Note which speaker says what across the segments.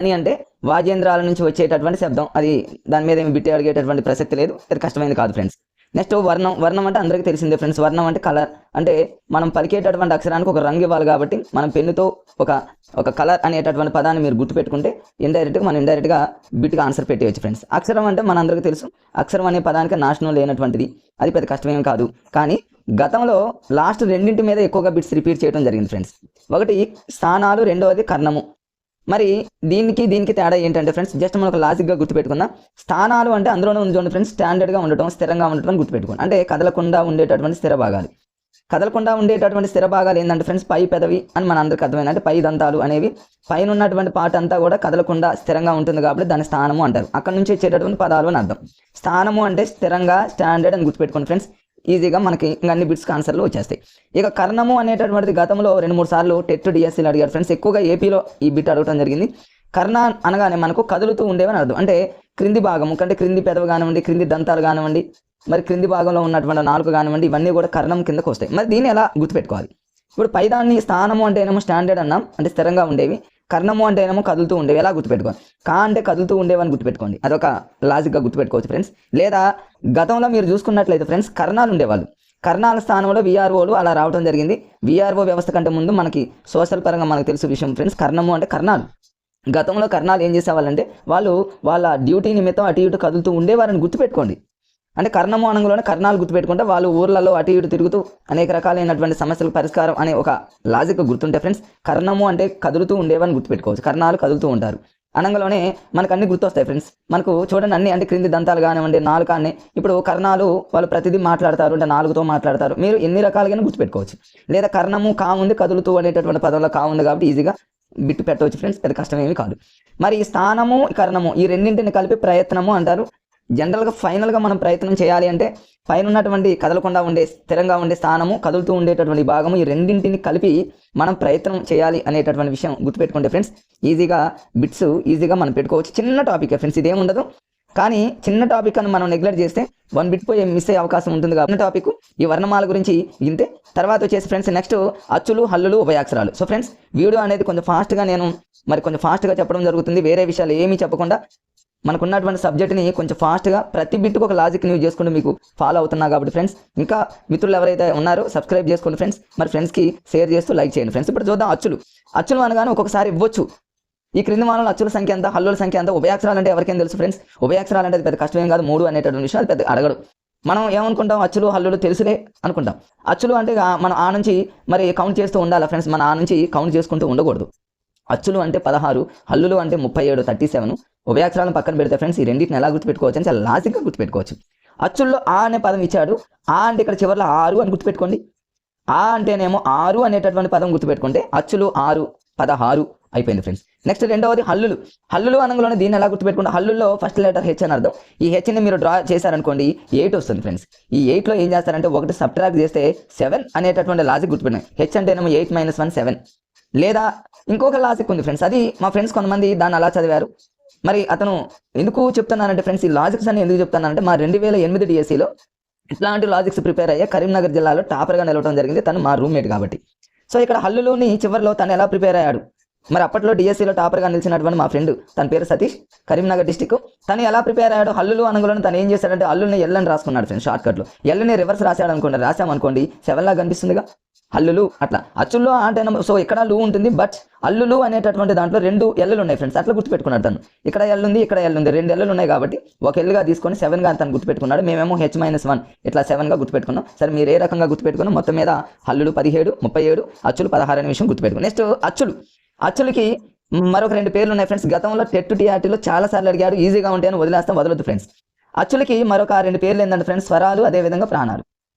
Speaker 1: అని అంటే వాద్యేంద్రాల నుంచి వచ్చేటటువంటి శబ్దం. అది దాని మీద ఏమి బిట్టి అడిగేటటువంటి ప్రసక్తి లేదు. అది కష్టమైనది కాదు ఫ్రెండ్స్. నెక్స్ట్ వర్ణం. వర్ణం అంటే అందరికీ తెలిసిందే ఫ్రెండ్స్. వర్ణం అంటే కలర్. అంటే మనం పలికేటటువంటి అక్షరానికి ఒక రంగు ఇవ్వాలి కాబట్టి మనం పెన్నుతో ఒక కలర్ అనేటటువంటి పదాన్ని మీరు గుర్తుపెట్టుకుంటే మనం ఇండైరెక్ట్గా బిట్గా ఆన్సర్ పెట్టేయచ్చు ఫ్రెండ్స్. అక్షరం అంటే మనందరికీ తెలుసు. అక్షరం అనే పదానికి నాశనం లేనటువంటిది. అది పెద్ద కష్టమేం కాదు. కానీ గతంలో లాస్ట్ రెండింటి మీద ఎక్కువగా బిట్స్ రిపీట్ చేయడం జరిగింది ఫ్రెండ్స్. ఒకటి స్థానాలు, రెండవది కర్ణము. మరి దీనికి తేడా ఏంటంటే ఫ్రెండ్స్, జస్ట్ మనం ఒక లాజిక్గా గుర్తుపెట్టుకుందాం. స్థానాలు అంటే అందులోనే ఉంది చూడండి ఫ్రెండ్స్, స్టాండర్డ్గా ఉండటం, స్థిరంగా ఉండటం గుర్తుపెట్టుకోండి. అంటే కదలకుండా ఉండేటటువంటి స్థిర భాగాలు. కదలకుండా ఉండేటటువంటి స్థిర భాగాలు ఏంటంటే ఫ్రెండ్స్, పై పెదవి అని మన అందరికీ అర్థమైంది. అంటే పై దంతాలు అనేవి పైన ఉన్నటువంటి పాట అంతా కూడా కదలకుండా స్థిరంగా ఉంటుంది కాబట్టి దాన్ని స్థానము అంటారు. అక్కడ నుంచి వచ్చేటటువంటి పదాలు అని అర్థం. స్థానము అంటే స్థిరంగా, స్టాండర్డ్ అని గుర్తుపెట్టుకోండి ఫ్రెండ్స్. ఈజీగా మనకి ఇంకా అన్ని బిట్స్కి ఆన్సర్లు వచ్చేస్తాయి. ఇక కర్ణము అనేటటువంటిది గతంలో 2-3 సార్లు టెట్ డిఎస్సీలు అడిగారు ఫ్రెండ్స్. ఎక్కువగా ఏపీలో ఈ బిట్ అడగడం జరిగింది. కర్ణ అనగానే మనకు కదులుతూ ఉండేవని అర్థం. అంటే క్రింది భాగము కంటే క్రింది పెదవి కానివ్వండి, క్రింది దంతాలు కానివ్వండి, మరి క్రింది భాగంలో ఉన్నటువంటి నాలుక కానివ్వండి, ఇవన్నీ కూడా కర్ణం కిందకు వస్తాయి. మరి దీన్ని ఎలా గుర్తుపెట్టుకోవాలి? ఇప్పుడు పైదాన్ని స్థానము అంటే ఏమో స్టాండర్డ్ అన్నాం, అంటే స్థిరంగా ఉండేవి. కర్ణము అంటే ఏమో కదులుతూ ఉండేవి. ఎలా గుర్తుపెట్టుకోవాలి? కా అంటే కదులుతూ ఉండేవని గుర్తుపెట్టుకోండి. అదొక లాజిక్గా గుర్తుపెట్టుకోవచ్చు ఫ్రెండ్స్. లేదా గతంలో మీరు చూసుకున్నట్లయితే ఫ్రెండ్స్, కర్ణాలు ఉండేవాళ్ళు. కర్ణాల స్థానంలో విఆర్ఓలు అలా రావడం జరిగింది. విఆర్ఓ వ్యవస్థ కంటే ముందు మనకి సోషల్ పరంగా మనకు తెలుసు విషయం ఫ్రెండ్స్. కర్ణము అంటే కర్ణాలు. గతంలో కర్ణాలు ఏం చేసేవాళ్ళంటే వాళ్ళ డ్యూటీ నిమిత్తం అటు ఇటు కదులుతూ ఉండేవారని గుర్తుపెట్టుకోండి. అంటే కర్ణము అనగానే కర్ణాలు గుర్తుపెట్టుకుంటే వాళ్ళు ఊర్లలో అటు ఇటు తిరుగుతూ అనేక రకాలైనటువంటి సమస్యలకు పరిష్కారం అనే ఒక లాజిక్ గుర్తుంటే ఫ్రెండ్స్, కర్ణము అంటే కదులుతూ ఉండేవని గుర్తుపెట్టుకోవచ్చు. కర్ణాలు కదులుతూ ఉంటారు అనగానే మనకు అన్ని గుర్తొస్తాయి ఫ్రెండ్స్. మనకు చూడండి అన్ని, అంటే క్రింది దంతాలు కానివ్వండి, నాలుకాన్ని. ఇప్పుడు కర్ణాలు వాళ్ళు ప్రతిదీ మాట్లాడతారు, అంటే నాలుగుతో మాట్లాడతారు. మీరు ఎన్ని రకాలుగానే గుర్తుపెట్టుకోవచ్చు. లేదా కర్ణము కాముంది, కదులుతూ అనేటటువంటి పదంలో కాముంది కాబట్టి ఈజీగా బిట్టు పెట్టవచ్చు ఫ్రెండ్స్. పెద్ద కష్టమేమి కాదు. మరి ఈ స్థానము, కర్ణము ఈ రెండింటిని కలిపి ప్రయత్నము అంటారు. జనరల్గా ఫైనల్గా మనం ప్రయత్నం చేయాలి అంటే పైన ఉన్నటువంటి కదలకుండా ఉండే స్థిరంగా ఉండే స్థానము, కదులుతూ ఉండేటటువంటి భాగము, ఈ రెండింటిని కలిపి మనం ప్రయత్నం చేయాలి అనేటటువంటి విషయం గుర్తుపెట్టుకుంటే ఫ్రెండ్స్, ఈజీగా బిట్స్ ఈజీగా మనం పెట్టుకోవచ్చు. చిన్న టాపిక్ ఫ్రెండ్స్, ఇదేముండదు. కానీ చిన్న టాపిక్ అని మనం నెగ్లెక్ట్ చేస్తే 1 బిట్ పోయి మిస్ అయ్యే అవకాశం ఉంటుంది. కాబట్టి టాపిక్ ఈ వర్ణమాల గురించి ఇంతే. తర్వాత వచ్చేసి ఫ్రెండ్స్ నెక్స్ట్ అచ్చులు, హల్లులు, ఉభయాక్షరాలు. సో ఫ్రెండ్స్ వీడియో అనేది కొంచెం ఫాస్ట్గా చెప్పడం జరుగుతుంది. వేరే విషయాలు ఏమీ చెప్పకుండా మనకున్నటువంటి సబ్జెక్ట్ని కొంచెం ఫాస్ట్గా ప్రతి బిట్కు ఒక లాజిక్ని యూజ్ చేసుకుంటూ మీకు ఫాలో అవుతున్నా కాబట్టి ఫ్రెండ్స్, ఇంకా మిత్రులు ఎవరైతే ఉన్నారో సబ్స్క్రైబ్ చేసుకోండి ఫ్రెండ్స్. మరి ఫ్రెండ్స్కి షేర్ చేస్తూ లైక్ చేయండి ఫ్రెండ్స్. ఇప్పుడు చూద్దాం అచ్చులు అనగానే ఒక్కొక్కసారి ఇవ్వచ్చు. ఈ క్రింది మానంలో అచ్చుల సంఖ్య ఎంత, హల్లుల సంఖ్య ఎంత, ఉభయాక్షరాలు అంటే ఎవరికైనా తెలుసు ఫ్రెండ్స్. ఉభయాక్షరాలు అంటే పెద్ద కష్టమేం కాదు. 3 అనేటటువంటి విషయం అది పెద్ద అడగడు. మనం ఏమనుకుంటాం, అచ్చులు హల్లులు తెలుసులే అనుకుంటాం. అచ్చులు అంటే మనం ఆ నుంచి మరి కౌంట్ చేస్తూ ఉండాలి ఫ్రెండ్స్. మనం ఆ నుంచి కౌంట్ చేసుకుంటూ ఉండకూడదు. అచ్చులు అంటే 16, హల్లులు అంటే 37, 37. ఉభయాక్షరాలను పక్కన పెడితే ఫ్రెండ్స్ ఈ రెండింటిని ఎలా గుర్తుపెట్టుకోవచ్చు అని చాలా లాజిక్గా గుర్తుపెట్టుకోవచ్చు. అచ్చుల్లో ఆ అనే పదం ఇచ్చాడు. ఆ అంటే ఇక్కడ చివరిలో 6 అని గుర్తుపెట్టుకోండి. ఆ అంటేనేమో 6 అనేటటువంటి పదం గుర్తుపెట్టుకుంటే అచ్చులు 6, 16 అయిపోయింది ఫ్రెండ్స్. నెక్స్ట్ రెండవది హల్లులు అనగానే దీన్ని ఎలా గుర్తుపెట్టుకుంటే, హల్లుల్లో ఫస్ట్ లెటర్ హెచ్ అని అర్థం. ఈ హెచ్ని మీరు డ్రా చేశారనుకోండి 8 వస్తుంది ఫ్రెండ్స్. ఈ 8లో ఏం చేస్తారంటే 1 సబ్ట్రాక్ట్ చేస్తే 7 అనేటటువంటి లాజిక్ గుర్తుపెట్టినాయి. హెచ్ అంటేనేమో 8 - 1 7. లేదా ఇంకొక లాజిక్ ఉంది ఫ్రెండ్స్. అది మా ఫ్రెండ్స్ కొంతమంది దాన్ని అలా చదివారు. మరి అతను ఎందుకు చెప్తున్నానంటే ఫ్రెండ్స్, ఈ లాజిక్స్ అని ఎందుకు చెప్తున్నానంటే మా 2008 డిఎస్సీలో ఇట్లాంటి లాజిక్స్ ప్రిపేర్ అయ్యే కరీంనగర్ జిల్లాలో టాపర్గా నిలవడం జరిగింది. తను మా రూమ్మేట్ కాబట్టి. సో ఇక్కడ హల్లులోని చివరిలో తను ఎలా ప్రిపేర్ అయ్యాడు, మరి అప్పట్లో డిఎస్సీలో టాపర్గా నిలిచినటువంటి మా ఫ్రెండ్, తన పేరు సతీష్, కరీంనగర్ డిస్టిక్. తను ఎలా ప్రిపేర్ అయ్యాడు, హల్లులు అనగానే తను ఏం చేశాడంటే హల్లుని ఎల్ అని రాసుకున్నాడు ఫ్రెండ్స్. షార్ట్కట్లో ఎల్ని రివర్స్ రాసామనుకోండి 7 లాగా కనిపిస్తుందిగా హల్లులు. అట్లా అచ్చుల్లో అంటే సో ఇక్కడ లు ఉంటుంది, బట్ అల్లులు అనేటటువంటి దాంట్లో 2 ఎల్లులు ఉన్నాయి ఫ్రెండ్స్. అట్లా గుర్తుపెట్టుకున్నాడు తను. ఇక్కడ ఎల్ ఉంది, ఇక్కడ ఎల్ ఉంది, 2 ఎల్లులు ఉన్నాయి కాబట్టి ఒక ఎల్లుగా తీసుకొని 7గా తను గుర్తుపెట్టుకున్నాడు. మేమేమో H - 1 ఇట్లా 7గా గుర్తుపెట్టుకున్నాం. సరే మీరు ఏ రకంగా గుర్తుపెట్టుకున్నాం, మొత్తం మీద హల్లులు 17, 37, అచ్చులు 16 అనే విషయం గుర్తుపెట్టుకున్నాం. నెక్స్ట్ అచ్చులకి మరొక 2 పేర్లు ఉన్నాయి ఫ్రెండ్స్. గతంలో టెట్ టీఆర్టీలో చాలా సార్లు అడిగారు. ఈజీగా ఉంటాయని వదలొద్దు ఫ్రెండ్స్. అచ్చులకి మరొక 2 పేర్లు ఏంటంటే ఫ్రెండ్స్, స్వరాలు, అదేవిధంగా ప్రాణాలు.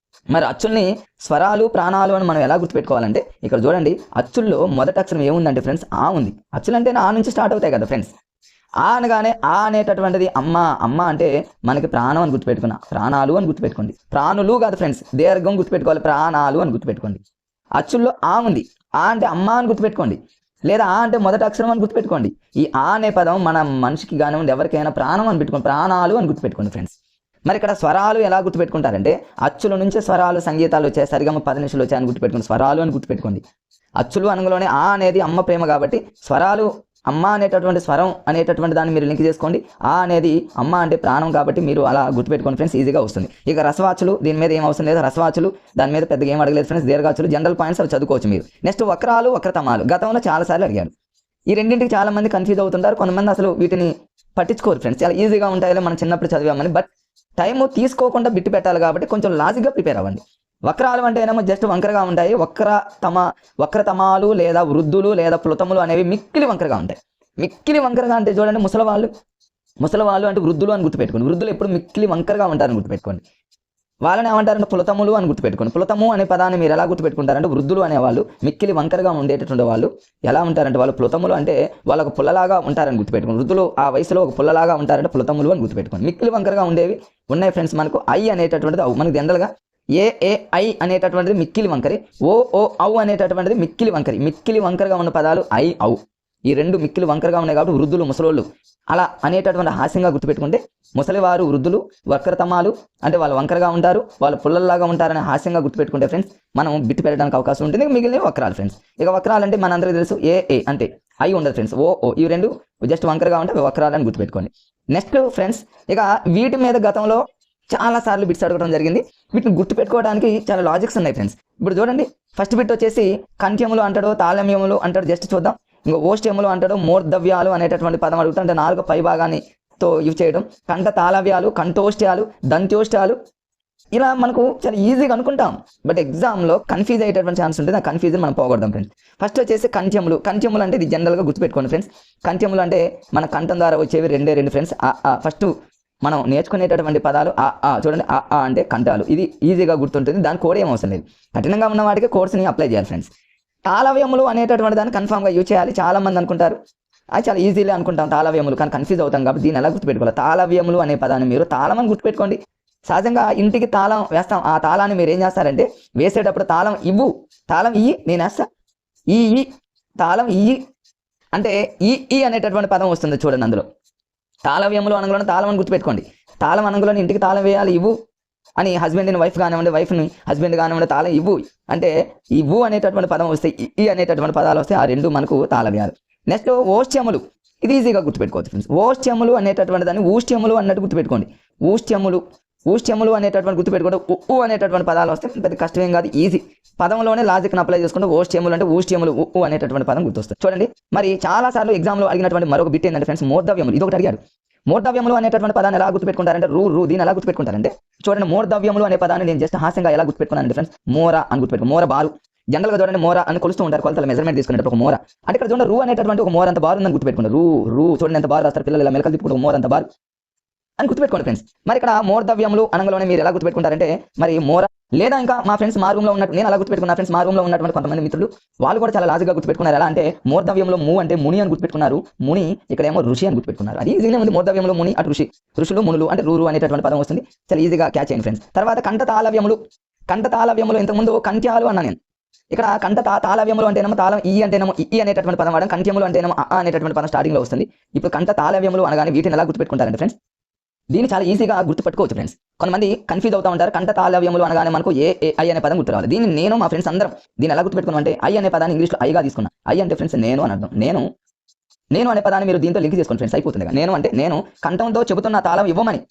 Speaker 1: మరి అచ్చుల్ని స్వరాలు, ప్రాణాలు అని మనం ఎలా గుర్తుపెట్టుకోవాలంటే, ఇక్కడ చూడండి అచ్చుల్లో మొదటి అక్షరం ఏముందంటే ఫ్రెండ్స్, ఆ ఉంది. అచ్చులు అంటే ఆ నుంచి స్టార్ట్ అవుతాయి కదా ఫ్రెండ్స్. ఆ అనగానే ఆ అనేటటువంటిది అమ్మ అంటే మనకి ప్రాణం అని గుర్తుపెట్టుకున్నా, ప్రాణాలు అని గుర్తుపెట్టుకోండి. ప్రాణులు కాదు ఫ్రెండ్స్, దీర్ఘం గుర్తుపెట్టుకోవాలి, ప్రాణాలు అని గుర్తుపెట్టుకోండి. అచ్చుల్లో ఆ ఉంది. ఆ అంటే అమ్మ అని గుర్తుపెట్టుకోండి, లేదా ఆ అంటే మొదటి అక్షరం అని గుర్తుపెట్టుకోండి. ఈ ఆ అనే పదం మన మనిషికి కానివ్వండి ఎవరికైనా ప్రాణం అని పెట్టుకోండి, ప్రాణాలు అని గుర్తుపెట్టుకోండి ఫ్రెండ్స్. మరి ఇక్కడ స్వరాలు ఎలా గుర్తుపెట్టుకుంటారంటే, అచ్చుల నుంచి స్వరాలు, సంగీతాలు వచ్చాయి, సరిగమ 10 నిమిషాలు వచ్చాయని గుర్తుపెట్టుకోండి, స్వరాలు అని గుర్తుపెట్టుకోండి. అచ్చులు అనగానే ఆ అనేది అమ్మ ప్రేమ కాబట్టి స్వరాలు అమ్మ అనేటటువంటి స్వరం అనేటటువంటి దాన్ని మీరు లింక్ చేసుకోండి. ఆ అనేది అమ్మ అంటే ప్రాణం కాబట్టి మీరు అలా గుర్తుపెట్టుకోండి ఫ్రెండ్స్, ఈజీగా వస్తుంది. ఇక రసవాచులు దీని మీద ఏం అవసరం లేదు, రసవాచులు దాని మీద పెద్దగా ఏం అడగలేదు ఫ్రెండ్స్. దీర్ఘాచులు జనరల్ పాయింట్స్ అవి చదువుకోవచ్చు మీరు. నెక్స్ట్ వక్రాలు వక్రతమాలు గతంలో చాలాసార్లు అడిగారు. ఈ రెండింటికి చాలా మంది కన్ఫ్యూజ్ అవుతుంటారు, కొంతమంది అసలు వీటిని పట్టించుకోరు ఫ్రెండ్స్. చాలా ఈజీగా ఉంటాయి, మనం చిన్నప్పుడు చదివామని. బట్ టైం తీసుకోకుండా బిట్టు పెట్టాలి కాబట్టి కొంచెం లాజిక్గా ప్రిపేర్ అవ్వండి. వక్రాలు అంటే ఏమో జస్ట్ వంకరగా ఉంటాయి. వక్రతమాలు లేదా వృద్ధులు లేదా ప్లుతములు అనేవి మిక్కిలి వంకరగా ఉంటాయి. మిక్కిలి వంకరగా అంటే చూడండి, ముసలవాళ్ళు అంటే వృద్ధులు అని గుర్తుపెట్టుకోండి. వృద్ధులు ఎప్పుడు మిక్కిలి వంకరగా ఉంటారని గుర్తుపెట్టుకోండి. వాళ్ళని ఏమంటారంటే ప్లుతములు అని గుర్తుపెట్టుకోండి. ప్లుతము అనే పదాన్ని మీరు ఎలా గుర్తుపెట్టుకుంటారంటే, వృద్ధులు అనేవాళ్ళు మిక్కిలి వంకరగా ఉండేటటువంటి వాళ్ళు ఎలా ఉంటారంటే, వాళ్ళు ప్లుతములు అంటే వాళ్ళకు పుల్లలాగా ఉంటారని గుర్తుపెట్టుకోండి. వృద్ధులు ఆ వయసులో ఒక పుల్లలాగా ఉంటారంటే ప్లుతములు అని గుర్తుపెట్టుకోండి. మిక్కిలి వంకరగా ఉండేవి ఉన్నాయి ఫ్రెండ్స్. మనకు ఐ అనేటటువంటిది మనకి జనరల్గా ఐ అనేటటువంటిది మిక్కిలి వంకరి, ఔ అనేటటువంటిది మిక్కిలి వంకరి. మిక్కిలి వంకరగా ఉన్న పదాలు ఐ ఔ, ఈ రెండు మిక్కిలి వంకరగా ఉన్నాయి కాబట్టి వృద్ధులు ముసలోళ్ళు అలా అనేటటువంటి హాస్యంగా గుర్తుపెట్టుకుంటే, ముసలివారు వృద్ధులు, వక్రతమాలు అంటే వాళ్ళు వంకరగా ఉంటారు, వాళ్ళు పుల్లల్లాగా ఉంటారని హాస్యంగా గుర్తుపెట్టుకుంటే ఫ్రెండ్స్ మనం బిట్టు పెట్టడానికి అవకాశం ఉంటుంది. మిగిలిన వక్రాలు ఫ్రెండ్స్. ఇక వక్రాలు అంటే మనందరికీ తెలుసు, ఏ అంటే ఐ ఉండదు ఫ్రెండ్స్, ఓ ఈ రెండు జస్ట్ వంకరగా ఉంటే వక్రాలు అని గుర్తుపెట్టుకోండి. నెక్స్ట్ ఫ్రెండ్స్, ఇక వీటి మీద గతంలో చాలా సార్లు బిట్స్ అడగడం జరిగింది. వీటిని గుర్తుపెట్టుకోవడానికి చాలా లాజిక్స్ ఉన్నాయి ఫ్రెండ్స్. ఇప్పుడు చూడండి, ఫస్ట్ బిట్ వచ్చేసి కంఠ్యములు అంటాడు, తాళమ్యములు అంటాడు. జస్ట్ చూద్దాం. ఇంకా ఓష్ట్యములు అంటాడు, మూర్ధవ్యాలు అనేటటువంటి పదం అడుగుతాడు, అంటే నాలుగు పై భాగానితో ఇవి చేయడం. కంఠ తాళవ్యాలు, కంఠోష్ట్యాలు, దంత్యోష్ట్యాలు, ఇలా మనకు చాలా ఈజీగా అనుకుంటాం. బట్ ఎగ్జామ్లో కన్ఫ్యూజ్ అయ్యేటటువంటి ఛాన్స్ ఉంటుంది. ఆ కన్ఫ్యూజన్ మనం పోగొడదాం ఫ్రెండ్స్. ఫస్ట్ వచ్చేసి కంఠ్యములు. కంఠ్యములు అంటే ఇది జనరల్గా గుర్తుపెట్టుకోండి ఫ్రెండ్స్. కంఠ్యములు అంటే మన కంఠం ద్వారా వచ్చేవి రెండు ఫ్రెండ్స్. ఫస్ట్ మనం నేర్చుకునేటటువంటి పదాలు చూడండి, అంటే కంఠాలు. ఇది ఈజీగా గుర్తుంటుంది, దాని కోడ్ ఏం అవసరం లేదు. కఠినంగా ఉన్న వాటికి కోడ్స్ని అప్లై చేయాలి ఫ్రెండ్స్. తాళవ్యములు అనేటటువంటి దాన్ని కన్ఫామ్గా యూజ్ చేయాలి. చాలా మంది అనుకుంటారు అది చాలా ఈజీలే అనుకుంటాం తాళవ్యములు, కానీ కన్ఫ్యూజ్ అవుతాం కాబట్టి దీన్ని ఎలా గుర్తుపెట్టుకోవాలి. తాళవ్యములు అనే పదాన్ని మీరు తాళం అని గుర్తుపెట్టుకోండి. సహజంగా ఇంటికి తాళం వేస్తాం, ఆ తాళాన్ని మీరు ఏం చేస్తారంటే వేసేటప్పుడు తాళం ఇయ్యి నేను వేస్తా, ఈ తాళం ఇయ్యి అంటే ఈ అనేటటువంటి పదం వస్తుంది చూడండి. అందులో తాళవ్యములు అనగానే తాళం అని గుర్తుపెట్టుకోండి. తాళం అనగానే ఇంటికి తాళం వేయాలి, ఇవ్వు అని హస్బెండ్ని వైఫ్ కానివ్వండి, వైఫ్ని హస్బెండ్ కానివ్వండి, తాళం ఇవ్వు అంటే ఇవ్వు అనేటటువంటి పదం వస్తే ఈ అనేటటువంటి పదాలు వస్తే ఆ రెండు మనకు తాళవ్యాలు. నెక్స్ట్ ఓష్ట్యములు. ఇది ఈజీగా గుర్తుపెట్టుకోవచ్చు ఫ్రెండ్స్. ఓష్ట్యములు అనేటటువంటి దాన్ని ఊష్ట్యములు అన్నట్టు గుర్తుపెట్టుకోండి. ఊష్ట్యములు అనేటటువంటి గుర్తుపెట్టుకుంటే అనేటటువంటి పదాలు వస్తే పెద్ద కష్టమేం కాదు, ఈజీ. పదంలోనే లాజిక్ని అప్లై చేసుకుంటే ఓష్ట్యములు అంటే ఊష్ట్యములు అనేటటువంటి పదం గుర్తొస్తుంది. చూడండి, మరి చాలా సార్లు ఎగ్జామ్లో అడిగినటువంటి మరొక బిట్ ఏంటంటే ఫ్రెండ్స్, మూర్ధవ్యములు. ఇది ఒకటి అడిగారు. మూర్ధవ్యములు అనేటటువంటి పదాన్ని ఎలా గుర్తుపెట్టుకుంటారంటే దీన్ని ఎలా గుర్తుపెట్టుకుంటారంటే చూడండి, మూర్ధవ్యములు అనే పదాన్ని నేను జస్ట్ హాస్యంగా ఎలా గుర్తుపెట్టుకున్నాను ఫ్రెండ్స్, మోర అని గుర్తుపెట్టుకో. మోర బారు. జనరల్గా చూడండి, మోర అని కొలుస్తూ ఉంటారు, కొలతల మెజర్మెంట్ తీసుకునేటప్పుడు ఒక మోర అంటే ఇక్కడ చూడండి, రూ అనేటటువంటి ఒక మోర అంత బారు ఉందని గుర్తుపెట్టుకున్నారు. రూ చూడండి ఎంత బారు రాస్తారు పిల్లలు, ఇలా మెలకలు తిప్పుకుంటూ మోర అంత బారు అని గుర్తుపెట్టుకోండి ఫ్రెండ్స్. మరి ఇక్కడ మూర్ధవ్యములు అనగానే మీరు ఎలా గుర్తుపెట్టుకుంటారంటే మరి మోర, లేదా ఇంకా మా ఫ్రెండ్స్ మా రూమ్లో ఉన్నట్టు నేను అలా గుర్తుపెట్టుకున్నా ఫ్రెండ్స్. మా రూమ్లో ఉన్నటువంటి కొంతమంది మిత్రులు వాళ్ళు కూడా చాలా లాజిక్గా గుర్తుపెట్టుకున్నారు. ఎలా అంటే మూర్ధవ్యంలో అంటే ముని అని గుర్తుపెట్టుకున్నారు, ముని ఇక్కడేమో ఋషి అని గుర్తుపెట్టుకున్నారు. అది ఈజీగా ఉంది. మూర్ధవ్యంలో ముని అటు ఋషులు మునులు అంటే రూరు అనేటటువంటి పదం వస్తుంది, చాలా ఈజీగా క్యాచ్ చేయండి ఫ్రెండ్స్. తర్వాత కంఠతాళవ్యములు ఇంతకుముందు కంఠ్యాలు అన్నా నేను. ఇక్కడ తాళవ్యములు అంటేనేమో తాళం అంటేనేమో అనేటటువంటి పదం వాడడం, కంఠ్యములు అంటేనేమో అనేటటువంటి పదం స్టార్టింగ్ లో వస్తుంది. ఇప్పుడు తాళవ్యములు అనగానే వీటిని ఎలా గుర్తుపెట్టుకుంటారంటే ఫ్రెండ్స్, దీన్ని చాలా ఈజీగా గుర్తుపెట్టుకోవచ్చు ఫ్రెండ్స్. కొంతమంది కన్ఫ్యూజ్ అవుతూ ఉంటారు. తాళవ్యములు అనగానే మనకు ఐ అనే పదం గుర్తు రావాలి. దీన్ని నేను మా ఫ్రెండ్స్ అందరం దీన్ని ఎలా గుర్తుపెట్టుకున్నాం అంటే, ఐ అనే పదాన్ని ఇంగ్లీష్లో ఐగా తీసుకున్నా. ఐ అంటే ఫ్రెండ్స్ నేను అని అర్థం. నేను అనే పదాన్ని మీరు దీంతో లింక్ చేసుకోండి ఫ్రెండ్స్, అయిపోతుంది. నేను అంటే నేను కంఠంతో చెబుతున్న తాళం ఇవ్వమని.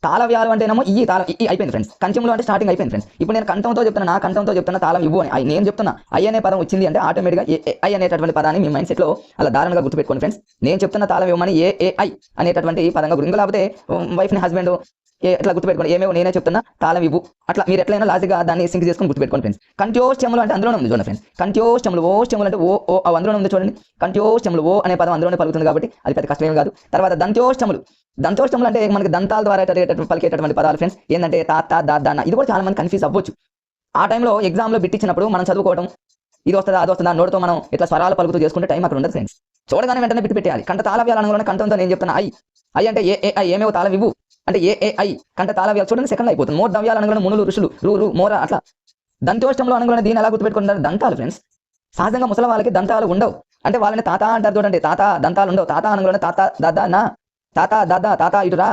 Speaker 1: తాళవ్యాలు అంటేనేమో తాళం అయిపోయింది ఫ్రెండ్స్. కంఠంలో అంటే స్టార్టింగ్ అయిపోయింది ఫ్రెండ్స్. ఇప్పుడు నేను కంఠంతో చెప్తున్నా తాళం ఇవ్వు అని. నేను చెప్తున్నా ఐ అనే పదం వచ్చింది అంటే ఆటోమేటిక్గా ఐ అనేటటువంటి పదాన్ని మీ మైండ్ సెట్లో అలా దారుణంగా గుర్తుపెట్టుకోండి ఫ్రెండ్స్. నేను చెప్తున్న తాళం ఇవ్వమని ఐ అనేటటువంటి పదంగా గురించి, లేకపోతే వైఫ్ని హస్బెండ్ ఎట్లా గుర్తుపెట్టుకోండి, ఏమేమో నేనే చెప్తున్నా తాళం ఇవ్వు, అట్లా మీరు ఎట్లయినా లాజిక్గా దాన్ని సింక్ చేసుకొని గుర్తుపెట్టుకోండి ఫ్రెండ్స్. కంఠ్యోష్ట్యములు అంటే అందులోనే ఉంది చూడండి ఫ్రెండ్స్. కంఠ్యోష్ట్యములు అంటే అందులోనే ఉంది చూడండి. కంఠ్యోష్ట్యములు అనే పదం అందులోనే పలుకుతుంది కాబట్టి అది పెద్ద కష్టమేం కాదు. తర్వాత దంత్యోష్ట్యములు అంటే మనకి దంతాల ద్వారా పలికేటటువంటి పదాలు ఫ్రెండ్స్. ఏంటంటే తాత దాదాన్న. ఇది కూడా చాలా మంది కన్ఫ్యూజ్ అవ్వచ్చు. ఆ టైంలో ఎగ్జామ్లో బిట్టిచ్చినప్పుడు మనం చదువుకోవడం ఇది వస్తుందా అది వస్తుందా నోటితో మనం ఇట్లా స్వరాలు పలుకుతూ చేసుకుంటే టైం అక్కడ ఉండదు ఫ్రెండ్స్. చూడగానే వెంటనే బిట్టు పెట్టాలి. కంఠ తాళవ్యాలు కంఠంతో నేను చెప్తున్నా ఐ అంటే ఏమేవో తాళం ఇవ్వు అంటే ఐ కంఠ తాళవ్యాలు చూడండి సెకండ్ అయిపోతుంది. మూర్ధవ్యాలు అనగానే మునులు ఋషులు రూ మోర అట్లా. దంత్యోష్టంలో అనగానే దీన్ని ఎలా గుర్తుపెట్టుకుంటారు, దంతాలు ఫ్రెండ్స్. సహజంగా ముసలి వాళ్ళకి దంతాలు ఉండవు, అంటే వాళ్ళని తాత అంటారు చూడండి. దంతాలు ఉండవు. తాత అనగానే తాత దాదా నా, తాత ఇటురా,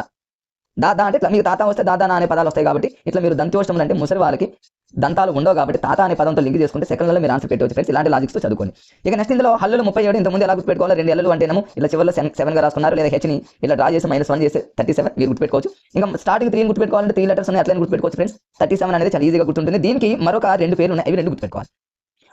Speaker 1: దాదా అంటే ఇట్లా మీకు తాత వస్తే దాదా నా అనే పదాలు వస్తాయి కాబట్టి ఇట్లా మీరు దంత్యోష్టములు అంటే ముసలి వాళ్ళకి దంతాలు ఉండవు కాబట్టి తాత అనే పదంతో లింక్ చేసుకుంటే సెకండ్లలో మీరు ఆన్సర్ పెట్టవచ్చు ఫ్రెండ్స్. ఇలాంటి లాజిక్స్ తో చదువుకోండి. ఇక నెక్స్ట్ ఇందులో హల్లులు 37 ఇంత ముందు ఎలా గుర్తుపెట్టుకోవాలి, 2 ఎల్లులు అంటేనేమో ఇలా చివరిలో 7 గా రాసుకున్నారు, లేదా హెచ్ని ఇలా డ్రా చేసి -1 చేసి 37 మీరు గుర్తుపెట్టుకోవచ్చు. ఇంకా స్టార్టింగ్ 3 గుర్తుపెట్టుకోవాలంటే 3 లెటర్స్ ఉన్నాయి, అట్లా గుర్తుపెట్టుకోవచ్చు ఫ్రెండ్స్. 37 అనేది చాలా ఈజీగా గుర్తుంటుంది. దీనికి మరొక 2 పేర్లు ఉన్నాయి, ఇవి 2 గుర్తుపెట్టుకోవాలి.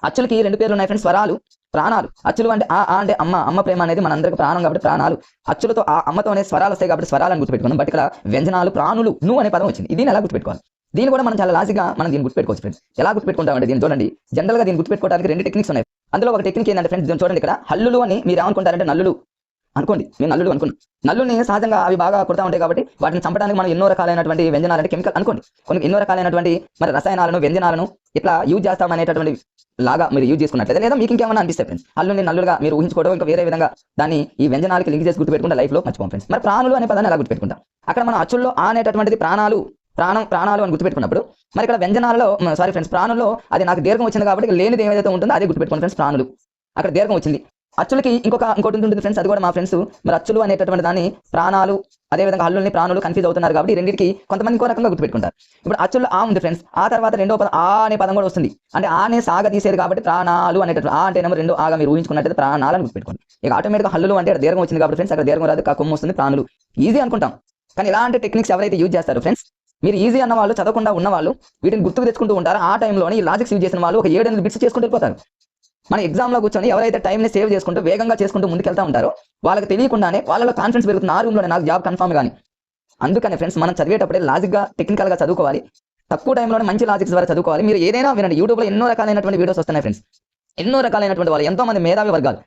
Speaker 1: అచ్చులకి 2 పేర్లు ఉన్నాయి ఫ్రెండ్స్, స్వరాలు, ప్రాణాలు. అచ్చులు అంటే ఆ అంటే అమ్మ ప్రేమ అనేది మనందరికి ప్రాణం కాబట్టి ప్రాణాలు. అచ్చులతో ఆ అమ్మతోనే స్వరాలు వస్తాయి కాబట్టి స్వరాలను గుర్తుపెట్టుకున్నాం. బట్ ఇక్కడ వ్యంజనాలు, ప్రాణులు, నువ్వు అనే పదం వచ్చింది. దీన్ని ఎలా గుర్తుపెట్టుకోవాలి, దీన్ని కూడా మనం చాలా లాజిక్గా మనం దీన్ని గుర్తుపెట్టుకోవచ్చు ఫ్రెండ్స్. ఎలా గుర్తుపెట్టుకుంటామంటే దీన్ని చూడండి, జనరల్గా దీన్ని గుర్తుపెట్టుకోవడానికి 2 టెక్నిక్స్ ఉన్నాయి. అందులో ఒక టెక్నిక్ ఏంటంటే ఫ్రెండ్స్, దీన్ని చూడండి, ఇక్కడ హల్లులు అని మీరు ఏమనుకుంటారంటే నల్లులు అనుకోండి, మేము నల్లులు అనుకున్నాం. నల్లుని సహజంగా అవి బాగా కొడతా ఉంటాయి కాబట్టి వాటిని చంపడానికి మనం ఎన్నో రకాలైనటువంటి వ్యంజనాలు అంటే కెమికల్ అనుకోండి, కొన్ని ఎన్నో రకాలైనటువంటి మరి రసాయనాలను, వ్యంజనాలను ఇట్లా యూజ్ చేస్తాం అనేటటువంటి లాగా మీరు యూజ్ చేసుకున్నట్లయితే, లేదా మీకు ఇంకేమైనా అనిపిస్తే ఫ్రెండ్స్, హల్లుని నల్లులుగా మీరు ఊహించుకోవడం, ఇంకా వేరే విధంగా దాన్ని ఈ వ్యంజనాలకి లింక్ చేసి గుర్తుపెట్టుకుంటే లైఫ్లో మర్చిపోం ఫ్రెండ్స్. మరి ప్రాణులు అనే పదాన్ని ఎలా గుర్తుపెట్టుకుంటాం, అక్కడ మనం అచ్చుల్లో అనేటటువంటిది ప్రాణాలు ప్రాణాలు అని గుర్తుపెట్టుకున్నప్పుడు, మరి ఇక్కడ వ్యంజనాలలో సారీ ఫ్రెండ్స్ ప్రాణుల్లో అది నాకు దీర్ఘం వచ్చింది కాబట్టి లేనిది ఏదైతే ఉంటుందో అదే గుర్తుపెట్టుకోండి ఫ్రెండ్స్. ప్రాణులు అక్కడ దీర్ఘం వచ్చింది. అచ్చులకి ఇంకోటి ఉంటుంది ఫ్రెండ్స్, అది కూడా మా ఫ్రెండ్స్ మరి అచ్చులు అనేటటువంటి దాన్ని ప్రాణాలు, అదేవిధంగా హల్లుల్ని ప్రాణులు కన్ఫ్యూజ్ అవుతున్నారు కాబట్టి రెండింటికి కొంతమంది ఇంకో రకంగా గుర్తుపెట్టుకుంటారు. ఇప్పుడు అచ్చుల్లో ఆ ఉంది ఫ్రెండ్స్, ఆ తర్వాత రెండో పదం ఆ అనే పదం కూడా వస్తుంది, అంటే ఆనే సాగ తీసేది కాబట్టి ప్రాణాలు అనేటటువంటి ఆ అంటే రెండో ఆగా మీరు ఊహించుకున్నట్టయితే ప్రాణాలు అని గుర్తుపెట్టుకోండి. ఇక ఆటోమేటిక్గా హల్లులు అంటే దీర్ఘం వచ్చింది కాబట్టి ఫ్రెండ్స్ అక్కడ దీర్ఘం రాదు, కొమ్ము వస్తుంది, ప్రాణులు. ఈజీ అనుకుంటాం, కానీ ఇలాంటి టెక్నిక్స్ ఎవరైతే యూజ్ చేస్తారో ఫ్రెండ్స్, మీరు ఈజీ అన్న వాళ్ళు, చదవకుండా ఉన్న వాళ్ళు వీటిని గుర్తుకు తెచ్చుకుంటూ ఉంటారు. ఆ టైంలోనే ఈ లాజిక్స్ యూజ్ చేసిన వాళ్ళు ఒక 7-8 బిట్స్ చేసుకుంటూ వెళ్ళిపోతారు. మన ఎగ్జామ్లో కూర్చొని ఎవరైతే టైంని సేవ్ చేసుకుంటూ వేగంగా చేసుకుంటూ ముందుకెళ్తా ఉంటారో వాళ్ళకి తెలియకుండానే వాళ్ళలో కాన్ఫిడెన్స్ పెరుగుతుంది, ఆ రూమ్లోనే నాకు జాబ్ కన్ఫర్మ్ కానీ. అందుకని ఫ్రెండ్స్ మనం చదివేటప్పుడే లాజిక్గా, టెక్నికల్గా చదువుకోవాలి. తక్కువ టైంలోనే మంచి లాజిక్స్ ద్వారా చదువుకోవాలి. మీరు ఏదైనా వినండి, యూట్యూబ్లో ఎన్నో రకాలైనటువంటి వీడియోస్ వస్తున్నాయి ఫ్రెండ్స్, ఎన్నో రకాలైనటువంటి వాళ్ళు, ఎంతో మంది మేధావి వర్గాలు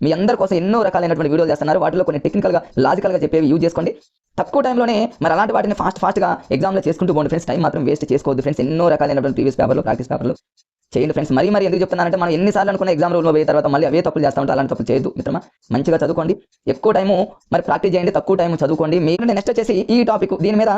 Speaker 1: మీ అందరి కోసం ఎన్నో రకాలైనటువంటి వీడియోలు చేస్తున్నారు. వాటిలో కొన్ని టెక్నికల్గా, లాజికల్గా చెప్పేవి యూజ్ చేసుకోండి. తక్కువ టైంలోనే మరి అలాంటి వాటిని ఫాస్ట్గా ఎగ్జామ్లో చేసుకుంటూ పోండి ఫ్రెండ్స్. టైం మాత్రం వేస్ట్ చేసుకోవద్దు ఫ్రెండ్స్. ఎన్నో రకాలైనటువంటి ప్రీవియస్ పేపర్లు, ప్రాక్టీస్ పేపర్లు చేయండి ఫ్రెండ్స్. మరీ ఎందుకు చెప్తున్నానంటే మనం ఎన్నిసార్లు అనుకున్న ఎగ్జామ్ రూమ్లో పోయిన తర్వాత మళ్ళీ అవే తప్పులు చేస్తూ ఉంటాం. అలాంటి తప్పులు చేయొద్దు మిత్రమా. మంచిగా చదువుకోండి, ఎక్కువ టైము మరి ప్రాక్టీస్ చేయండి, తక్కువ టైం చదువుకోండి. మీరు నెక్స్ట్ వచ్చేసి ఈ టాపిక్, దీని మీద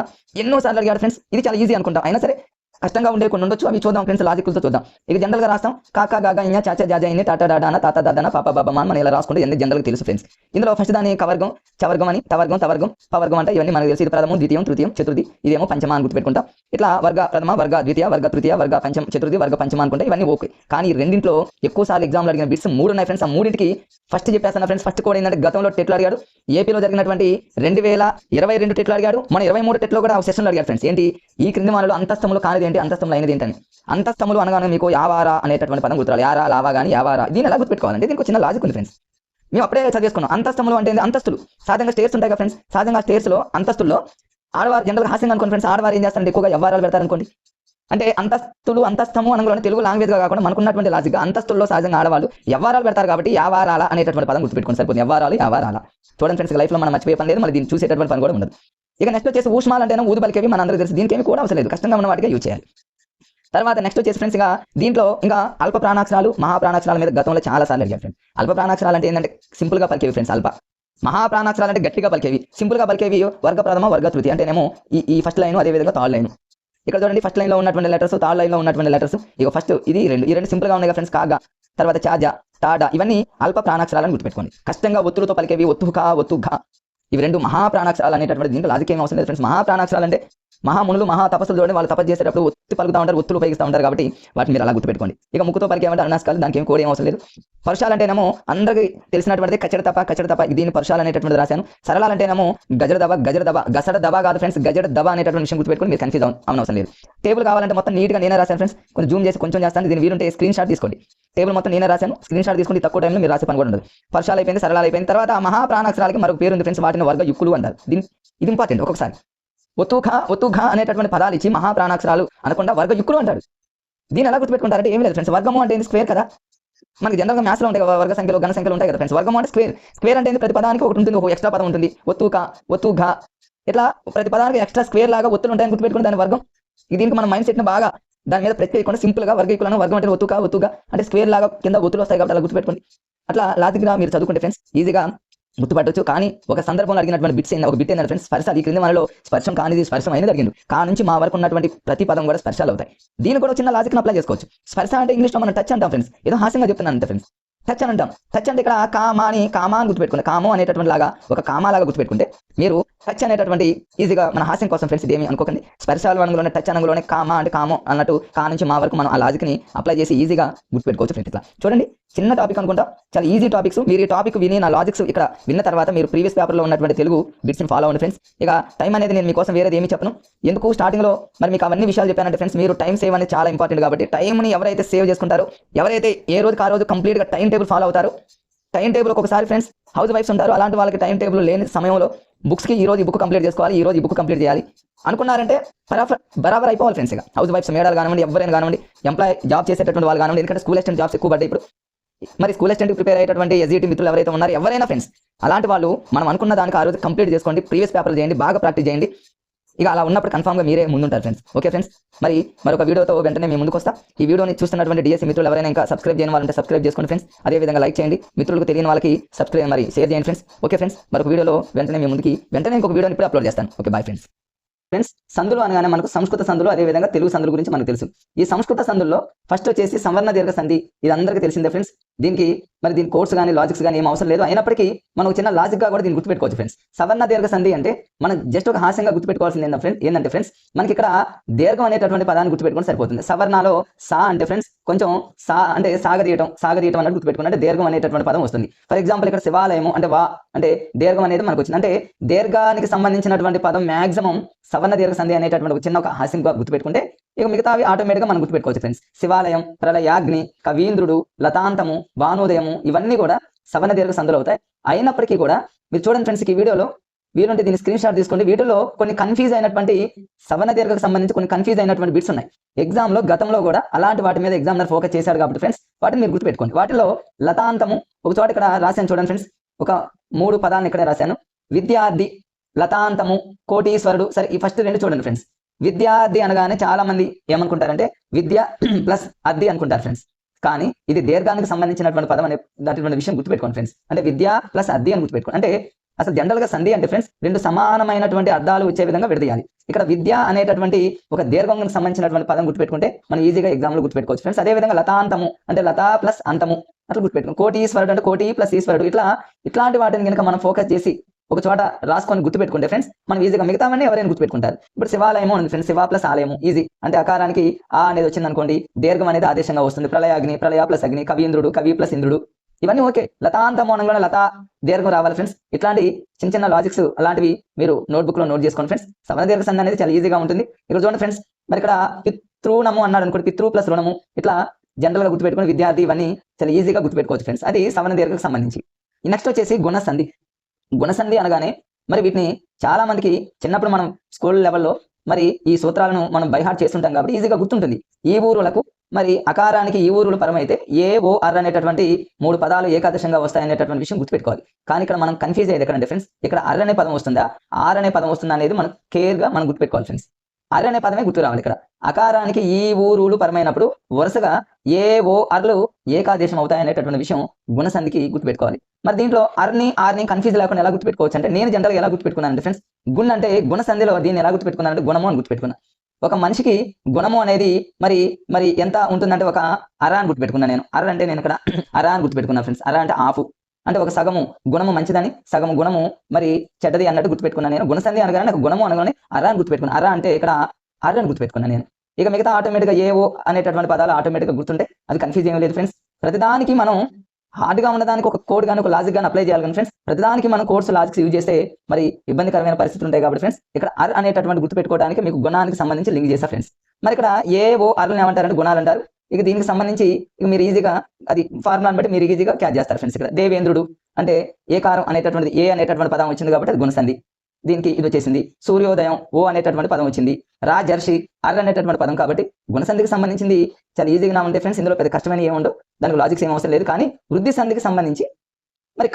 Speaker 1: ఎన్నోసార్లు అడిగాడు ఫ్రెండ్స్. ఇది చాలా ఈజీ అనుకుంటాం, అయినా సరే కష్టంగా ఉండే కొన్ని ఉండొచ్చు, అవి చూద్దాం ఫ్రెండ్స్. లాజికల్తో చూద్దాం. ఇక జనరల్గా రాస్తాం కాకా గాగా ఇኛ చాచా జాజా ఇన్ని టాటా డాడాన తాత దాదాన పాప బాబా మనం ఇలా రాసుకుంటే ఎన్ని జనరల్గా తెలుసు ఫ్రెండ్స్. ఇందులో ఫస్ట్ దాని కవర్గం, చవర్గం అని, తవర్గం, తవర్గం, పవర్గం అంటే ఇవన్నీ మనకు తెలుసు. ఇది ప్రథమం, ద్వితీయం, తృతీయం, చతుర్థి, ఇదేమో పంచమ అని గుర్తుపెట్టుకుంటాం. ఇట్లా వర్గ ప్రథమ, వర్గ ద్వితీయ, వర్గ తృతీయ, వర్గ పంచమ, చతుర్థి, వర్గ పంచమ అనుకుంటే ఇవన్నీ ఓకే. కానీ ఈ రెండింటిలో ఎక్కువ సార్లు ఎగ్జామ్లో అడిగిన బిట్స్ 3 ఉన్నాయి ఫ్రెండ్స్. ఆ మూడింటికి ఫస్ట్ చెప్పేస్తాను ఫ్రెండ్స్. ఫస్ట్ కూడా ఏంటంటే గతంలో టెట్లు అడిగాడు, ఏపీలో జరిగినటువంటి 2022 టెట్లు అడిగాడు, మన 23 టెట్లో కూడా సెషన్లో అడిగాడు ఫ్రెండ్స్. ఏంటి ఈ క్రింది మనలో అంతస్తములు కానిది ఏంటి, అంతస్తములు అయినది ఏంటని. అంతస్తములు అనగానే మీకు యావారా అనేటటువంటి పదం గుర్తురాలి. యారా, లావా కానీ యావారా, దీన్ని ఎలా గుర్తుపెట్టుకోవాలంటే దీనికి చిన్న లాజిక్ ఉంది ఫ్రెండ్స్. మేము అప్పుడే చదివేసుకున్నాం. అంతస్తములు అంటే అంతస్తులు, సహజంగా స్టేర్స్ ఉంటాయి కదా ఫ్రెండ్స్. సహజంగా స్టేర్స్లో అంతస్తుల్లో ఆడవారు జనరల్గా హాస్యంగా అనుకోండి ఫ్రెండ్స్, ఆడవారు ఏం చేస్తారంటే ఎక్కువగా వ్యవహారాలు పెడతారనుకోండి. అంటే అంతస్తులు, అంతస్తము అనగానే తెలుగు లాంగ్వేజ్గా కాకుండా మనకున్నటువంటి లాజిక్ అంతస్తుల్లో సహజంగా ఆడవాళ్ళు వ్యవహారాలు పెడతారు కాబట్టి యావారాల అనేటటువంటి పదం గుర్తుపెట్టుకుని సరిపోతుంది. వ్యవహారాలు, యావారాల. చూడండి ఫ్రెండ్స్, లైఫ్లో మనం మర్చిపోయే పని లేదు, మళ్ళీ దీన్ని చూసేటటువంటి పని కూడా ఉండదు. ఇక నెక్స్ట్ వచ్చేసి ఊష్మాలు అంటేనే ఊదు పలికేవి, మన అందరికీ తెలుసు. దీనికి కూడా అవసరం లేదు, కష్టంగా ఉన్న వాటిగా యూజ్ చేయాలి. తర్వాత నెక్స్ట్ వచ్చేసి ఫ్రెండ్స్ ఇంకా దీంట్లో ఇంకా అల్ప ప్రాణాక్షరాలు, మహాప్రాణాక్షరాల మీద గతంలో చాలా సార్లు అడిగారు ఫ్రెండ్స్. అల్ప ప్రాణాక్షరాలు అంటే ఏంటంటే సింపుల్గా పలికేవి ఫ్రెండ్స్. అల్ప మహాప్రాణాక్షరాలు అంటే గట్టిగా పలికేవి, సింపుల్గా పలికేవి వర్గ ప్రథమ, వర్గ తృతీయ అంటేనేమో ఈ ఫస్ట్ లైన్, అదేవిధంగా థర్డ్ లైన్. ఇక్కడ చూడండి ఫస్ట్ లైన్లో ఉన్నటువంటి లెటర్స్, థర్డ్ లైన్లో ఉన్నటువంటి లెటర్స్. ఇక ఫస్ట్ ఈ రెండు సింపుల్గా ఉన్నాయి ఫ్రెండ్స్. కాగా, తర్వాత చాజా, టాడా, ఇవన్నీ అల్ప ప్రాణాక్షరాలను గుర్తుపెట్టుకోండి. కష్టంగా ఒత్తులతో పలికేవి ఒత్తుగా, ఒత్తుగా, ఇవి 2 మహాప్రాణాక్షరాలు అనేటటువంటి దీంట్లో లాజిక్ ఏం అవసరం లేదు ఫ్రెండ్స్. మహాప్రాణాక్షరాలు అంటే మహామునులు, మహా తపస్సులు చూడండి, వాళ్ళు తపస్సు చేసేటప్పుడు ఒత్తి పలుకుతూ ఉంటారు, ఒత్తులు ఉపయోగిస్తూ ఉంటారు కాబట్టి వాటిని మీరు అలా గుర్తుపెట్టుకోండి. ఇక ముక్కుతో పలికేమంటే అనాస్కాలు, దానికి ఏం కోడ్ ఏం అవసరం లేదు. పరుషాలంటేనేమో అందరికీ తెలిసినటువంటిది కచ్చడ తప, దీన్ని పరుషాలు అనేటటువంటి రాశాను. సరళాలంటేనేమో గజడ దబ, గసడ దబ కాదు ఫ్రెండ్స్, గజడ దబ అనేటటువంటి విషయం గుర్తుపెట్టుకుని మీరు కన్ఫ్యూజ్ అవనవసరం లేదు. టేబుల్ కావాలంటే మొత్తం నీట్గా నేనే రాశాను ఫ్రెండ్స్. కొంచెం జూమ్ చేసి కొంచెం చేస్తాను, దీని వీలుంటే స్క్రీన్ షాట్ తీసుకోండి. టేబుల్ మొత్తం నేనే రాశాను, స్క్రీన్ షాట్ తీసుకుంటే తక్కువ టైంలో మీరు రాసే పని కూడా ఉండదు. పరుషాలు అయిపోయింది, సరళాలు అయిపోయింది. తర్వాత మహాప్రాణాక్షరాలకి మరొక పేరు ఉంది ఫ్రెండ్స్, వాటిని వర్గ యుక్కులు అంటారు. ఇది ఇంపార్టెంట్. ఒక్కొక్కసారి ఒత్తుఘ అనేటటువంటి పదాలు ఇచ్చి మహాప్రాణాక్షరాలు అనకుండా వర్గ యుక్కులు అంటాడు. దీన్ని ఎలా గుర్తుపెట్టుకుంటారంటే ఏం లేదు ఫ్రెండ్స్. వర్గము అంటే స్క్వేర్ కదా, మనకి జనరల్గా మ్యాథ్స్లో ఉంటాయి కదా వర్గ సంఖ్యలు, ఘన సంఖ్యలు ఉంటాయి కదా ఫ్రెండ్స్. వర్గము అంటే స్క్వేర్ అంటే ప్రతి పదానికి ఒకటి ఉంటుంది, ఒక ఎక్స్ట్రా పదం ఉంటుంది. ఒత్తుఘ ఇట్లా ప్రతి పదానికి ఎక్స్ట్రా స్క్వేర్ లాగా ఒత్తులు ఉంటాయని గుర్తుపెట్టుకుని దాని వర్గం. దీనికి మన మైండ్ సెట్ని బాగా దాని మీద ప్రత్యేకంగా సింపుల్గా వర్గ యుక్కులను, వర్గం అంటే ఒత్తుగా అంటే స్క్వేర్ లాగా కింద ఒత్తులు వస్తాయి కాబట్టి అలా గుర్తుపెట్టుకోండి. అట్లా లాజిక్గా మీరు చదువుకుంటే ఫ్రెండ్స్ ఈజీగా గుర్తుపట్టవచ్చు. కానీ ఒక సందర్భంలో అడిగినటువంటి ఒక బిట్ ఏంటంటే ఫ్రెండ్స్ స్పర్శ. ఈ క్రింది మనలో స్పర్శం కానిది స్పర్శం అయినది అడిగింది. కా నుంచి మా వరకు ఉన్నటువంటి ప్రతి పదం కూడా స్పర్శాలు అవుతాయి. దీన్ని కూడా చిన్న లాజిక్ని అప్లై చేసుకోవచ్చు. స్పర్శ అంటే ఇంగ్లీష్లో మనం టచ్ అంటాం ఫ్రెండ్స్, ఏదో హాస్యంగా చెప్తున్నాను అంతే ఫ్రెండ్స్. టచ్ అని అంటాం. టచ్ అంటే ఇక్కడ కామా అని గుర్తుపెట్టుకుంటే, కామో అనేటటువంటి లాగా ఒక కామాలాగా గుర్తుపెట్టుకుంటే మీరు టచ్ అనేటటువంటి ఈజీగా మన హాస్యం కోసం ఫ్రెండ్స్ ఇదేమి అనుకోకండి. స్పర్శాలు అనగానే టచ్ అనగానే కామా అంటే కామో అన్నట్టు కా నుంచి మా వరకు మనం ఆ లాజిక్ని అప్లై చేసి ఈజీగా గుర్తుపెట్టుకోవచ్చు ఫ్రెండ్స్. ఇట్లా చూడండి, చిన్న టాపిక్ అనుకుంటా, చాలా ఈజీ టాపిక్స్. మీరు ఈ టాపిక్ విని నా లాజిక్స్ ఇక్కడ విన్న తర్వాత మీరు ప్రీవియస్ పేపర్లో ఉన్నటువంటి తెలుగు బిట్స్ని ఫాలో అవ్వండి ఫ్రెండ్స్. ఇక టైం అనేది నేను మీకోసం వేరేది ఏమి చెప్పను. ఎందుకు స్టార్టింగ్లో మరి మీకు అవన్నీ విషయాలు చెప్పానంటే ఫ్రెండ్స్, మీరు టైం సేవ్ అనేది చాలా ఇంపార్టెంట్. కాబట్టి టైంని ఎవరైతే సేవ్ చేసుకుంటారో, ఎవరైతే ఏ రోజుకి ఆ రోజు కంప్లీట్గా టైం టేబుల్ ఫాలో అవుతారో, టైం టేబుల్ ఒకసారి ఫ్రెండ్స్ హౌస్ వైఫ్స్ ఉంటారు, అలాంటి వాళ్ళకి టైం టేబుల్ లేని సమయంలో బుక్స్కి ఈ రోజు ఈ బుక్ కంప్లీట్ చేసుకోవాలి, ఈ రోజు ఈ బుక్ కంప్లీట్ చేయాలి అనుకున్నారంటే బరాబర్ అయిపోవాలి ఫ్రెండ్స్. ఇక హౌస్ వైఫ్స్ మేడాలు కానివ్వండి, ఎవరైనా కానివ్వండి, ఎంప్లాయ్ జాబ్ చేసేటటువంటి వాళ్ళు కానివ్వండి, ఎందుకంటే స్కూల్ అసిస్టెంట్ జాబ్స్ ఎక్కువ పడ్డాయి ఇప్పుడు. మరి స్కూల్ అసిస్టెంట్ ప్రిపేర్ అయ్యేటువంటి ఎస్జిటి మిత్రులు ఎవరైతే ఉన్నారో, ఎవరైనా ఫ్రెండ్స్ అలాంటి వాళ్ళు మనం అనుకున్న దానికి ఆ రోజు కంప్లీట్ చేసుకోండి, ప్రీవియస్ పేపర్ చేయండి, బాగా ప్రాక్టీస్ చేయండి. ఇక అలా ఉన్నప్పుడు కన్ఫామ్గా మీరే ముందుంటారు ఫ్రెండ్స్. ఓకే ఫ్రెండ్స్, మరి మరొక వీడియోతో వెంటనే మేము ముందుకు వస్తా. ఈ వీడియోని చూస్తున్నటువంటి డిఎస్సీ మిత్రులు ఎవరైనా ఇంకా సబ్స్క్రైబ్ చేయని వాళ్ళంటే సబ్స్క్రైబ్ చేసుకోండి ఫ్రెండ్స్. అదేవిధంగా లైక్ చేయండి, మిత్రులకు తెలియని వాళ్ళకి సబ్స్క్రైబ్ మరి షేర్ చేయండి ఫ్రెండ్స్. ఓకే ఫ్రెండ్స్, మరొక వీడియోలో వెంటనే మేము ముందుకి ఇంకొక వీడియోని ఇప్పుడు అప్లోడ్ చేస్తాను. Okay, bye friends. ఫ్రెండ్స్, సందులు అనగానే మనకు సంస్కృత సందులు, అదేవిధంగా తెలుగు సందుల గురించి మనకు తెలుసు. ఈ సంస్కృత సందుల్లో ఫస్ట్ వచ్చేసి సవర్ణ దీర్ఘ సంధి. ఇది అందరికీ తెలిసిందే ఫ్రెండ్స్. దీని కోర్స్ కానీ లాజిక్స్ కానీ ఏం అవసరం లేదు. అయినప్పటికీ మనం చిన్న లాజిక్గా కూడా దీన్ని గుర్తుపెట్టుకోవచ్చు ఫ్రెండ్స్. సవర్ణ దీర్ఘ సంధి అంటే మనం జస్ట్ ఒక హాస్యంగా గుర్తుపెట్టుకోవాల్సింది ఏంటంటే ఫ్రెండ్స్, మనకి ఇక్కడ దీర్ఘం అనేటటువంటి పదాన్ని గుర్తుపెట్టుకుని సరిపోతుంది. సవర్ణలో సా అంటే ఫ్రెండ్స్ కొంచెం సా అంటే సాగదీయటం అన్నట్టు గుర్తుపెట్టుకుని అంటే దీర్ఘం అనేటటువంటి పదం వస్తుంది. ఫర్ ఎగ్జాంపుల్ ఇక్కడ శివాలయము అంటే వా అంటే దీర్ఘం అనేది మనకు వచ్చింది. అంటే దీర్ఘానికి సంబంధించినటువంటి పదం మాక్సిమం సవర్ణ దీర్ఘ సంధి అనేటటువంటి ఒక చిన్న ఒక హాస్యంగా గుర్తుపెట్టుకుంటే ఇక మిగతావి ఆటోమేటిక్గా మనం గుర్తుపెట్టుకోవచ్చు ఫ్రెండ్స్. శివాలయం, ప్రళయాగ్ని, కవీంద్రుడు, లతాంతము, భానుదయము ఇవన్నీ కూడా సవర్ణ దీర్ఘ సంధులు అవుతాయి. అయినప్పటికీ కూడా మీరు చూడండి ఫ్రెండ్స్, ఈ వీడియోలో వీలుంటే దీన్ని స్క్రీన్ షాట్ తీసుకోండి. వీటిలో కొన్ని కన్ఫ్యూజ్ అయినటువంటి సవర్ణ దీర్ఘకు సంబంధించి కొన్ని కన్ఫ్యూజ్ అయినటువంటి బిట్స్ ఉన్నాయి. ఎగ్జామ్లో గతంలో కూడా అలాంటి వాటి మీద ఎగ్జామినర్ ఫోకస్ చేశాడు కాబట్టి ఫ్రెండ్స్ వాటిని మీరు గుర్తుపెట్టుకోండి. వాటిలో లతాంతము ఒక చోట ఇక్కడ రాశాను చూడండి ఫ్రెండ్స్, ఒక 3 పదాలను ఇక్కడే రాశాను. విద్యార్థి, లతాంతము, కోటీశ్వరుడు. సరే, ఈ ఫస్ట్ 2 చూడండి ఫ్రెండ్స్. విద్యార్థి అనగానే చాలా మంది ఏమనుకుంటారంటే విద్య ప్లస్ అద్ది అనుకుంటారు ఫ్రెండ్స్. కానీ ఇది దీర్ఘానికి సంబంధించినటువంటి పదం అనేటువంటి విషయం గుర్తుపెట్టుకోండి ఫ్రెండ్స్. అంటే విద్య ప్లస్ అద్ది అని గుర్తుపెట్టుకోండి. అంటే అసలు జనరల్ గా సంధి అంటే ఫ్రెండ్స్ 2 సమానమైనటువంటి అర్థాలు వచ్చే విధంగా విడదీయాలి. ఇక్కడ విద్య అనేటటువంటి ఒక దీర్ఘానికి సంబంధించినటువంటి పదం గుర్తుపెట్టుకుంటే మనం ఈజీగా ఎగ్జామ్ లో గుర్తుపెట్టుకోవచ్చు ఫ్రెండ్స్. అదేవిధంగా లతాంతము అంటే లతా ప్లస్ అంతము అట్లా గుర్తుపెట్టుకోండి. కోటీశ్వరుడు అంటే కోటి ప్లస్ ఈశ్వరుడు. ఇట్లాంటి వాటిని కనుక మనం ఫోకస్ చేసి ఒక చోట రాసుకొని గుర్తుపెట్టుకుంటే ఫ్రెండ్స్ మనం ఈజీగా మిగతావన్నీ ఎవరైనా గుర్తుపెట్టుకుంటారు. ఇప్పుడు శివాలయము ఉంది ఫ్రెండ్స్, శివ ప్లస్ ఆలయము ఈజీ. అంటే అకారానికి ఆ అనేది వచ్చింది అనుకోండి, దీర్ఘం అనేది ఆదేశంగా వస్తుంది. ప్రళయాగ్ని, ప్రళయ ప్లస్ అగ్ని, కవీంద్రుడు, కవి ప్లస్ ఇంద్రుడు ఇవన్నీ ఓకే. లతాంతము అనగానే లతా దీర్ఘం రావాలి ఫ్రెండ్స్. ఇట్లాంటి చిన్న లాజిక్స్ అలాంటివి మీరు నోట్బుక్ లో నోట్ చేసుకోండి ఫ్రెండ్స్. సవర్ణ దీర్ఘ సంధి అనేది చాలా ఈజీగా ఉంటుంది. ఇక్కడ చూడండి ఫ్రెండ్స్, మరి ఇక్కడ పితృణము అన్నాడు అనుకోండి, పితృ ప్లస్ రుణము ఇట్లా జనరల్ గా గుర్తుపెట్టుకుని విద్యార్థి ఇవన్నీ చాలా ఈజీగా గుర్తుపెట్టుకోవచ్చు ఫ్రెండ్స్. అది సవర్ణ దీర్ఘకు సంబంధించి. నెక్స్ట్ వచ్చేసి గుణసంధి. గుణసంధి అనగానే మరి వీటిని చాలా మందికి చిన్నప్పుడు మనం స్కూల్ లెవెల్లో మరి ఈ సూత్రాలను మనం బైహార్ట్ చేస్తుంటాం కాబట్టి ఈజీగా గుర్తుంటుంది. ఈ ఊరులకు మరి అకారానికి ఈ ఊరులు పరమైతే ఏ ఓ అర్ అనేటటువంటి 3 పదాలు ఏకాదశంగా వస్తాయి అనేటటువంటి విషయం గుర్తుపెట్టుకోవాలి. కానీ ఇక్కడ మనం కన్ఫ్యూజ్ అయ్యేది ఎక్కడంటే ఫ్రెండ్స్, ఇక్కడ అర్ అనే పదం వస్తుందా ఆర్ అనే పదం వస్తుందా అనేది మనం కేర్గా మనం గుర్తుపెట్టుకోవాలి ఫ్రెండ్స్. అర్ అనే పదమే గుర్తు రావాలి. ఇక్కడ అకారానికి ఈ ఊరులు పరమైనప్పుడు వరుసగా ఏ ఓ అర్లు ఏకాదేశం అవుతాయి అనేటటువంటి విషయం గుణసంధికి గుర్తుపెట్టుకోవాలి. మరి దీంట్లో ఆర్ని కన్ఫ్యూజ్ లేకుండా ఎలా గుర్తుపెట్టుకోవచ్చు అంటే నేను జనరల్గా ఎలా గుర్తుపెట్టుకున్నాను అంటే ఫ్రెండ్స్, గుణ అంటే గుణసంధిలో దీన్ని ఎలా గుర్తుపెట్టుకున్నాను అంటే గుణము అని గుర్తుపెట్టుకున్నాను. ఒక మనిషికి గుణము అనేది మరి ఎంత ఉంటుందంటే ఒక అర అని గుర్తుపెట్టుకున్నాను నేను. అర అంటే నేను ఇక్కడ అర అని గుర్తుపెట్టుకున్నాను ఫ్రెండ్స్. అర అంటే ఆఫ్ అంటే ఒక సగము గుణము మంచిదని సగము గుణము మరి చెడ్డది అన్నట్టు గుర్తుపెట్టుకున్నాను నేను. గుణసంధి అనగానే నాకు గుణము అనగానే అర అని గుర్తుపెట్టుకున్నాను. అర అంటే ఇక్కడ అర అని గుర్తుపెట్టుకున్నాను నేను. ఇక మిగతా ఆటోమేటిక్గా ఏవో అనేటటువంటి పదాలు ఆటోమేటిక్గా గుర్తుంటే అది కన్ఫ్యూజ్ ఏమీ లేదు ఫ్రెండ్స్. ప్రతిదానికి మనం హార్డ్గా ఉన్నదానికి ఒక కోడ్ కానీ ఒక లాజిక్ కానీ అప్లై చేయాలి కానీ ఫ్రెండ్స్. ప్రతిదానికి మనం కోర్స్ లాజిక్స్ యూజ్ చేస్తే మరి ఇబ్బందికరమైన పరిస్థితులు ఉంటాయి కాబట్టి ఫ్రెండ్స్ ఇక్కడ అర్ అనేటటువంటి గుర్తుపెట్టుకోవడానికి మీకు గుణానికి సంబంధించి లింక్ చేస్తా ఫ్రెండ్స్. మరి ఇక్కడ ఏవో అర్లు ఏమంటారంటే గుణాలు అంటారు. ఇక దీనికి సంబంధించి మీరు ఈజీగా అది ఫార్ములాని బట్టి మీరు ఈజీగా క్యాచ్ చేస్తారు ఫ్రెండ్స్. ఇక్కడ దేవేంద్రుడు అంటే ఏకారం అనేటటువంటి ఏ అనేటటువంటి పదం వచ్చింది కాబట్టి అది గుణసంధి. దీనికి ఇది వచ్చేసింది. సూర్యోదయం ఓ అనేటటువంటి పదం వచ్చింది. రాజర్షి అర్ అనేటటువంటి పదం కాబట్టి గుణసంధికి సంబంధించింది చాలా ఈజీగా ఉంటే ఫ్రెండ్స్. ఇందులో పెద్ద కష్టమైన ఏముండవు, దానికి లాజిక్స్ ఏం అవసరం లేదు. కానీ వృద్ధి సంధికి సంబంధించి మరి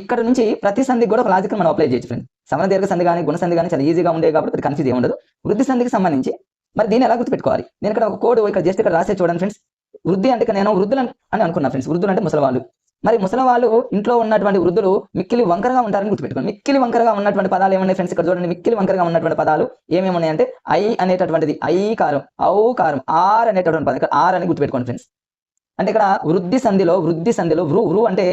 Speaker 1: ఇక్కడ నుంచి ప్రతి సంధికి కూడా ఒక లాజిక్ మనం అప్లై చేయొచ్చు ఫ్రెండ్స్. సవర్ణ దీర్ఘ సంధి కానీ గుణసంధి కానీ చాలా ఈజీగా ఉండే కాబట్టి అది కన్ఫ్యూజ్ ఏముండదు. వృద్ధి సంధికి సంబంధించి మరి దీన్ని ఎలా గుర్తుపెట్టుకోవాలి, నేను ఇక్కడ ఒక కోడ్ ఇక్కడ జస్ట్ ఇక్కడ రాసే చూడండి ఫ్రెండ్స్. వృద్ధి అంటే నేను వృద్ధులు అని అనుకున్నా ఫ్రెండ్స్. వృద్ధులు అంటే ముసలివాళ్ళు. మరి ముసలివాళ్ళు ఇంట్లో ఉన్నటువంటి వృద్ధులు మిక్కిలి వంకరగా ఉంటారని గుర్తుపెట్టుకోండి. మిక్కిలి వంకరగా ఉన్నటువంటి పదాలు ఏమన్నాయి ఫ్రెండ్స్, ఇక్కడ చూడండి. మిక్కిలి వంకరగా ఉన్నటువంటి పదాలు ఏమేమి ఉన్నాయంటే ఐ అనేటటువంటిది, ఐ కారం, ఔ కారం, ఆర్ అనేటటువంటి పదం, ఇక్కడ ఆర్ అని గుర్తుపెట్టుకోండి ఫ్రెండ్స్. అంటే ఇక్కడ వృద్ధి సంధిలో వృ అంటే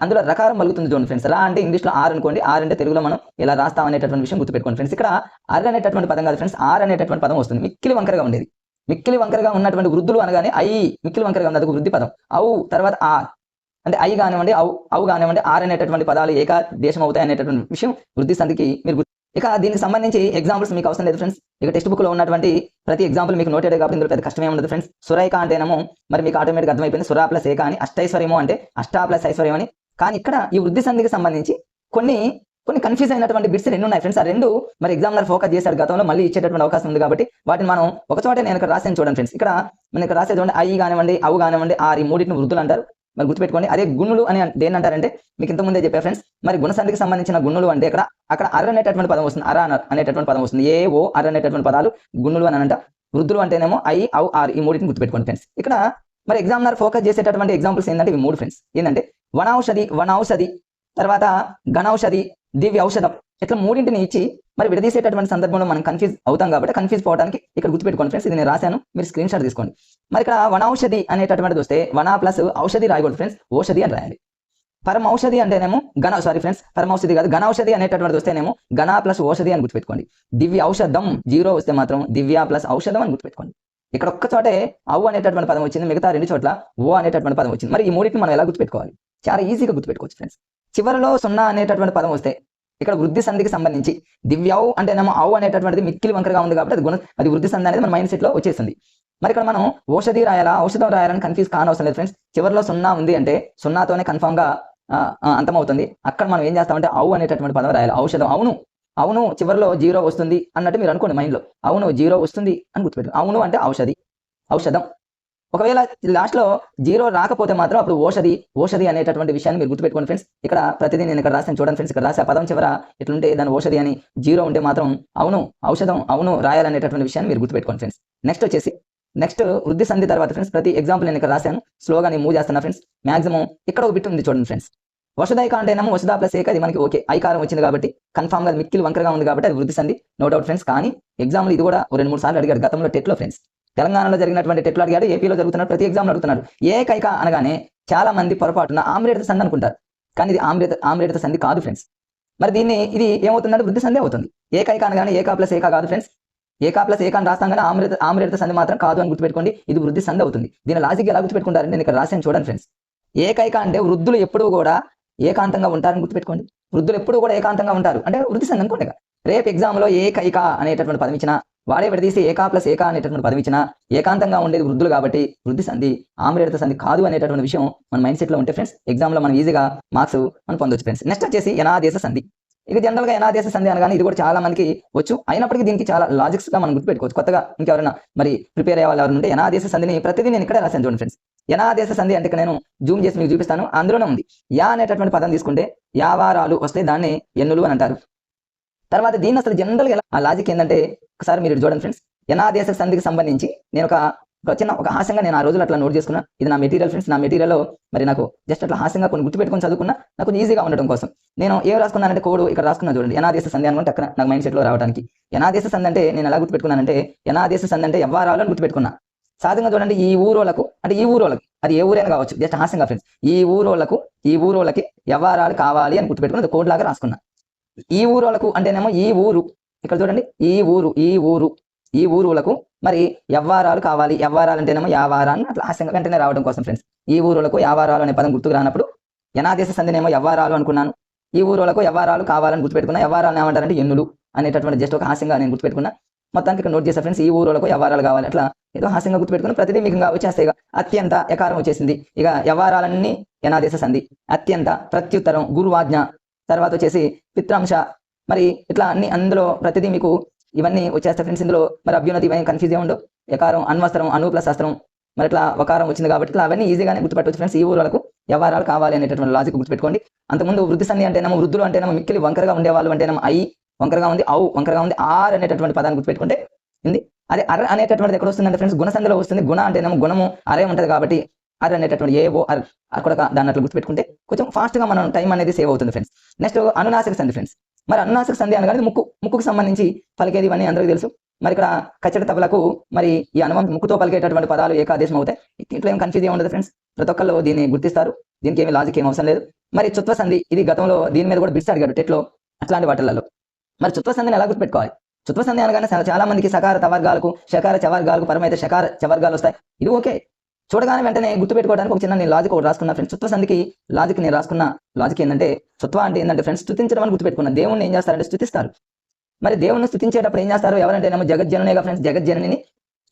Speaker 1: అందులో రకారం పలుకుతుంది చూడండి ఫ్రెండ్స్. ఎలా అంటే ఇంగ్లీష్లో ఆర్ అనుకోండి, ఆర్ అంటే తెలుగులో మనం ఎలా రాస్తాం అనేటటువంటి విషయం గుర్తుపెట్టుకోండి ఫ్రెండ్స్. ఇక్కడ అర్ అనేటటువంటి పదం కాదు ఫ్రెండ్స్, ఆర్ అనేటటువంటి పదం వస్తుంది. మిక్కిలి వంకరగా ఉండేది, మిక్కిలి వంకరగా ఉన్నటువంటి వృద్ధులు అనగానే ఐ మిక్కిలి వంకరగా ఉన్నది ఒక వృద్ధి పదం. ఔ తర్వాత ఆర్ అంటే ఐ కానివ్వండి, ఔ కానివ్వండి, ఆర్ అనేటటువంటి పదాలు ఏకాదేశం అవుతాయి అనేటటువంటి విషయం వృద్ధి సంధికి మీరు ఇక దీనికి సంబంధించి ఎగ్జాంపుల్స్ మీకు అవసరం లేదు ఫ్రెండ్స్. ఇక టెక్స్ట్ బుక్ లో ఉన్నటువంటి ప్రతి ఎగ్జాంపుల్ మీకు నోటెడ్ కాబట్టి ఇందులో పెద్ద కష్టమే ఉండదు ఫ్రెండ్స్. సురైక అంటేనేమో మరి మీకు ఆటోమేటిక్ అర్థమైపోయింది, సురా ప్లస్ ఏక అని, అష్టైశ్వర్యము అంటే అష్టా ప్లస్ ఐశ్వర్యం అని. కానీ ఇక్కడ ఈ వృద్ధి సంధికి సంబంధించి కొన్ని కన్ఫ్యూజ్ అయినటువంటి బిట్స్ రెండు ఉన్నాయి ఫ్రెండ్స్. ఆ రెండు మరి ఎగ్జామినర్ ఫోకస్ చేశాడు గతంలో, మళ్ళీ ఇచ్చేటటువంటి అవకాశం ఉంది కాబట్టి వాటిని మనం ఒక చోట నేను ఇక్కడ రాసాను చూడండి ఫ్రెండ్స్. ఇక్కడ మనం ఇక్కడ రాసే చూడండి, ఐ కానివ్వండి, అవు కానివ్వండి, ఆర్ ఈ మూడింటిని వృద్ధులు అంటారు. మరి గుర్తుపెట్టుకోండి. అదే గుణులు అని దేని అంటారంటే మీకు ఇంతకుముందే చెప్పా ఫ్రెండ్స్. మరి గుణసంధికి సంబంధించిన గుణులు అంటే అక్కడ అర్ అనేటటువంటి పదం వస్తుంది, అనేటటువంటి పదం వస్తుంది. ఏ ఓ అర్ అనేటటువంటి పదాలు గుణులు అని అంట. వృద్ధులు అంటేనేమో ఐ ఔ ఆర్ ఈ మూడింటిని గుర్తుపెట్టుకోండి ఫ్రెండ్స్. ఇక్కడ మరి ఎగ్జామినర్ ఫోకస్ చేసేటటువంటి ఎగ్జాంపుల్స్ ఏంటంటే ఇవి మూడు ఫ్రెండ్స్. ఏంటంటే వనౌషధి, తర్వాత ఘనౌషధి, దివ్య ఔషధం, ఇట్లా మూడింటిని ఇచ్చి మరి విడదీసేటటువంటి సందర్భంలో మనం కన్ఫ్యూజ్ అవుతాం కాబట్టి కన్ఫ్యూజ్ పోవడానికి ఇక్కడ గుర్తుపెట్టుకోండి ఫ్రెండ్స్. ఇది నేను రాశాను, మీరు స్క్రీన్ షాట్ తీసుకోండి. మరి ఇక్కడ వనౌషధి అనేటటువంటిది వస్తే వన ప్లస్ ఔషధి రాయకూడదు ఫ్రెండ్స్, ఓషధి అని రాయాలి. పరమౌషధి అంటేనేమో పరమౌషధి కాదు, ఘనౌషధి అనేటటువంటిది వస్తేనేమో ఘన ప్లస్ ఓషధి అని గుర్తుపెట్టుకోండి. దివ్య ఔషధం జీరో వస్తే మాత్రం దివ్య ప్లస్ ఔషధం అని గుర్తుపెట్టుకోండి. ఇక్కడ ఒక్క చోటే ఔ అనేటటువంటి పదం వచ్చింది, మిగతా రెండు చోట్ల ఓ అనేటటువంటి పదం వచ్చింది. మరి ఈ మూడింటిని మనం ఎలా గుర్తుపెట్టుకోవాలి? చాలా ఈజీగా గుర్తుపెట్టుకోవచ్చు ఫ్రెండ్స్. చివరిలో సున్నా అనేటటువంటి పదం వస్తే ఇక్కడ వృద్ధి సంధికి సంబంధించి దివ్యౌ అంటేనేమో ఔ అనేటటువంటిది మిక్కిలి వంకరగా ఉంది కాబట్టి అది వృద్ధి సంధి అనేది మన మైండ్ సెట్ లో వచ్చేసింది. మరి ఇక్కడ మనం ఓషధి రాయాలా ఔషధం రాయాలని కన్ఫ్యూజ్ కానవసరం లేదు ఫ్రెండ్స్. చివరిలో సున్నా ఉంది అంటే సున్నాతోనే కన్ఫామ్ గా అంతమవుతుంది. అక్కడ మనం ఏం చేస్తామంటే ఔ అనేటటువంటి పదం రాయాలి. ఔషధం, అవును చివరిలో జీరో వస్తుంది అన్నట్టు మీరు అనుకోండి మైండ్ లో. అవును జీరో వస్తుంది అని గుర్తుపెట్టు. అవును అంటే ఔషధం. ఒకవేళ లాస్ట్ లో జీరో రాకపోతే మాత్రం అప్పుడు ఓషధి అనేటటువంటి విషయాన్ని మీరు గుర్తుపెట్టుకోండి ఫ్రెండ్స్. ఇక్కడ ప్రతిదీ నేను ఇక్కడ రాసాను చూడండి ఫ్రెండ్స్. ఇక్కడ రాసే పదం చివర ఇట్లుంటే దాని ఓషధి అని, జీరో ఉంటే మాత్రం ఔషధం రాయాలనేటటువంటి విషయాన్ని మీరు గుర్తుపెట్టుకోండి ఫ్రెండ్స్. నెక్స్ట్ వృద్ధి సంధి తర్వాత ఫ్రెండ్స్ ప్రతి ఎగ్జాంపుల్ నేను ఇక్కడ రాశాను, స్లోగా నేను మూవ్ చేస్తున్నా ఫ్రెండ్స్. మాక్సిమం ఇక్కడ ఒక బిట్ ఉంది చూడండి ఫ్రెండ్స్. వసుదైక అంటేనేమో వసుదా ప్లస్ ఏక, అది మనకి ఓకే ఐకారం వచ్చింది కాబట్టి కన్ఫామ్ గా మిక్కిలి వంకరగా ఉంది కాబట్టి అది వృద్ధి సంధి, నో డౌట్ ఫ్రెండ్స్. కానీ ఎగ్జామ్లో ఇది కూడా 2-3 సార్లు అడిగాడు గతంలో టెట్లో ఫ్రెండ్స్. తెలంగాణలో జరిగినటువంటి టెట్లో అడిగాడు, ఏపీలో జరుగుతున్న ప్రతి ఎగ్జామ్లో అడుగుతున్నాడు. ఏకైక అనగానే చాలా మంది పొరపాటున ఆమ్రేత సంధి అనుకుంటారు, కానీ ఇది ఆమ్రేత సంధి కాదు ఫ్రెండ్స్. మరి ఇది ఏమవుతుందంటే వృద్ధి సంధి అవుతుంది. ఏకైక అనగానే ఏకా ప్లస్ ఏక కాదు ఫ్రెండ్స్. ఏకా ప్లస్ ఏకా అని రాస్తాం కానీ ఆమ్రేత సంధి మాత్రం కాదు అని గుర్తుపెట్టుకోండి. ఇది వృద్ధి సంధి అవుతుంది. దీని లాజిక్ ఎలా గుర్తుపెట్టుకుంటారంటే నేను ఇక్కడ రాశాను చూడండి ఫ్రెండ్స్. ఏకైక అంటే వృద్ధులు ఎప్పుడూ కూడా ఏకాంతంగా ఉంటారని గుర్తుపెట్టుకోండి. వృద్ధులు ఎప్పుడూ కూడా ఏకాంతంగా ఉంటారు అంటే వృద్ధి సంధి అనుకోండి. రేపు ఎగ్జామ్లో ఏకైక అనేటటువంటి పదం ఇచ్చినా, వాడే విడదీసి ఏకా ప్లస్ ఏకా అనేటటువంటి పదం ఇచ్చినా ఏకాంతంగా ఉండేది వృద్ధులు కాబట్టి వృద్ధి సంధి, ఆమ్రేత సంధి కాదు అనేటటువంటి విషయం మన మైండ్ సెట్ లో ఉంటే ఫ్రెండ్స్ ఎగ్జామ్ లో మనం ఈజీగా మార్క్స్ మనం పొందొచ్చు ఫ్రెండ్స్. నెక్స్ట్ వచ్చేసి యనాదేశ సంధి. ఇక జనరల్ గా యనాదేశ సంధి అనగానే ఇది కూడా చాలా మందికి వచ్చు, అయినప్పటికీ దీనికి చాలా లాజిక్స్ గా మనం గుర్తుపెట్టుకోవచ్చు. కొత్తగా ఇంకెవరైనా మరి ప్రిపేర్ అయ్యే వాళ్ళు ఎవరు ఉంటే యనాదేశ సంధిని ప్రతిదీ నేను ఇక్కడ రాశాను చూడండి ఫ్రెండ్స్. యనాదేశ సంధి అంటే ఇక్కడ నేను జూమ్ చేసి మీకు చూపిస్తాను, అందులోనే ఉంది. యా అనేటటువంటి పదం తీసుకుంటే యావారాలు వస్తే దాన్ని ఎన్నులు అని అంటారు. తర్వాత దీన్ని అసలు జనరల్ గా ఆ లాజిక్ ఏంటంటే ఒకసారి మీరు చూడండి ఫ్రెండ్స్. యనాదేశ సంధికి సంబంధించి నేను ఒక హాస్యంగా నేను ఆ రోజులు అట్లా నోట్ చేసుకున్నా. ఇది నా మెటీరియల్ ఫ్రెండ్స్. నా మెటీరియల్లో మరి నాకు జస్ట్ అట్లా హాస్యంగా కొన్ని గుర్తుపెట్టుకొని చదువుకున్నా, నాకు కొంచెం ఈజీగా ఉండడం కోసం నేను ఏం రాసుకున్నానంటే కోడ్ ఇక్కడ రాసుకున్నా చూడండి. యనాదేశ సంధి అనుకుంటే అక్కడ నాకు మైండ్ సెట్ లో రావడానికి యనాదేశ సంధి అంటే నేను ఎలా గుర్తుపెట్టుకున్నానంటే యనాదేశ సంధి అంటే వ్యవహారాలు అని గుర్తుపెట్టుకున్నా. సాధంగా చూడండి, ఈ ఊరోళ్ళకి అది ఏ ఊరైనా కావచ్చు, జస్ట్ హాస్యంగా ఫ్రెండ్స్. ఈ ఊరోళ్ళకి వ్యవహారాలు కావాలి అని గుర్తుపెట్టుకుని కోడ్ లాగా రాసుకున్నా. ఈ ఊరోళ్ళకు అంటేనేమో ఈ ఊరు, ఇక్కడ చూడండి ఈ ఊరులకు మరి వ్యవహారాలు కావాలి. వ్యవహారాలు అంటేనేమో యావారాన్ని అట్లా హాస్యంగా వెంటనే రావడం కోసం ఫ్రెండ్స్. ఈ ఊరులకు వ్యవహారాలు అనే పదం గుర్తుకు రానప్పుడు యనాదేశ సంధినేమో వ్యవహారాలు అనుకున్నాను. ఈ ఊరులకు వ్యవహారాలు కావాలని గుర్తుపెట్టుకున్నా. వ్యవహారాలు ఏమంటారంటే ఎన్నులు అనేటటువంటి జస్ట్ ఒక హాస్యంగా నేను గుర్తుపెట్టుకున్నా. మొత్తానికి ఇక్కడ నోట్ చేసా ఫ్రెండ్స్. ఈ ఊరులకు వ్యవహారాలు కావాలి అట్లా ఏదో హాస్యంగా గుర్తుపెట్టుకుని ప్రతిదీ మీకు వచ్చేస్తాయి. అత్యంత ఎకారం వచ్చేసింది. ఇక వ్యవహారాలన్నీ యనాదేశ సంధి. అత్యంత, ప్రత్యుత్తరం, గురువాజ్ఞ, తర్వాత వచ్చేసి పిత్రాంశ, మరి ఇట్లా అన్ని అందులో ప్రతిదీ మీకు ఇవన్నీ వచ్చేస్తాయి ఫ్రెండ్స్. ఇందులో మరి అభ్యున్నతి ఇవన్నీ కన్ఫ్యూజ్ ఉండవు. ఎకారం, అన్వస్త్రం, అను ప్లస్ అస్త్రం, మరి ఇట్లా వకారం వచ్చింది కాబట్టి ఇట్లా అవన్నీ ఈజీగానే గుర్తుపెట్టవచ్చు ఫ్రెండ్స్. ఈ ఊరులకు వ్యవహారాలు కావాలి అనేటటువంటి లాజిక్ గుర్తుపెట్టుకోండి. అంతకుముందు వృద్ధి సంధి అంటేనేమో వృద్ధులు అంటేనేమో మిక్కిలి వంకరగా ఉండేవాళ్ళు అంటేనేమో ఐ వంకరగా ఉంది, ఔ వంకరగా ఉంది, ఆర్ అనేటటువంటి పదాన్ని గుర్తుపెట్టుకుంటే ఉంది. అదే అర్ అనేటటువంటిది ఎక్కడ వస్తుందంటే ఫ్రెండ్స్ గుణసంధిలో వస్తుంది. గుణ అంటేనేమో గుణము అరే ఉంటుంది కాబట్టి అర్ అనేటటువంటి ఏ ఓ అర్ అక్కడ దాన్ని అట్లా గుర్తుపెట్టుకుంటే కొంచెం ఫాస్ట్ గా మనం టైం అనేది సేవ్ అవుతుంది ఫ్రెండ్స్. నెక్స్ట్ అనునాసిక సంధి ఫ్రెండ్స్. మరి అనునాసిక సంధి అనగానే ముక్కుకు సంబంధించి పలికేది ఇవన్నీ అందరికీ తెలుసు. మరి ఇక్కడ కచ్చడి తబలకు మరి ఈ అనువం ముక్కుతో పలికేటటువంటి పదాలు ఏకాదేశం అవుతాయి. దీంట్లో ఏం కన్ఫ్యూజ్ ఏమి ఉండదు ఫ్రెండ్స్, ప్రతి ఒక్కళ్ళు దీన్ని గుర్తిస్తారు, దీనికి ఏమి లాజిక్ ఏం అవసరం లేదు. మరి చుత్వ సంధి, ఇది గతంలో దీని మీద కూడా బిట్స్ అడిగాడు టెట్లో అట్లాంటి వాటిలలో. మరి చుత్వ సంధిని ఎలా గుర్తుపెట్టుకోవాలి? చుత్వ సంధి అనగానే చాలా మందికి సకార తవర్గాలకు షకార చవర్గాలకు పరమైతే షకార చవర్గాలు వస్తాయి. ఇది ఓకే, చూడగానే వెంటనే గుర్తుపెట్టుకోవడానికి ఒక చిన్న నేను లాజిక్ ఒకటి రాసుకున్నా ఫ్రెండ్స్. చుత్వ సంధికి లాజిక్ నేను రాసుకున్న లాజిక్ ఏంటంటే, చుత్వ అంటే ఏంటంటే ఫ్రెండ్స్ స్తుతించడం అని గుర్తుపెట్టుకున్నాను. దేవుణ్ణి ఏం చేస్తారంటే స్తుతిస్తారు. మరి దేవుణ్ణి స్తుతించేటప్పుడు ఏం చేస్తారు? ఎవరంటేనేమో జగజ్జననిగా ఫ్రెండ్స్, జగజ్జననిని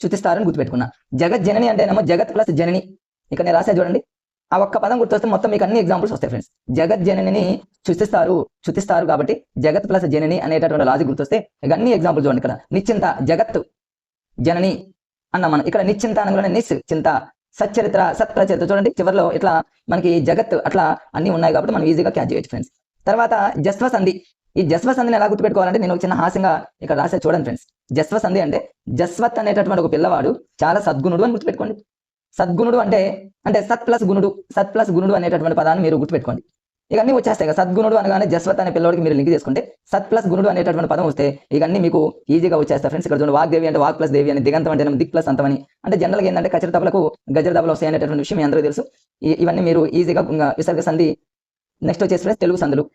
Speaker 1: స్తుతిస్తారని గుర్తుపెట్టుకున్నా. జగజ్జనని అంటేనేమో జగత్ ప్లస్ జనని. ఇక్కడ నేను రాసే చూడండి, ఆ ఒక్క పదం గుర్తొస్తే మొత్తం మీకు అన్ని ఎగ్జాంపుల్స్ వస్తాయి ఫ్రెండ్స్. జగజ్జననిని స్తుతిస్తారు కాబట్టి జగత్ ప్లస్ జనని అనేటటువంటి లాజిక్ గుర్తొస్తే ఇక అన్ని ఎగ్జాంపుల్ చూడండి. ఇక్కడ నిశ్చింత జగత్ జనని అన్న మనం, ఇక్కడ నిశ్చింత అనగానే నిస్ చింత, సచ్చరిత్ర సత్ప్రచరిత్ర చూడండి చివరిలో ఇట్లా మనకి జగత్ అట్లా అన్ని ఉన్నాయి కాబట్టి మనం ఈజీగా క్యాచ్ చేయొచ్చు ఫ్రెండ్స్. తర్వాత జస్వ సంధి. ఈ జస్వ సంధిని ఎలా గుర్తుపెట్టుకోవాలంటే నేను ఒక చిన్న హాస్యంగా ఇక్కడ రాసే చూడండి ఫ్రెండ్స్. జస్వ సంధి అంటే జస్వత్ అనేటటువంటి ఒక పిల్లవాడు చాలా సద్గుణుడు అని గుర్తుపెట్టుకోండి. సద్గుణుడు అంటే సత్ ప్లస్ గుణుడు అనేటటువంటి పదాన్ని మీరు గుర్తుపెట్టుకోండి. ఇక అన్ని వచ్చేస్తాయి కదా. సద్గుణుడు అనగానే జస్వత్ అనే పిల్లవాడికి మీరు లింక్ చేసుకుంటే సత్ ప్లస్ గుణుడు అనేటటువంటి పదం వస్తే ఇక అన్ని మీకు ఈజీగా వచ్చేస్తాయి ఫ్రెండ్స్. ఇక్కడ చూడండి, వాగ్దేవి అంటే వాక్ ప్లస్ దేవి అని, దిగంతం అంటే దిక్ ప్లస్ అంతమని. అంటే జనరల్గా ఏంటంటే కచ్చరి తబలకు గజర తబలు వస్తాయి అనేటటువంటి విషయం మీ అందరికీ తెలుసు. ఇవన్నీ మీరు ఈజీగా విసర్గ సంధి. నెక్స్ట్ వచ్చేసి ఫ్రెండ్స్ తెలుగు సంధులు.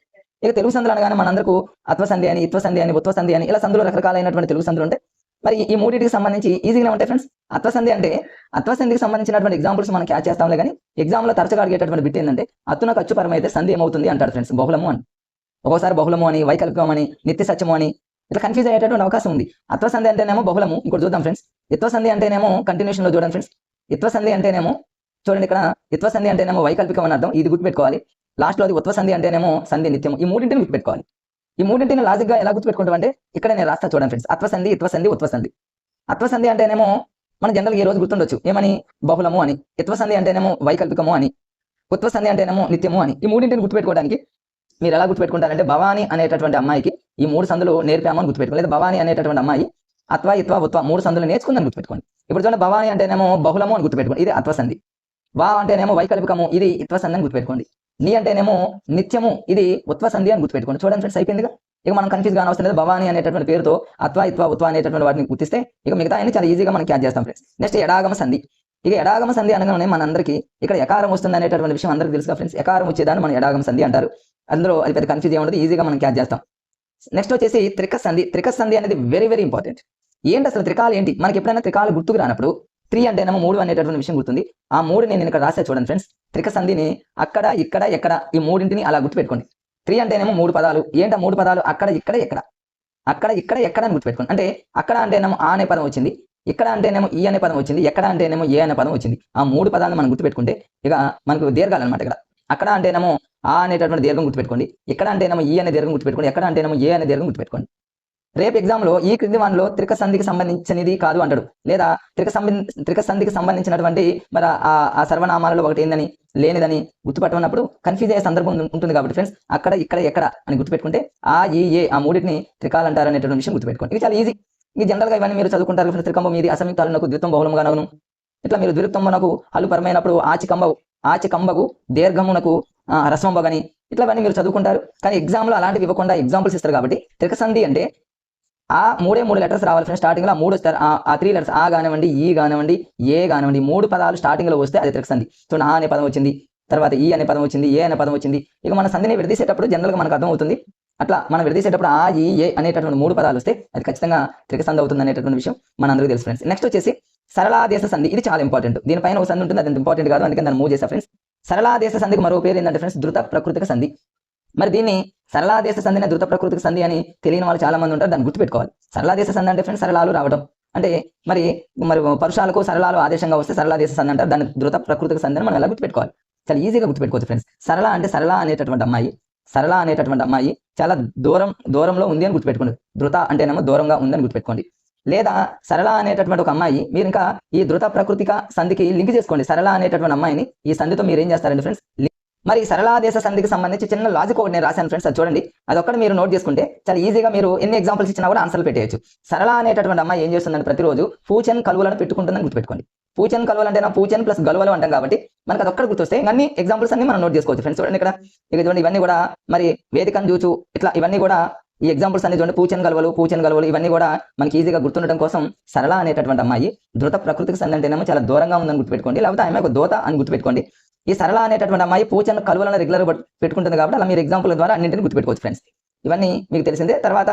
Speaker 1: ఇక తెలుగు సంధులు అనగానే మనందరికీ అత్వసంధి అని, ఇత్వసంధి అని, ఉత్వసంధి అని ఇలా సంధులు రకరకాలైనటువంటి తెలుగు సంధులు ఉంటాయి. మరి ఈ మూడింటికి సంబంధించి ఈజీగా ఉంటాయి ఫ్రెండ్స్. అత్వసంధికి సంబంధించినటువంటి ఎగ్జాంపుల్స్ మనం క్యాచ్ చేస్తాంలే కానీ ఎగ్జామ్లో తరచుగా అడిగేటటువంటి బిట్ ఏంటంటే అత్తున ఖర్చు పరమైతే సంధి ఏమవుతుంది అంటారు ఫ్రెండ్స్. బహుళము అని, ఒక్కోసారి బహుళము అని, వైకల్పికం అని, నిత్య సత్యము అని ఇట్లా కన్ఫ్యూజ్ అయ్యేటటువంటి అవకాశం ఉంది. అత్వసంధి అంటేనేమో బహుళము. ఇంకోటి చూద్దాం ఫ్రెండ్స్. ఇత్వసంధి అంటేనేమో కంటిన్యూషన్ లో చూడండి ఫ్రెండ్స్. ఇత్వసంధి అంటేనేమో చూడండి, ఇక్కడ ఇత్వసంధి అంటేనేమో వైకల్పికం అని అర్థం, ఇది గుర్తుపెట్టుకోవాలి. లాస్ట్ లో అది ఉత్వసంధి అంటేనేమో సంధి నిత్యము. ఈ మూడింటిని గుర్తుపెట్టుకోవాలి. ఈ మూడింటిని లాజిక్ గా ఎలా గుర్తుపెట్టుకుంటాం అంటే ఇక్కడ నేను రాస్తా చూడండి ఫ్రెండ్స్. అత్వసంధి, ఇత్వసంధి, ఉత్వసంధి. అత్వసంధి అంటేనేమో మన జనరల్ ఈ రోజు గుర్తుండొచ్చు ఏమని, బహుళము అని. ఇత్వసంధి అంటేనేమో వైకల్పికము అని, ఉత్వసంధి అంటేనేమో నిత్యము అని. ఈ మూడింటిని గుర్తుపెట్టుకోవడానికి మీరు ఎలా గుర్తుపెట్టుకుంటారంటే, భవాని అనేటటువంటి అమ్మాయికి ఈ 3 సందులు నేర్పామని గుర్తుపెట్టుకోండి. లేదా భవాని అనేటటువంటి అమ్మాయి అత్వ ఇత్వ ఉత్వ 3 సందులు నేర్చుకుందని గుర్తుపెట్టుకోండి. ఇప్పుడు చూడండి, భవాని అంటేనేమో బహుళము అని గుర్తుపెట్టుకోండి, ఇది అత్వసంధి. వా అంటేనేమో వైకల్పికము, ఇది ఇత్వసంధి అని గుర్తుపెట్టుకోండి. నీ అంటేనేమో నిత్యము, ఇది ఉత్వసంధి అని గుర్తుపెట్టుకోండి. చూడండి ఫ్రెండ్స్, అయిపోయిందిగా. ఇక మనం కన్ఫ్యూజ్ కాని అవసరం లేదు. భవాని అనేటటువంటి పేరుతో అత్వ ఇత్వ ఉత్వ అనేటటువంటి వాటిని గుర్తిస్తే ఇక మిగతా అన్ని చాలా ఈజీగా మనం క్యాచ్ చేస్తాం ఫ్రెండ్స్. నెక్స్ట్ ఎడాగమ సంధి. ఇక ఎడాగమ సంధి అనగానే మనందరికీ ఇక్కడ ఎకారం వస్తుంది అనేటటువంటి విషయం అందరికీ తెలుసుగా ఫ్రెండ్స్. ఎకారం వచ్చేదాన్ని మనం ఎడాగమ సంధి అంటారు. అందులో అది పెద్ద కన్ఫ్యూజ్ ఏముండదు, ఈజీగా మనం క్యాచ్ చేస్తాం. నెక్స్ట్ వచ్చేసి త్రిక సంధి. త్రిక సంధి అనేది వెరీ వెరీ ఇంపార్టెంట్. ఏంటి అసలు త్రికాలు ఏంటి? మనకి ఎప్పుడైనా త్రికాలు గుర్తుకు రానప్పుడు 3 అంటేనేమో 3 అనేటటువంటి విషయం గుర్తుంది. ఆ 3 నేను ఇక్కడ రాసే చూడండి ఫ్రెండ్స్. త్రిక సంధిని అక్కడ ఇక్కడ ఎక్కడ ఈ మూడింటిని అలా గుర్తుపెట్టుకోండి. 3 అంటేనేమో 3 పదాలు. ఏంటా 3 పదాలు? అక్కడ ఇక్కడ ఎక్కడ, అక్కడ ఇక్కడ ఎక్కడ అని గుర్తుపెట్టుకోండి. అంటే అక్కడ అంటేనేమో ఆ అనే పదం వచ్చింది, ఇక్కడ అంటేనేమో ఈ అనే పదం వచ్చింది, ఎక్కడ అంటేనేమో ఏ అనే పదం వచ్చింది. ఆ 3 పదాలను మనం గుర్తుపెట్టుకుంటే ఇక మనకు దీర్ఘాలు అనమాట. ఇక్కడ అక్కడ అంటేనేమో ఆ అనేటటువంటి దీర్ఘం గుర్తుపెట్టుకోండి, ఇక్కడ అంటేనేమో ఈ అనే దీర్ఘం గుర్తుపెట్టుకోండి, ఎక్కడ అంటేనేమో ఏ అనే దీర్ఘం గుర్తుపెట్టుకోండి. రేపు ఎగ్జామ్లో ఈ క్రింది వానిలో త్రిక సంధికి సంబంధించినది కాదు అంటాడు, లేదా త్రిక సంధికి సంబంధించినటువంటి మరి ఆ సర్వనామాలలో ఒకటి ఏందని లేనిదని గుర్తుపట్టమన్నప్పుడు కన్ఫ్యూజ్ అయ్యే సందర్భం ఉంటుంది. కాబట్టి ఫ్రెండ్స్ అక్కడ ఇక్కడ ఎక్కడ అని గుర్తుపెట్టుకుంటే ఆ ఈ ఏ ఆ మూడింటిని త్రికాలు అంటారు అనేటువంటి విషయం గుర్తుపెట్టుకోండి. ఇది చాలా ఈజీ. ఇది జనరల్గా ఇవన్నీ మీరు చదువుకుంటారు ఫ్రెండ్స్. త్రికంబం మీది అసంయుక్తాలకు ద్విత్వం బహుళముగాను, ఇట్లా మీరు ద్విత్వమునకు హల్లు పరమైనప్పుడు ఆచికంబగు దీర్ఘమునకు రస్వంబగని ఇట్లా ఇవన్నీ మీరు చదువుకుంటారు. కానీ ఎగ్జామ్లో అలాంటివి ఇవ్వకుండా ఎగ్జాంపుల్స్ ఇస్తారు. కాబట్టి త్రిక సంధి అంటే ఆ 3 లెటర్స్ రావాలి ఫ్రెండ్స్. స్టార్టింగ్ లో 3 వస్తారు. ఆ 3 లెటర్స్ ఆ కానివ్వండి, ఈ కానివ్వండి, ఏ కానివ్వండి, 3 పదాలు స్టార్టింగ్ లో వస్తే అది త్రిక సంధి. సో ఆ అనే పదం వచ్చింది, తర్వాత ఈ అనే పదం వచ్చింది, ఏ అనే పదం వచ్చింది. ఇక మన సంధిని విడదీసేటప్పుడు జనరల్ గా మనకు అర్థం అవుతుంది. అట్లా మనం విడదీసేటప్పుడు ఆ ఈ ఏ అనేటటువంటి 3 పదాలు వస్తే అది ఖచ్చితంగా త్రిక సంధి అవుతుంది అనేటటువంటి విషయం మన అందరికీ తెలుసు ఫ్రెండ్స్. నెక్స్ట్ వచ్చేసి సరళాదేశ సంధి. ఇది చాలా ఇంపార్టెంట్. దీనిపైన ఒక సంధి ఉంటుంది, అది ఇంపార్టెంట్ కాదు, అందుకని దాన్ని మూవ్ చేసా ఫ్రెండ్స్. సరళాదేశ సంధికి మరో పేరు ఏంటంటే ఫ్రెండ్స్ ధృత ప్రకృతిక సంధి. మరి దీన్ని సరళాదేశ సంధిని ధృత ప్రకృతిక సంధి అని తెలియని వాళ్ళు చాలా మంది ఉంటారు. దాన్ని గుర్తుపెట్టుకోవాలి. సరళాదేశ సంధి అంటే ఫ్రెండ్స్ సరళాలు రావడం అంటే మరి పరుషాలకు సరళాలు ఆదేశంగా వస్తే సరళాదేశ సంధి అంటారు. దాన్ని ధృత ప్రకృతిక సంధి అని మనం ఎలా గుర్తుపెట్టుకోవాలి? చాలా ఈజీగా గుర్తుపెట్టుకోవచ్చు ఫ్రెండ్స్. సరళ అంటే సరళ అనేటటువంటి అమ్మాయి చాలా దూరంలో ఉంది అని గుర్తుపెట్టుకోండి. ధృత అంటేనేమో దూరంగా ఉందని గుర్తుపెట్టుకోండి. లేదా సరళ అనేటటువంటి ఒక అమ్మాయి, మీరు ఇంకా ఈ ధృత ప్రకృతిక సంధికి లింక్ చేసుకోండి. సరళ అనేటటువంటి అమ్మాయిని ఈ సంధితో మీరు ఏం చేస్తారండి ఫ్రెండ్స్? మరి సరళాదేశ సంధికి సంబంధించి చిన్న లాజిక్ ఒకటి నేను రాశాను ఫ్రెండ్స్, అది చూడండి. అదొక్కటి మీరు నోట్ చేసుకుంటే చాలా ఈజీగా మీరు ఎన్ని ఎగ్జాంపుల్స్ ఇచ్చినా కూడా ఆన్సర్లు పెట్టేయచ్చు. సరళ అనేటటువంటి అమ్మాయి ఏం చేస్తుందంటే ప్రతిరోజు పూచన్ కలువలను పెట్టుకుంటుందని గుర్తుపెట్టుకోండి. పూచన్ కలువలు అంటే పూచన్ ప్లస్ గలువలు అంటాం కాబట్టి మనకు అదొక్కటి గుర్తొస్తే అన్ని ఎగ్జాంపుల్స్ అన్ని మనం నోట్ చేసుకోవచ్చు ఫ్రెండ్స్. చూడండి ఇక్కడ ఇక చూడండి, ఇవన్నీ కూడా మరి వేదికను చూచు ఇట్లా ఇవన్నీ కూడా ఈ ఎగ్జాంపుల్స్ అన్ని చూడండి, పూచెన్ గలవలు ఇవన్నీ కూడా మనకి ఈజీగా గుర్తుండటం కోసం సరళ అనేటటువంటి అమ్మాయి ధృత ప్రకృతికి సంధి అంటేనేమో చాలా దూరంగా ఉందని గుర్తుపెట్టుకోండి, లేకపోతే ఆమె ఒక దోత అని గుర్తుపెట్టుకోండి. ఈ సరళ అనేటటువంటి అమ్మాయి పూచెన్ కలువలను రెగ్యులర్ పెట్టుకుంటుంది కాబట్టి అలా మీరు ఎగ్జాంపుల్ ద్వారా అన్నింటిని గుర్తుపెట్టుకోవచ్చు ఫ్రెండ్స్. ఇవన్నీ మీకు తెలిసిందే. తర్వాత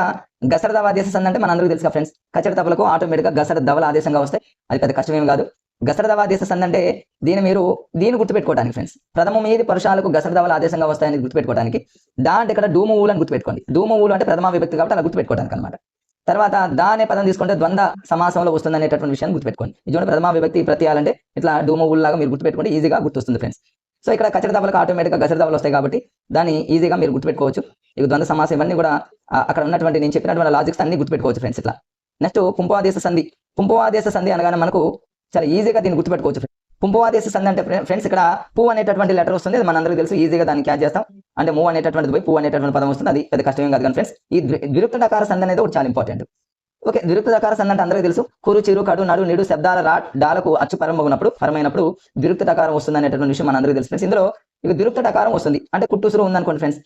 Speaker 1: గసర దవ ఆదేశ సంధి అంటే మన అందరికీ తెలుసు ఫ్రెండ్స్, కచ్చడి తబలకు ఆటోమేటిక్గా గసర దవల ఆదేశంగా వస్తాయి, అది పెద్ద కష్టమేం కాదు. గసర దవ ఆదేశ సంధి అంటే దీన్ని గుర్తుపెట్టుకోవడానికి ఫ్రెండ్స్, ప్రథమ మీది పరుషాలకు గసర దవల ఆదేశంగా వస్తాయని గుర్తుపెట్టుకోవడానికి. దా అంటే ఇక్కడ డూము ఊలు అని గుర్తుపెట్టుకోండి, డూము ఊలు అంటే ప్రథమ విభక్తి కాబట్టి అలా గుర్తుపెట్టుకోవడానికి అనమాట. తర్వాత దా అనే పదం తీసుకుంటే ద్వంద్వ సమాసంలో వస్తుంది అనేటటువంటి విషయాన్ని గుర్తుపెట్టుకోండి. ఇది ప్రథమ విభక్తి ప్రత్యయాలంటే ఇట్లా డూము ఊలు లాగా మీరు గుర్తుపెట్టుకుంటే ఈజీగా గుర్తొస్తుంది ఫ్రెండ్స్. సో ఇక్కడ కచ్చడి దవలకు ఆటోమేటిక్గా గసర దవలు వస్తాయి కాబట్టి దాన్ని ఈజీగా మీరు గుర్తుపెట్టుకోవచ్చు. ఇక ద్వంద్వ సమాసం ఇవన్నీ కూడా అక్కడ ఉన్నటువంటి నేను చెప్పినటువంటి లాజిక్స్ అన్ని గుర్తుపెట్టుకోవచ్చు ఫ్రెండ్స్. ఇట్లా నెక్స్ట్ పుంపవాదేశ సంధి. పుంపవాదేశ సంధి అనగానే మనకు చాలా ఈజీగా దీన్ని గుర్తుపెట్టుకోవచ్చు. పుంపవాదేశ సంధి అంటే ఫ్రెండ్స్ ఇక్కడ పు అనేటటువంటి లెటర్ వస్తుంది, అది మనందరికీ తెలుసు, ఈజీగా దాన్ని క్యాచ్ చేస్తాం. అంటే మూవ్ అనేటటువంటిది పోయి పు అనేటటువంటి పదం వస్తుంది, అది పెద్ద కష్టమేం కాదు. కానీ ఫ్రెండ్స్ ఈ ద్విరుక్తకార సంధి అనేది ఒకటి చాలా ఇంపార్టెంట్. ఓకే, ద్విరుక్తకార సంధి అంటే అందరికీ తెలుసు, కురు చిరు కడు నడు నిడు శబ్దాల డాలకు అచ్చు పరమైనప్పుడు ద్విరుక్తకారం వస్తుంది అనేటటువంటి విషయం మనందరికీ తెలుసు ఫ్రెండ్స్. ఇందులో ఇక ద్విరుక్తకారం వస్తుంది అంటే కుట్టుసురు ఉందనుకోండి ఫ్రెండ్స్,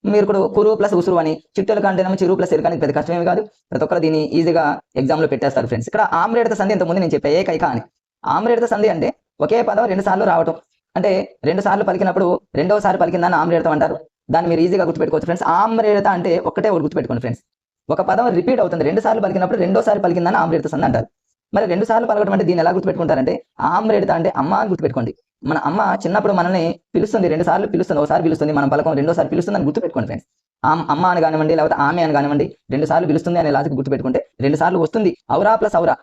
Speaker 1: మీరు కూడా కురు ప్లస్ ఉసురు అని, చిట్టెలు కంటేనేమో చిరు ప్లస్ ఎరుక అని పెద్ద కష్టమేమి కాదు, ప్రతి ఒక్కరు దీన్ని ఈజీగా ఎగ్జామ్ లో పెట్టేస్తారు ఫ్రెండ్స్. ఇక్కడ ఆమ్రేడత సంధి ఇంతకుముందు నేను చెప్పే ఏకైక అని. ఆమ్రేడత సంధి అంటే ఒకే పదం 2 సార్లు రావటం, అంటే 2 సార్లు పలికినప్పుడు రెండోసారి పలికిందని ఆమ్రేడతం అంటారు. దాన్ని మీరు ఈజీగా గుర్తుపెట్టుకోవచ్చు ఫ్రెండ్స్. ఆమ్రేడత అంటే ఒకటే గుర్తుపెట్టుకోండి ఫ్రెండ్స్, ఒక పదం రిపీట్ అవుతుంది 2 సార్లు పలికినప్పుడు రెండోసారి పలికిందని ఆమ్రేడత సంధి అంటారు. మరి 2 సార్లు పలకడం అంటే దీన్ని ఎలా గుర్తుపెట్టుకుంటారంటే ఆమ్రేడత అంటే అమ్మ అని గుర్తుపెట్టుకోండి. మన అమ్మ చిన్నప్పుడు మనల్ని పిలుస్తుంది, 2 సార్లు పిలుస్తుంది, ఒకసారి పిలుస్తుంది, మనం పలకం రెండోసారి పిలుస్తుంది అని గుర్తుపెట్టుకోండి ఫ్రెండ్స్. అమ్మ అని కానివ్వండి లేకపోతే ఆమె అని కానివ్వండి 2 సార్లు పిలుస్తుంది అనే లాజిక్ గుర్తుపెట్టుకుంటే 2 సార్లు వస్తుంది. ఔరా ప్లస్ ఔరా,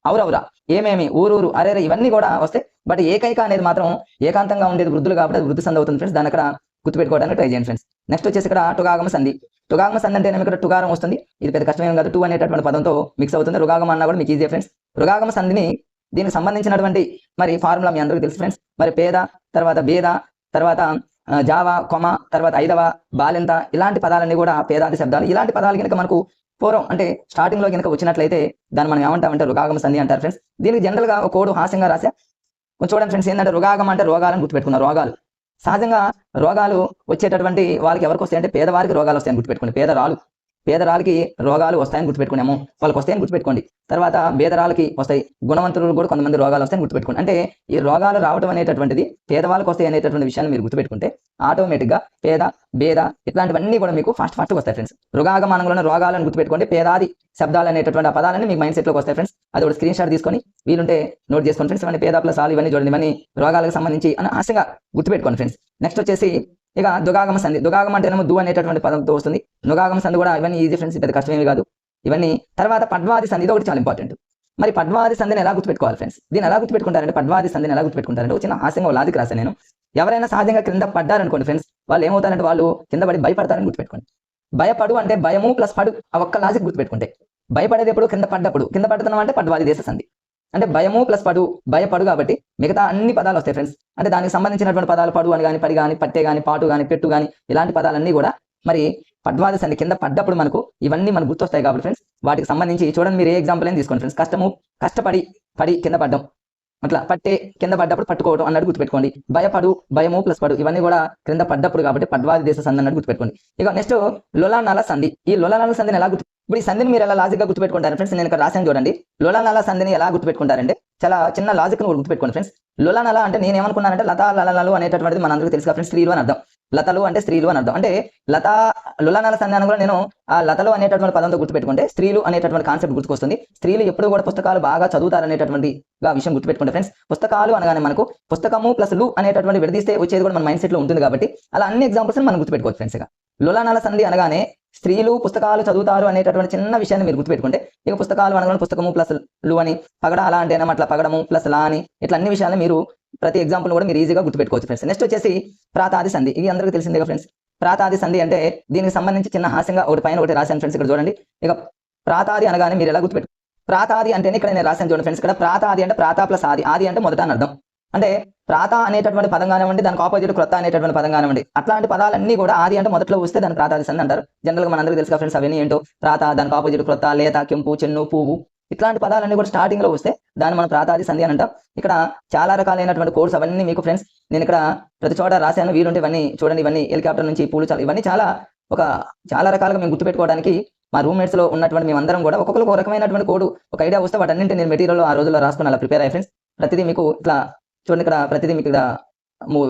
Speaker 1: ఔరౌరా, ఏమేమి, ఊరూరు, అరేరే ఇవన్నీ కూడా వస్తాయి. బట్ ఏకైక అనేది మాత్రం ఏకాంతంగా ఉండేది వృద్ధులు కాబట్టి అది వృద్ధి సంధి అవుతుంది ఫ్రెండ్స్. దాన్ని అక్కడ గుర్తుపెట్టుకోవడానికి ట్రై చేయండి ఫ్రెండ్స్. నెక్స్ట్ వచ్చేసి ఇక్కడ టుగాగమ సంధి. టుగాగమ సంధి అంటే ఇక్కడ టుగారం వస్తుంది, ఇది పెద్ద కష్టమేం కాదు, 2 అనేటటువంటి పదంతో మిక్స్ అవుతుంది. రుగాగమ అన్నా కూడా మీకు ఈజీ ఫ్రెండ్స్. రుగాగమ సంధిని దీనికి సంబంధించినటువంటి మరి ఫార్ములా మీ అందరికీ తెలుసు ఫ్రెండ్స్. మరి పేద, తర్వాత భేద, తర్వాత జావ, కొమ, తర్వాత ఐదవ, బాలెంత, ఇలాంటి పదాలన్నీ కూడా పేదాది శబ్దాలు. ఇలాంటి పదాలు కనుక మనకు పూర్వం అంటే స్టార్టింగ్ లో కనుక వచ్చినట్లయితే దాన్ని మనం ఏమంటామంటే రుగాగమ సంధి అంటారు ఫ్రెండ్స్. దీనికి జనరల్ గా ఒక కోడ్ హాస్యంగా రాసా చూడండి ఫ్రెండ్స్. ఏంటంటే రుగాగం అంటే రోగాలను గుర్తుపెట్టుకున్నారు. రోగాలు సహజంగా రోగాలు వచ్చేటటువంటి వాళ్ళకి ఎవరికి వస్తాయంటే పేదవారికి రోగాలు వస్తాయని గుర్తుపెట్టుకోండి. పేదరాలకి రోగాలు వస్తాయని గుర్తుపెట్టుకున్నాము, వాళ్ళకి వస్తాయని గుర్తుపెట్టుకోండి. తర్వాత పేదరాలకి వస్తాయి, గుణవంతులు కూడా కొంతమంది రోగాలు వస్తాయని గుర్తుపెట్టుకోండి. అంటే ఈ రోగాలు రావడం అనేటటువంటిది పేదవాళ్ళకి వస్తాయి అనేటటువంటి విషయాన్ని మీరు గుర్తుపెట్టుకుంటే ఆటోమేటిక్గా పేద, భేద ఇట్లాంటివన్నీ కూడా మీకు ఫాస్ట్ వస్తాయి ఫ్రెండ్స్. రుగాగమానంలోని రోగాలను గుర్తుపెట్టుకోండి, పేదాది శబ్దాలు అనేటటువంటి ఆ పదాలన్నీ మీకు మైండ్ సెట్ లోకి వస్తాయి ఫ్రెండ్స్. అది ఒక స్క్రీన్ షాట్ తీసుకొని వీలుంటే నోట్ చేసుకోండి ఫ్రెండ్స్. ఇవన్నీ పేద ప్లస్ ఆలు ఇవన్నీ చూడండి, ఇవన్నీ రోగాలకు సంబంధించి అని ఆశగా గుర్తుపెట్టుకోండి ఫ్రెండ్స్. నెక్స్ట్ వచ్చేసి ఇక దుగాగమ సంధి. దుగాగం అంటే దు అనేటటువంటి పదంతో వస్తుంది. నుగాగమ సంధి కూడా ఇవన్నీ ఈజీ ఫ్రెండ్స్, పెద్ద కష్టమేమి కాదు ఇవన్నీ. తర్వాత పద్వాది సంధి, ఇది ఒకటి చాలా ఇంపార్టెంట్. మరి పద్వాది సంధిని ఎలా గుర్తుపెట్టుకోవాలి ఫ్రెండ్స్? దీన్ని ఎలా గుర్తుపెట్టుకుంటారంటే పద్వాది సంధిని ఎలా గుర్తుపెట్టుకుంటారంటే చిన్న హాస్యంగా లాజిక్ రాశాను నేను. ఎవరైనా సహజంగా కింద పడ్డారనుకోండి ఫ్రెండ్స్, వాళ్ళు ఏమవుతారంటే వాళ్ళు కింద పడి భయపడతారని గుర్తుపెట్టుకోండి. భయపడు అంటే భయము ప్లస్ పడు, ఆ ఒక్క లాజిక్ గుర్తుపెట్టుకుంటే. భయపడేది ఎప్పుడు కింద పడుతున్నాం అంటే పద్వాది దేశ సంధి. అంటే భయము ప్లస్ భయపడు కాబట్టి మిగతా అన్ని పదాలు వస్తాయి ఫ్రెండ్స్. అంటే దానికి సంబంధించినటువంటి పదాలు పడు అని కానీ, పడి కానీ, పట్టే కానీ, పాటు కానీ, పెట్టు కానీ ఇలాంటి పదాలన్నీ కూడా మరి పద్వాది సంధి కింద పడ్డప్పుడు మనకు ఇవన్నీ మనకు గుర్తొస్తాయి కాబట్టి ఫ్రెండ్స్. వాటికి సంబంధించి చూడండి, మీరు ఏ ఎగ్జాంపుల్ అయినా తీసుకోండి ఫ్రెండ్స్. కష్టపడి కింద పడ్డం, అట్లా పట్టే కింద పడ్డప్పుడు పట్టుకోవడం అన్నట్టు గుర్తుపెట్టుకోండి. భయపడు, భయము ప్లస్ పడు ఇవన్నీ కూడా క్రింద పడ్డప్పుడు కాబట్టి పద్వాది దేశ సంధి అన్నట్టు గుర్తుపెట్టుకోండి. ఇక నెక్స్ట్ లోలానాల సంధి. ఈ లోలానాల సంధిని ఎలా ఇప్పుడు ఈ సంధిని మీరు ఎలా లాజిక్ గా గుర్తుపెట్టుకుంటారు ఫ్రెండ్స్? నేను ఇక్కడ రాశాను చూడండి. లోలానాల సంధిని ఎలా గుర్తుపెట్టుకుంటారంటే చాలా చిన్న లాజిక్ ను గుర్తుపెట్టుకోండి ఫ్రెండ్స్. లోలానాల అంటే నేను ఏమనుకున్నానంటే లతా లలలు అనేటటువంటిది మన అందరికీ తెలుసు ఫ్రెండ్స్, స్త్రీలు అని అర్థం. లతలు అంటే స్త్రీలు అని అర్థం. అంటే లోలానాల సంధి అని కూడా నేను ఆ లతలు అనేటటువంటి పదంతో గుర్తుపెట్టుకుంటే స్త్రీలు అనేటటువంటి కాన్సెప్ట్ గుర్తుకొస్తుంది. స్త్రీలు ఎప్పుడు కూడా పుస్తకాలు బాగా చదువుతారు అనేటటువంటి విషయం గుర్తుపెట్టుకుంటే ఫ్రెండ్స్. పుస్తకాలు అనగానే మనకు పుస్తకము ప్లస్ లు అనేటటువంటి విడదీస్తే వచ్చేది కూడా మన మైండ్ సెట్ లో ఉంటుంది కాబట్టి అలా అన్ని ఎగ్జాంపుల్స్ మనం గుర్తుపెట్టుకోవచ్చు ఫ్రెండ్స్. ఇక లోలానాల సంధి అనగానే స్త్రీలు పుస్తకాలు చదువుతారు అనేటటువంటి చిన్న విషయాన్ని మీరు గుర్తుపెట్టుకుంటే ఇక పుస్తకాలు అనగానే పుస్తకము ప్లస్ లు అని, పగడ అలా అంటే అట్లా పగడము ప్లస్ లా అని, ఇట్లా అన్ని విషయాలు మీరు ప్రతి ఎగ్జాంపుల్ కూడా మీరు ఈజీగా గుర్తుపెట్టుకోవచ్చు ఫ్రెండ్స్. నెక్స్ట్ వచ్చేసి ప్రాతాది సంధి. ఇది అందరికీ తెలిసిందే ఫ్రెండ్స్. ప్రాతాది సంధి అంటే దీనికి సంబంధించి చిన్న హాస్యంగా ఒకటి పైన ఒకటి రాశాను ఫ్రెండ్స్. ఇక్కడ చూడండి. ఇక ప్రాతాది అనగానే మీరు ఎలా గుర్తుపెట్టు, ప్రాతాది అంటేనే ఇక్కడ నేను రాశాను చూడండి ఫ్రెండ్స్. ఇక్కడ ప్రాతాది అంటే ప్రాత ప్లస్ ఆది, ఆది అంటే మొదట అని అర్థం. అంటే ప్రాత అనేటటువంటి పదం కానివ్వండి, దానికి ఆపోజిట్ క్రొత్త అనేటటువంటి పదం కానివ్వండి, అట్లాంటి పదాలన్నీ కూడా ఆది అంటే మొదట్లో వస్తే దాన్ని ప్రాతాది సంధి అంటారు. జనరల్ గా మనందరికీ తెలుసు ఫ్రెండ్స్ అవన్నీ ఏంటో. ప్రాత, దానికి ఆపోజిట్ క్రొత్త, లేత, కెంపు, చెన్ను, పువ్వు ఇట్లాంటి పదాలన్నీ కూడా స్టార్టింగ్ లో వస్తే దాన్ని మనం ప్రాతాది సంధి అని అంటాం. ఇక్కడ చాలా రకాలైనటువంటి కోర్స్ అవన్నీ మీకు ఫ్రెండ్స్ నేను ఇక్కడ ప్రతి చోట రాశాను. వీలుంటే ఇవన్నీ చూడండి. ఇవన్నీ హెలికాప్టర్ నుంచి పూలు, ఇవన్నీ చాలా ఒక చాలా రకాలుగా మేము గుర్తుపెట్టుకోవడానికి మా రూమ్మేట్స్లో ఉన్నటువంటి మేమందరం కూడా ఒక్కొక్కరికి ఒక రకమైనటువంటి కోడ్ ఒక ఐడియా వస్తే వాటన్నింటి నేను మెటీరియల్ ఆ రోజుల్లో రాసుకుని అలా ప్రిపేర్ అయ్యి ఫ్రెండ్స్. ప్రతిదీ మీకు ఇట్లా చూడండి, ఇక్కడ ప్రతిదీ మీకు ఇక్కడ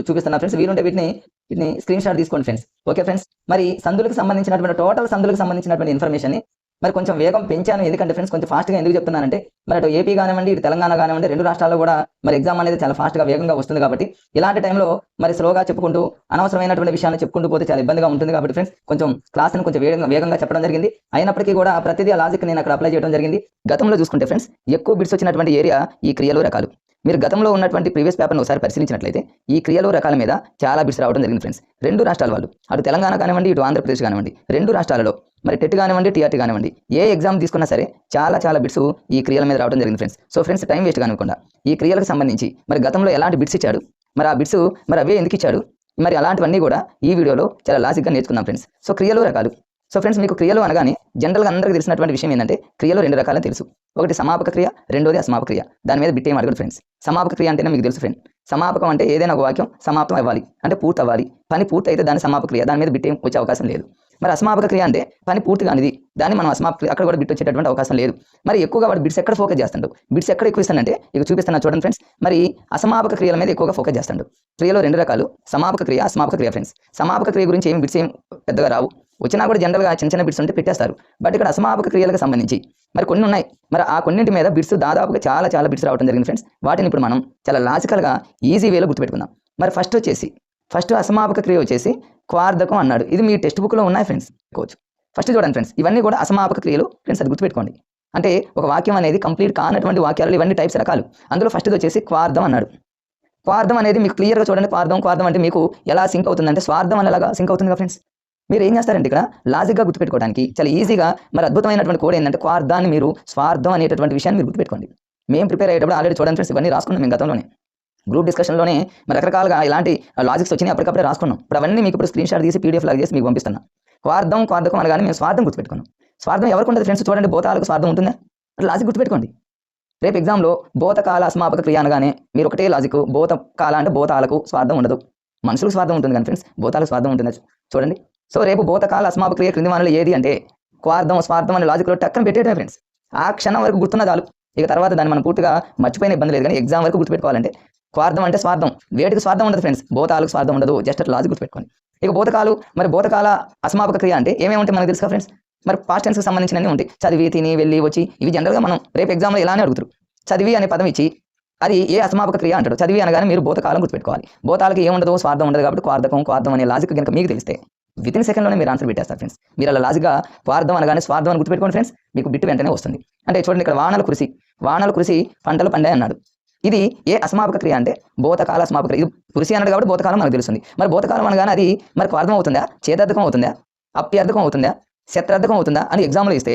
Speaker 1: చూపిస్తున్నా ఫ్రెండ్స్. వీలుంటే వీటిని స్క్రీన్ షాట్ తీసుకోండి ఫ్రెండ్స్. ఓకే ఫ్రెండ్స్, మరి సందులకు సంబంధించినటువంటి టోటల్ సందులకు సంబంధించినటువంటి ఇన్ఫర్మేషన్ మరి కొంచెం వేగం పెంచాను. ఎందుకంటే ఫ్రెండ్స్ కొంచెం ఫాస్ట్గా ఎందుకు చెప్తున్నానంటే మరి అటు ఏపీ కానివ్వండి, ఇటు తెలంగాణ కానివ్వండి, రెండు రాష్ట్రాల్లో కూడా మరి ఎగ్జామ్ అనేది చాలా ఫాస్ట్గా వేగంగా వస్తుంది. కాబట్టి ఇలాంటి టైంలో మరి స్లోగా చెప్పుకుంటూ అనవసరమైనటువంటి విషయాన్ని చెప్పుకుంటూ పోతే చాలా ఇబ్బందిగా ఉంటుంది. కాబట్టి ఫ్రెండ్స్ కొంచెం క్లాస్ని కొంచెం వేగంగా చెప్పడం జరిగింది. అయినప్పటికీ కూడా ప్రతిదీ ఆ లాజిక్ నేను అక్కడ అప్లై చేయడం జరిగింది. గతంలో చూసుకుంటే ఫ్రెండ్స్ ఎక్కువ బిట్స్ వచ్చినటువంటి ఏరియా ఈ క్రియలు రకాలు. మీరు గతంలో ఉన్నటువంటి ప్రీవియస్ పేపర్ను ఒకసారి పరిశీలించినట్లయితే ఈ క్రియలు రకాల మీద చాలా బిట్స్ రావడం జరిగింది ఫ్రెండ్స్. రెండు రాష్ట్రాల వాళ్ళు, అటు తెలంగాణ కానివ్వండి, ఇటు ఆంధ్రప్రదేశ్ కానివ్వండి, రెండు రాష్ట్రాలలో మరి టెట్ కానివ్వండి, టీఆర్టీ కానివ్వండి, ఏ ఎగ్జామ్ తీసుకున్నా సరే చాలా బిట్స్ ఈ క్రియల మీద రావడం జరిగింది friends. So friends time waste కానివ్వకుండా ఈ క్రియలకు సంబంధించి మరి గతంలో ఎలాంటి బిట్స్ ఇచ్చాడు, మరి ఆ బిట్స్ మరి అవే ఎందుకు ఇచ్చాడు, మరి అలాంటివన్నీ కూడా ఈ వీడియోలో చాలా లాజిక్గా నేర్చుకుందాం ఫ్రెండ్స్. సో క్రియలు రకాలు. సో ఫ్రెండ్స్ మీకు క్రియలు అనగానే జనరల్గా అందరికీ తెలిసినటువంటి విషయం ఏంటంటే క్రియలు రెండు రకాలని తెలుసు. ఒకటి సమాపక క్రియ, రెండోది అసమాపక క్రియ. దాని మీద బిట్ ఏం అడగదు ఫ్రెండ్స్. సమాపక క్రియ అంటేనే మీకు తెలుసు ఫ్రెండ్. సమాపకం అంటే ఏదైనా ఒక వాక్యం సమాప్తం అవ్వాలి, అంటే పూర్తి అవ్వాలి. పని పూర్తి అయితే దాని సమాపక క్రియ, దాని మీద బిట్ ఏం వచ్చే అవకాశం లేదు. మరి అసమాపక క్రియ అంటే పని పూర్తి కానిది, దాన్ని మనం అసమాపక క్రియ, అక్కడ కూడా బిట్ వచ్చేటటువంటి అవకాశం లేదు. మరి ఎక్కువగా వాడు బిట్స్ ఎక్కడ ఫోకస్ చేస్తాడు, బిట్స్ ఎక్కడ ఎక్కువ ఇస్తానంటే ఇక చూపిస్తున్నా చూడండి ఫ్రెండ్స్. మరి అసమాపక క్రియల మీద ఎక్కువగా ఫోకస్ చేస్తాడు. క్రియలో రెండు రకాలు, సమాపక క్రియ, అసమాపక క్రియ ఫ్రెండ్స్. సమాపక క్రియ గురించి ఏం బిట్స్ ఏం పెద్దగా రావు, వచ్చినా కూడా జనరల్గా చిన్న బిట్స్ ఉంటే పెట్టేస్తారు. బట్ ఇక్కడ అసమాపక క్రియలకు సంబంధించి మరి కొన్ని ఉన్నాయి. మరి ఆ కొన్నింటి మీద బిట్స్ దాదాపుగా చాలా బిట్స్ రావడం జరిగింది ఫ్రెండ్స్. వాటిని ఇప్పుడు మనం చాలా లాజికల్గా ఈజీ వేలో గుర్తుపెట్టుకుందాం. మరి ఫస్ట్ అసమాపక క్రియ వచ్చేసి క్వార్ధకం అన్నాడు. ఇది మీ టెక్స్ట్ బుక్లో ఉన్నాయి ఫ్రెండ్స్, కోచ్. ఫస్ట్ చూడండి ఫ్రెండ్స్, ఇవన్నీ కూడా అసమాపక క్రియలు ఫ్రెండ్స్, అది గుర్తుపెట్టుకోండి. అంటే ఒక వాక్యం అనేది కంప్లీట్ కానటువంటి వాక్యాలు ఇవన్నీ టైప్స్ రకాలు. అందులో ఫస్ట్ది వచ్చేసి క్వార్ధం అన్నాడు. క్వార్ధం అనేది మీకు క్లియర్గా చూడండి. క్వార్ధం అంటే మీకు ఎలా సింక్ అవుతుందంటే స్వార్థం అనేలాగా సింక్ అవుతుంది కదా ఫ్రెండ్స్. మీరు ఏం చేస్తారంటే ఇక్కడ లాజిక్గా గుర్తుపెట్టుకోవడానికి చాలా ఈజీగా మరి అద్భుతమైనటువంటి కోడ్ ఏంటంటే క్వార్ధాన్ని మీరు స్వార్థం అనేటటువంటి విషయాన్ని మీరు గుర్తుపెట్టుకోండి. మేము ప్రిపేర్ అయ్యేటప్పుడు ఆల్రెడీ చూడండి ఫ్రెండ్స్, ఇవన్నీ రాసుకున్నాం మేము గతంలోనే. గ్రూప్ డిస్కషన్లోనే మరి రకరకాలుగా ఇలాంటి లాజిక్స్ వచ్చినాయి, అప్పటికప్పుడే రాసుకున్నాం. ఇప్పుడు అవన్నీ మీకు ఇప్పుడు స్క్రీన్ షాట్ తీసి పీడిఎఫ్ లాగా చేసి మీకు పంపిస్తున్నాం. క్వార్ధకం అనగానే మేము స్వార్థం గుర్తుపెట్టుకున్నాం. స్వార్థం ఎవరికి ఉంటుంది ఫ్రెండ్స్? చూడండి, భూతాలకు స్వార్థం ఉంటుందా? లాజిక్ గుర్తుపెట్టుకోండి. రేపు ఎగ్జామ్లో భూతకాల అసమాపక క్రియ అనగానే మీరు ఒకటే లాజిక్, భూతకాల అంటే భూతాలకు స్వార్థం ఉండదు, మనుషులకు స్వార్థం ఉంటుంది కానీ ఫ్రెండ్స్ భూతాలకు స్వార్థం ఉంటుంది చూడండి. సో రేపు భూతకాల అసమాపక క్రియ క్రింది వానలు ఏది అంటే క్వార్ధం, స్వార్థం అనే లాజిక్లో టక్కన పెట్టేటే ఫ్రెండ్స్. ఆ క్షణం వరకు గుర్తున్న చాలు, ఇక తర్వాత దాన్ని మనం పూర్తిగా మర్చిపోయిన ఇబ్బంది లేదు. కానీ ఎగ్జామ్ వరకు గుర్తుపెట్టుకోవాలంటే క్వార్ధం అంటే స్వార్థం, వేటికి స్వార్థం ఉండదు ఫ్రెండ్స్, భూతాలకు స్వార్థం ఉండదు. జస్ట్ అట్లా లాజిక్ గుర్తుపెట్టుకోండి. ఇక భూతకాల అసమాపక క్రియ అంటే ఏమేమి ఉంటాయి మనకు తెలుసు ఫ్రెండ్స్. మరి పాస్ట్ టెన్స్కి సంబంధించినవి ఉంటాయి, చదివి, తిని, వెళ్ళి, వచ్చి. ఇవి జనరల్గా మనం రేపు ఎగ్జామ్లో ఇలానే అడుగుతారు. చదివి అనే పదం ఇచ్చి అది ఏ అసమాపక క్రియ అంటాడు. చదివి అనగానే మీరు భూతకాలం గుర్తుపెట్టుకోవాలి. భూతాలకి ఏముండదు, స్వార్థం ఉండదు. కాబట్టి క్వార్ధం అనే లాజిక్ కనుక మీకు తెలిస్తే వితిన్ సెకండ్లోనే మీరు ఆన్సర్ పెట్టేస్తారు ఫ్రెండ్స్. మీరు అలా లాజిక్గా క్వార్ధం అనగానే స్వార్థం అని గుర్తుపెట్టుకోండి ఫ్రెండ్స్, మీకు బిట్టు వెంటనే వస్తుంది. అంటే చూడండి, ఇక్కడ వానలు కురిసి పంటలు పండాయి అన్నాడు. ఇది ఏ అసమాపక క్రియ అంటే భూతకాల అసమాపక క్రియ. ఇది కురిసి అన్నాడు కాబట్టి భూతకాలం మనకు తెలుస్తుంది. మరి భూతకాలం అనగానే అది మరి క్వార్ధం అవుతుందా, చేతార్థకం అవుతుందా, అప్యర్థకం అవుతుందా, శత్రార్థకం అవుతుందా అని ఎగ్జామ్లో ఇస్తే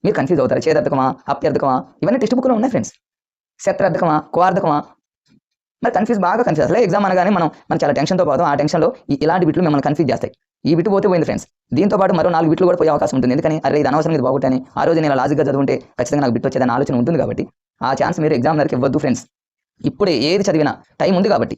Speaker 1: మీరు కన్ఫ్యూజ్ అవుతారు. చేతార్థకమా, అప్యర్థకమా, ఇవన్నీ టెక్స్ట్ బుక్లో ఉన్నాయి ఫ్రెండ్స్. శత్రార్థకమా, క్వార్ధకమా, మరి బాగా కన్ఫ్యూజ్. అసలు ఎగ్జామ్ అనగానే మనం చాలా టెన్షన్తో పోతాం. ఆ టెన్షన్లో ఇలాంటి బిట్లు మిమ్మల్ని కన్ఫ్యూజ్ చేస్తాయి. ఈ బిట్టు పోతే పోయింది ఫ్రెండ్స్. దీంతో పాటు మరో 4 బిట్లు కూడా పోయే అవకాశం ఉంటుంది. ఎందుకని అరే ఇది అనవసరం, ఇది బాగుంటాయని. ఆ రోజు నేను లాజిక్గా చదువుంటే ఖచ్చితంగా నాకు బిట్ వచ్చేదని ఆలోచన ఉంటుంది. కాబట్టి ఆ ఛాన్స్ మీరు ఎగ్జామినర్కి ఇవ్వద్దు ఫ్రెండ్స్. ఇప్పుడే ఏది చదివినా టైం ఉంది కాబట్టి,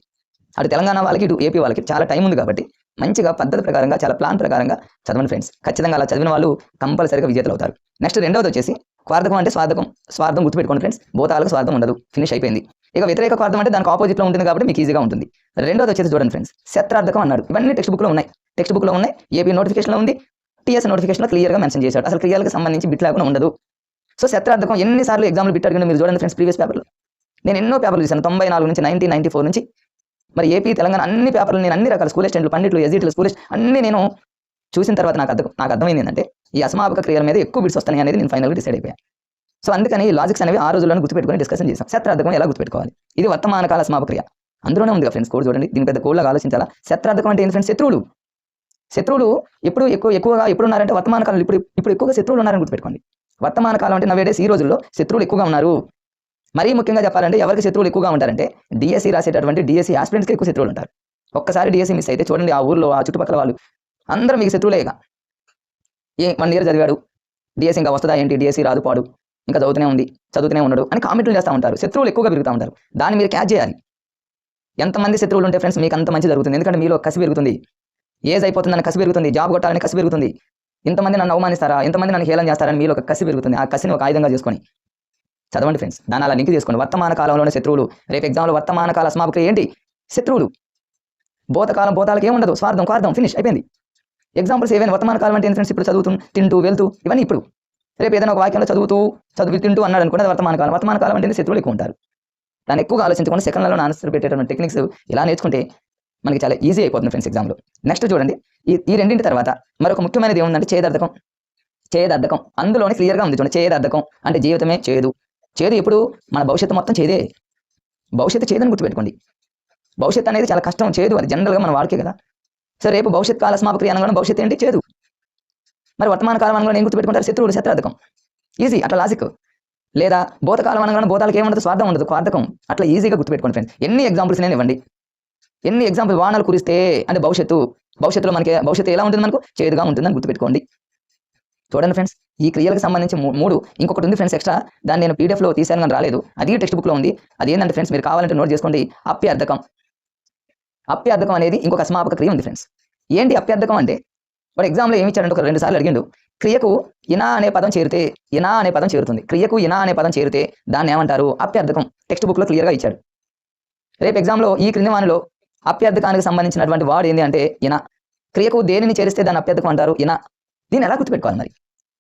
Speaker 1: అటు తెలంగాణ వాళ్ళకి ఇటు ఏపీ వాళ్ళకి చాలా టైం ఉంది కాబట్టి మంచిగా పద్ధతి ప్రకారంగా చాలా ప్లాన్ ప్రకారంగా చదవండి ఫ్రెండ్స్. ఖచ్చితంగా అలా చదివిన వాళ్ళు కంపల్సరీగా విజేతలు అవుతారు. నెక్స్ట్ రెండవది వచ్చేసి క్వార్ధకం అంటే స్వార్థం గుర్తుపెట్టుకోండి ఫ్రెండ్స్. భూతాలకు స్వార్థం ఉండదు, ఫినిష్ అయిపోయింది. ఇక వ్యతిరేక క్వార్ధం అంటే దానికి ఆపోజిట్లో ఉంటుంది కాబట్టి మీకు ఈజీగా ఉంటుంది. రెండోది వచ్చేసి చూడండి ఫ్రెండ్స్, శత్రార్థకం అన్నాడు. ఇవన్నీ టెక్స్ట్ బుక్లో ఉన్నాయి. ఏపీ నోటిఫికేషన్లో ఉంది, టీఎస్ నోటిఫికేషన్లో క్లియర్గా మెన్షన్ చేశాడు. అసలు క్రియలకు సంబంధించి బిట్ లేకుండా ఉండదు. సో శత్రార్థకం ఎన్నిసార్లు ఎగ్జామ్లో బిట్ అడిగిన మీరు చూడండి ఫ్రెండ్స్. ప్రీవియస్ పేపర్లో నేను ఎన్నో పేపర్లు చూశాను, 94 నుంచి 1994 నుంచి. మరి ఏపీ తెలంగాణ అన్ని పేపర్లు నేను అన్ని రకాల స్కూల్ అసిస్టెంట్లు, పండిట్లు, ఎస్జిట్లు, స్కూల్ అన్ని నేను చూసిన తర్వాత నాకు అర్థమైంది ఏంటంటే ఈ అసమాపక క్రియల మీద ఎక్కువ బిట్స్ వస్తాయి అనేది నేను ఫైనల్గా డిసైడ్ అయిపోయాను. సో అందుకని లాజిక్స్ అనేవి ఆ రోజుల్లో గుర్తుపెట్టుకుని డిస్కషన్ చేసాం. శత్రార్థకం ఎలా గుర్తుపెట్టుకోవాలి, ఇది వర్తమాన కాల అసమాపక క్రియ అందులోనే ఉంది ఫ్రెండ్స్. కోడ్ చూడండి, దీని పెద్ద కోడ్లాగా ఆలోచించాలా. శత్రార్థకం అంటే ఏంటి ఫ్రెండ్స్? శత్రువులు ఎక్కువగా ఎప్పుడు ఉన్నారంటే వర్తమాన కాలం. ఇప్పుడు ఎక్కువగా శత్రువులు ఉన్నారని గుర్తుపెట్టుకోండి. వర్తమాన కాలం అంటే నవేడేస్ ఈ రోజుల్లో శత్రువులు ఎక్కువగా ఉన్నారు. మరీ ముఖ్యంగా చెప్పాలంటే ఎవరికి శత్రువులు ఎక్కువగా ఉంటారంటే డిఎస్సి రాసేటటువంటి డిఎస్సి ఆస్పిరెంట్స్కి ఎక్కువ శత్రువులు ఉంటారు. ఒక్కసారి డిఎస్సి మిస్ అయితే చూడండి, ఆ ఊర్లో ఆ చుట్టుపక్కల వాళ్ళు అందరూ మీకు శత్రువులేక. 1 year చదివాడు, డిఎస్సి ఇంకా వస్తుందా ఏంటి, డిఎస్సి రాదు పాడు, ఇంకా చదువుతూనే ఉన్నాడు అని కామెంట్లు చేస్తూ ఉంటారు. శత్రువులు ఎక్కువగా పెరుగుతూ ఉంటారు. దాన్ని మీరు క్యాచ్ చేయాలి. ఎంతమంది శత్రువులు ఉంటే ఫ్రెండ్స్ మీకు అంత మంచి జరుగుతుంది. ఎందుకంటే మీలో కసి పెరుగుతుంది. ఏజ్ అయిపోతుందని కసి పెరుగుతుంది, జాబ్ కొట్టాలని కసి పెరుగుతుంది, ఇంతమంది నన్ను అవమానిస్తారా, ఇంతమంది నన్ను హేళన చేస్తారని మీలో ఒక కసి పెరుగుతుంది. ఆ కసిని ఒక ఆయుధంగా చేసుకొని చదవండి ఫ్రెండ్స్. దాని అలా లింక్ చేసుకోండి. వర్తమాన కాలంలోనే శత్రువులు. రేపు ఎగ్జామ్లో వర్తమాన కాల అసమాపక్రియ ఏంటి? శత్రువులు. భూతకాలం భూతాలకి ఏముండదు, స్వార్థం స్వార్థం ఫినిష్ అయిపోయింది. ఎగ్జాంపుల్స్ ఏవైనా వర్తమాన కాలం అంటే ఫ్రెండ్స్ ఇప్పుడు చదువుతూ తింటూ వెళ్తూ ఇవన్నీ ఇప్పుడు. రేపు ఏదైనా ఒక వాక్యంలో చదువు తింటూ అన్నాడు అనుకుంటే వర్తమాన కాలం. వర్తమాన కాలం అంటే శత్రువులు ఎక్కువ ఉంటారు. దాన్ని ఎక్కువగా ఆలోచించుకొని సెకండ్లలో ఆన్సర్ పెట్టేటువంటి టెక్నిక్స్ ఇలా నేర్చుకుంటే మనకి చాలా ఈజీ అయిపోతుంది ఫ్రెండ్స్ ఎగ్జామ్లో. నెక్స్ట్ చూడండి, ఈ రెండింటి తర్వాత మరొక ముఖ్యమైనది ఏముందంటే చేదర్థకం. చేదర్థకం అందులోనే క్లియర్గా ఉంది చూడండి. చేదర్థకం అంటే జీవితమే చేదు. చేదు ఎప్పుడు మన భవిష్యత్తు మొత్తం చేదే. భవిష్యత్తు చేదని గుర్తుపెట్టుకోండి. భవిష్యత్తు అనేది చాలా కష్టం, చేదు అది జనరల్గా మన వాడికే కదా. సో రేపు భవిష్యత్ కాల సమాపక్రియ అనగానే భవిష్యత్తు ఏంటి? చేదు. మరి వర్తమాన కాలం అనగానే ఏం గుర్తుపెట్టుకుంటారు? శత్రువులు, శత్రార్థకం. ఈజీ అట్లా లాజిక్. లేదా భూతకాలం అనగానే భూతాలకు ఏముండదు, స్వార్థం ఉండదు, కార్ధకం. అట్లా ఈజీగా గుర్తుపెట్టుకోండి ఫ్రెండ్స్. ఎన్ని ఎగ్జాంపుల్స్ నేను ఇవ్వండి, ఎన్ని ఎగ్జాంపుల్. వానలు కురిస్తే అంటే భవిష్యత్తులో మనకి భవిష్యత్తు ఎలా ఉంటుంది? మనకు చేదుగా ఉంటుందని గుర్తుపెట్టుకోండి. చూడండి ఫ్రెండ్స్, ఈ క్రియలకు సంబంధించి మూడు. ఇంకొకటి ఉంది ఫ్రెండ్స్ ఎక్స్ట్రా, దాన్ని నేను పీడిఎఫ్లో తీసాను కానీ రాలేదు, అది టెక్స్ట్ బుక్లో ఉంది. అది ఏంటంటే ఫ్రెండ్స్ మీరు కావాలంటే నోట్ చేసుకోండి. అప్యర్థకం. అప్యర్థకం అనేది ఇంకొక అసమాపక క్రియ ఉంది ఫ్రెండ్స్. ఏంటి అప్యర్థకం అంటే? వాడు ఎగ్జామ్లో ఏమి ఇచ్చారంటే ఒక 2 సార్లు అడిగిండు. క్రియకు ఇనా అనే పదం చేరితే, ఇనా అనే పదం చేరుతుంది. క్రియకు ఇనా అనే పదం చేరితే దాన్ని ఏమంటారు? అప్యర్థకం. టెక్స్ట్ బుక్లో క్లియర్గా ఇచ్చాడు. రేపు ఎగ్జామ్లో ఈ క్రింది వానిలో అప్యర్థకానికి సంబంధించినటువంటి వాడు ఏంటి అంటే ఇనా. క్రియకు దేనిని చేరిస్తే దాన్ని అప్యర్థకం అంటారు? ఇనా. దీన్ని ఎలా గుర్తుపెట్టుకోవాలి మరి?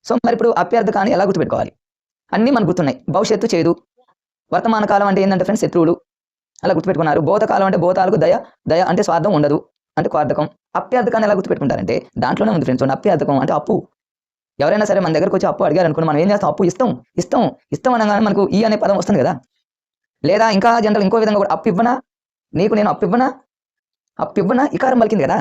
Speaker 1: సో మరి ఇప్పుడు అప్యర్థకాన్ని ఎలా గుర్తుపెట్టుకోవాలి? అన్నీ మనకు గుర్తున్నాయి. భవిష్యత్తు చేదు, వర్తమాన కాలం అంటే ఏంటంటే ఫ్రెండ్స్ శత్రువులు, అలా గుర్తుపెట్టుకున్నారు. భూతకాలం అంటే భూతాలకు దయ అంటే స్వార్థం ఉండదు అంటే కార్ధకం. అప్యర్థకాన్ని ఎలా గుర్తుపెట్టుకుంటారంటే దాంట్లోనే ఉంది ఫ్రెండ్స్. అప్యర్థకం అంటే అప్పు. ఎవరైనా సరే మన దగ్గరకు వచ్చి అప్పు అడిగారు అనుకుని మనం ఏం చేస్తాం? అప్పు ఇస్తాం అనగానే మనకు ఈ అనే పదం వస్తుంది కదా. లేదా ఇంకా జనరల్ ఇంకో విధంగా కూడా అప్పు ఇవ్వనా, నీకు నేను అప్పు ఇవ్వనా ఇకారం పలికింది కదా.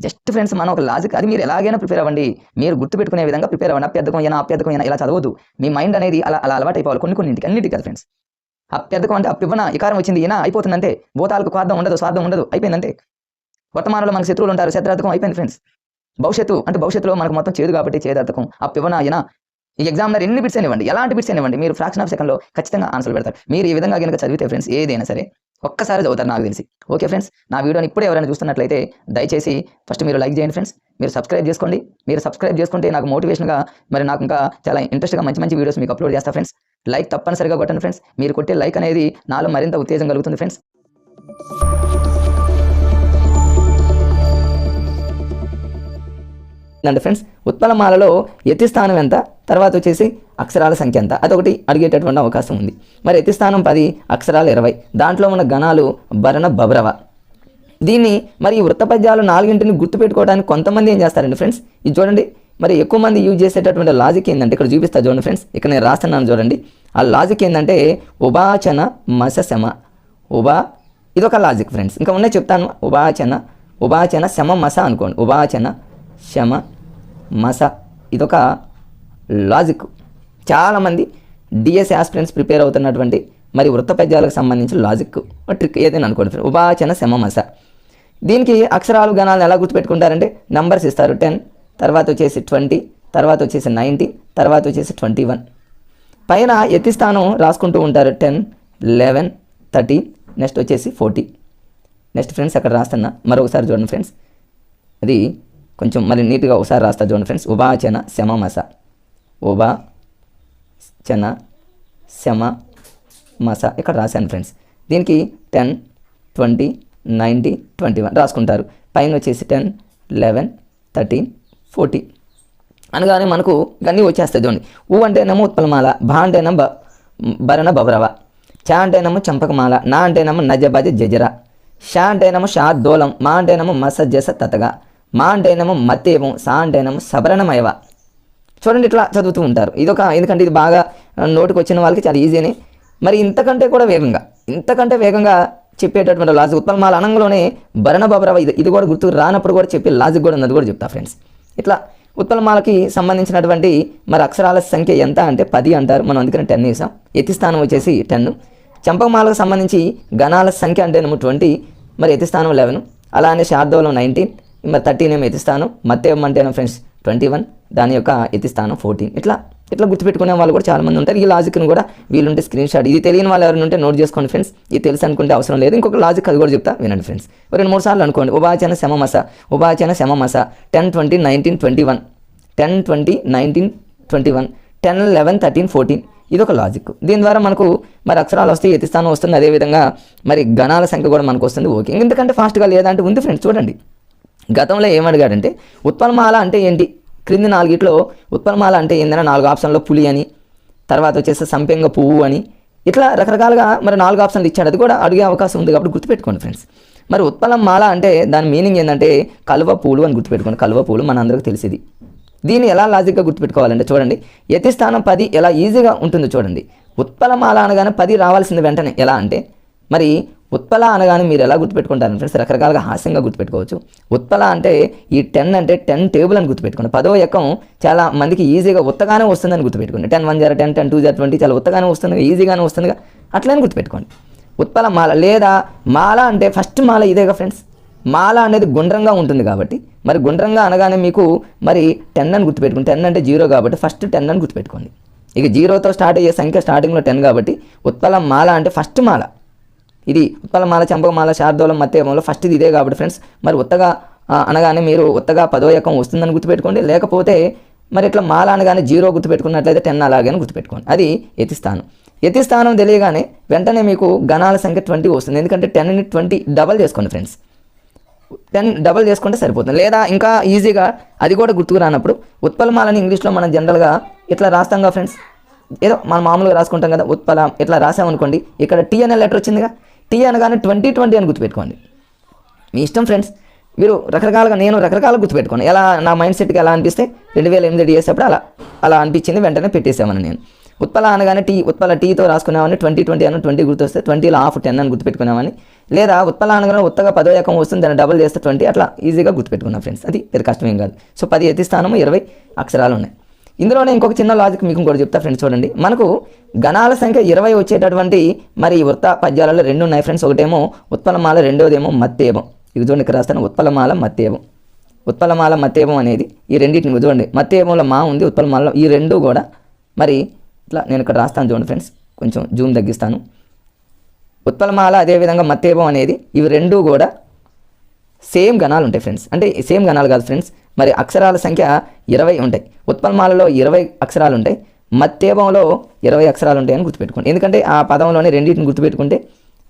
Speaker 1: జస్ట్ ఫ్రెండ్స్ మనం ఒక లాజిక్, అది మీరు ఎలాగైనా ప్రిపేర్ అవ్వండి, మీరు గుర్తుపెట్టుకునే విధంగా ప్రిపేర్ అవ్వండి. అప్యర్థకం ఇలా చదవద్దు. మీ మైండ్ అనేది అలా అలవాటు అయిపోవాలి. కొన్నింటికి అన్నిటికీ కదా ఫ్రెండ్స్. అప్యర్థకం అంటే అప్పు ఇవ్వనా, ఇకారం వచ్చింది, ఈనా అయిపోతుందంటే. భూతాలకు కార్ధం ఉండదు, స్వార్థం ఉండదు, అయిపోయిందంటే. వర్తమానంలో మనకు శత్రువులు ఉంటారు, శత్రార్థకం అయిపోయింది ఫ్రెండ్స్. భవిష్యత్తులో మనకు మొత్తం చేదు కాబట్టి చేదార్థకం. అప్పు ఇవ్వనా, ఈనా. ఈ ఎగ్జామ్లో ఎన్ని బిట్స్ ఇవ్వండి, ఎలాంటి బిట్స్ ఇవ్వండి, మీరు ఫ్రాక్షన్ ఆఫ్ సెకండ్లో ఖచ్చితంగా ఆన్సర్ పెడతారు. మీరు ఈ విధంగా కనుక చదివితే ఫ్రెండ్స్ ఏదైనా సరే ఒక్కసారి చదువుతారు నాకు తెలిసి. ఓకే ఫ్రెండ్స్, నా వీడియోని ఇప్పుడే ఎవరైనా చూస్తున్నట్లయితే దయచేసి ఫస్ట్ మీరు లైక్ చేయండి ఫ్రెండ్స్. మీరు సబ్స్క్రైబ్ చేసుకోండి. మీరు సబ్స్క్రైబ్ చేసుకుంటే నాకు మోటివేషన్గా, మరి నాకు ఇంకా చాలా ఇంట్రెస్ట్గా మంచి వీడియోస్ మీకు అప్లోడ్ చేస్తా ఫ్రెండ్స్. లైక్ తప్పనిసరిగా కొట్టండి ఫ్రెండ్స్. మీరు కొట్టే లైక్ అనేది నాలో మరింత ఉత్తేజం కలుగుతుంది ఫ్రెండ్స్. అంటే ఫ్రెండ్స్ ఉత్పలమాలలో యతిస్థానం ఎంత, తర్వాత వచ్చేసి అక్షరాల సంఖ్య ఎంత, అదొకటి అడిగేటటువంటి అవకాశం ఉంది. మరి యతిస్థానం 10, అక్షరాలు 20. దాంట్లో ఉన్న గణాలు భరణ బభ్రవ. దీన్ని మరి వృత్తపద్యాలు 4ని గుర్తుపెట్టుకోవడానికి కొంతమంది ఏం చేస్తారండి ఫ్రెండ్స్, ఇది చూడండి. మరి ఎక్కువ మంది యూజ్ చేసేటటువంటి లాజిక్ ఏంటంటే ఇక్కడ చూపిస్తా చూడండి ఫ్రెండ్స్. ఇక్కడ నేను రాస్తున్నాను చూడండి. ఆ లాజిక్ ఏంటంటే ఉభాచన మస శమ. ఇదొక లాజిక్ ఫ్రెండ్స్. ఇంకా ఉన్నాయి చెప్తాను. ఉభాచన శమ మస అనుకోండి. ఉభాచన శమ మస ఇదొక లాజిక్. చాలామంది డిఎస్ ఆస్పిరెంట్స్ ప్రిపేర్ అవుతున్నటువంటి మరి వృత్తపద్యాలకు సంబంధించిన లాజిక్ ట్రిక్ ఏదైనా అనుకోండి ఫ్రెండ్స్. ఉభాచన శమ మస. దీనికి అక్షరాలు గణాలను ఎలా గుర్తుపెట్టుకుంటారంటే నంబర్స్ ఇస్తారు. 10, తర్వాత వచ్చేసి 20, తర్వాత వచ్చేసి 19, తర్వాత వచ్చేసి 21. పైన యతిస్థానం రాసుకుంటూ ఉంటారు. 10, 11, 13, నెక్స్ట్ వచ్చేసి 40. నెక్స్ట్ ఫ్రెండ్స్ అక్కడ రాస్తున్నా, మరొకసారి చూడండి ఫ్రెండ్స్. అది కొంచెం మరి నీట్గా ఒకసారి రాస్తా చూడండి ఫ్రెండ్స్. ఉభాచన శమ మస. ఉభాచన శమ మస ఇక్కడ రాశాను ఫ్రెండ్స్. దీనికి 10, 20, 19, 21 రాసుకుంటారు. పైన వచ్చేసి 10, 11, 13, 40 అనగానే మనకు ఇవన్నీ వచ్చేస్తాయి చూడండి. ఊ అంటేనేమో ఉత్పలమాల, భా అంటేనేమో భరణ బభ్రవ, చ అంటేనేమో చంపకమాల, నా అంటేనేమో నజబజ జజర, షా అంటేనేమో షాద్దోలం, మా అంటేనేమో మస జస తతగా, మా అంటేనేమో మత్తేవం, సా అంటేనేమో సబరణమయవ. చూడండి ఇట్లా చదువుతూ ఉంటారు. ఇదొక, ఎందుకంటే ఇది బాగా నోటికి వచ్చిన వాళ్ళకి చాలా ఈజీని. మరి ఇంతకంటే వేగంగా చెప్పేటటువంటి లాజిక్ ఉత్పలమాల అనంలోనే భరణ బభ్రవ ఇది కూడా గుర్తు రానప్పుడు కూడా చెప్పే లాజిక్ కూడా ఉన్నది కూడా చెప్తా ఫ్రెండ్స్. ఇట్లా ఉత్పలమాలకి సంబంధించినటువంటి మరి అక్షరాల సంఖ్య ఎంత అంటే 10 అంటారు. మనం అందుకని 10 వేసాం. యతిస్థానం వచ్చేసి 10. చంపకమాలకు సంబంధించి గణాల సంఖ్య అంటేనేమో 20, మరి యతిస్థానం 11. అలానే శార్దూలం 19, మరి 13 ఏమో యతిస్థానం. మత్తేవం అంటేనో ఫ్రెండ్స్ 21, దాని యొక్క యతిస్థానం 14. ఇట్లా ఇట్లా గుర్తుపెట్టుకునే వాళ్ళు కూడా చాలామంది ఉంటారు. ఈ లాజిక్ని కూడా వీలుంటే స్క్రీన్ షాట్, ఇది తెలియని వాళ్ళు ఎవరైనా ఉంటే నోట్ చేసుకోండి ఫ్రెండ్స్. ఇది తెలుసు అనుకుంటే అవసరం లేదు. ఇంకొక లాజిక్ అది కూడా చెప్తా వినండి ఫ్రెండ్స్. 2-3 సార్లు అనుకోండి. ఉభాచన శమమస, ఉభాచన శమమస, 10 20 19 21, 10 20 19 21, 10 11 13 14. ఇది ఒక లాజిక్. దీని ద్వారా మనకు మరి అక్షరాలు వస్తే యతిస్థానం వస్తుంది, అదేవిధంగా మరి గణాల సంఖ్య కూడా మనకు వస్తుంది. ఓకే, ఎందుకంటే ఫాస్ట్గా లేదంటే ఉంది ఫ్రెండ్స్. చూడండి గతంలో ఏమడిగాడంటే ఉత్పలమాల అంటే ఏంటి, క్రింది 4 ఉత్పలమాల అంటే ఏంటంటే 4 ఆప్షన్లో పులి అని, తర్వాత వచ్చేసి సంపెంగ పువ్వు అని, ఇట్లా రకరకాలుగా మరి 4 ఆప్షన్లు ఇచ్చాడు. అది కూడా అడిగే అవకాశం ఉంది కాబట్టి గుర్తుపెట్టుకోండి ఫ్రెండ్స్. మరి ఉత్పలమాల అంటే దాని మీనింగ్ ఏంటంటే కలువ పూలు అని గుర్తుపెట్టుకోండి. కలువ పూలు మన అందరికీ తెలిసింది. దీన్ని ఎలా లాజిక్గా గుర్తుపెట్టుకోవాలంటే చూడండి, యతిస్థానం 10 ఎలా ఈజీగా ఉంటుందో చూడండి. ఉత్పలమాల అనగానే 10 రావాల్సింది వెంటనే. ఎలా అంటే మరి ఉత్పల అనగానే మీరు ఎలా గుర్తుపెట్టుకుంటారు ఫ్రెండ్స్, రకరకాలుగా హాస్యంగా గుర్తుపెట్టుకోవచ్చు. ఉత్పల అంటే ఈ 10 అంటే 10 టేబుల్ అని గుర్తుపెట్టుకోండి. 10వ ఎక్కం చాలా మందికి ఈజీగా ఉత్తగానే వస్తుందని గుర్తుపెట్టుకోండి. 10 1 0 10 10 2 0 20 చాలా ఉత్తగానే వస్తుంది, ఈజీగానే వస్తుందిగా, అట్లనే గుర్తుపెట్టుకోండి. ఉత్పల మాల లేదా మాల అంటే ఫస్ట్ మాల ఇదేగా ఫ్రెండ్స్. మాల అనేది గుండ్రంగా ఉంటుంది కాబట్టి మరి గుండ్రంగా అనగానే మీకు మరి 10 అని గుర్తుపెట్టుకోండి. 10 అంటే 0 కాబట్టి ఫస్ట్ 10 అని గుర్తుపెట్టుకోండి. ఇక 0తో స్టార్ట్ అయ్యే సంఖ్య స్టార్టింగ్లో 10 కాబట్టి ఉత్పల మాల అంటే ఫస్ట్ మాల ఇది. ఉత్పలమాల, చంపకమాల, శార్దూలం, మత్తేమంలో ఫస్ట్ ఇది ఇదే కాబట్టి ఫ్రెండ్స్. మరి ఉత్తగా అనగానే మీరు ఉత్తగా 10వ ఎక్కం వస్తుందని గుర్తుపెట్టుకోండి. లేకపోతే మరి ఇట్లా మాల అనగానే 0 గుర్తుపెట్టుకున్నట్లయితే 10 అలాగే గుర్తుపెట్టుకోండి. అది యతిస్థానం. యతిస్థానం తెలియగానే వెంటనే మీకు గణాల సంఖ్య 20 వస్తుంది. ఎందుకంటే 10ని 20 డబల్ చేసుకోండి ఫ్రెండ్స్. 10 డబల్ చేసుకుంటే సరిపోతుంది. లేదా ఇంకా ఈజీగా అది కూడా గుర్తుకు రానప్పుడు ఉత్పలమాలని ఇంగ్లీష్లో మనం జనరల్గా ఇట్లా రాస్తాంగా ఫ్రెండ్స్. ఏదో మనం మామూలుగా రాసుకుంటాం కదా, ఉత్పల ఇట్లా రాసామనుకోండి. ఇక్కడ టీ అనే లెటర్ వచ్చిందిగా, టీ అనగానే 20 అని గుర్తుపెట్టుకోండి. మీ ఇష్టం ఫ్రెండ్స్. మీరు రకరకాలుగా, నేను రకరకాలుగా గుర్తుపెట్టుకోండి. ఎలా నా మైండ్ సెట్కి ఎలా అనిపిస్తే 2008 చేసేటప్పుడు అలా అనిపించింది, వెంటనే పెట్టేసామని నేను. ఉత్పల అనగానే టీ, ఉత్పల టీతో రాసుకున్నామని 20 అని 20 గుర్తొస్తే 20లో హాఫ్ 10 అని గుర్తుపెట్టుకున్నామని. లేదా ఉత్పల అనగానే ఉత్తగా 10వ ఎక్కం వస్తుంది, దాన్ని డబల్ చేస్తే 20, అట్లా ఈజీగా గుర్తుపెట్టుకున్నాం ఫ్రెండ్స్. అది పెద్ద కష్టమేం కాదు. సో 10 యతిస్థానము, 20 అక్షరాలు ఉన్నాయి. ఇందులోనే ఇంకొక చిన్న లాజిక్ మీకు ఇంకోటి చెప్తా ఫ్రెండ్స్. చూడండి, మనకు గణాల సంఖ్య 20 వచ్చేటటువంటి మరి వృత్త పద్యాలలో 2 ఉన్నాయి ఫ్రెండ్స్. ఒకటేమో ఉత్పలమాల, రెండోదేమో మత్తేవం. ఇది చూడండి, ఇక్కడ రాస్తాను ఉత్పలమాల, మత్తేవం. ఉత్పలమాల, మత్తేవం అనేది ఈ రెండింటిని చూడండి. మత్తేవంలో మా ఉంది, ఉత్పలమాలలో ఈ రెండు కూడా మరి ఇట్లా నేను ఇక్కడ రాస్తాను చూడండి ఫ్రెండ్స్. కొంచెం జూమ్ తగ్గిస్తాను. ఉత్పలమాల అదేవిధంగా మత్తేవం అనేది ఇవి రెండు కూడా సేమ్ గణాలు ఉంటాయి ఫ్రెండ్స్. అంటే సేమ్ గణాలు కాదు ఫ్రెండ్స్, మరి అక్షరాల సంఖ్య 20 ఉంటాయి. ఉత్పలమాలలో 20 అక్షరాలు ఉంటాయి, మత్తేవంలో 20 అక్షరాలు ఉంటాయని గుర్తుపెట్టుకోండి. ఎందుకంటే ఆ పదంలోనే రెండింటిని గుర్తుపెట్టుకుంటే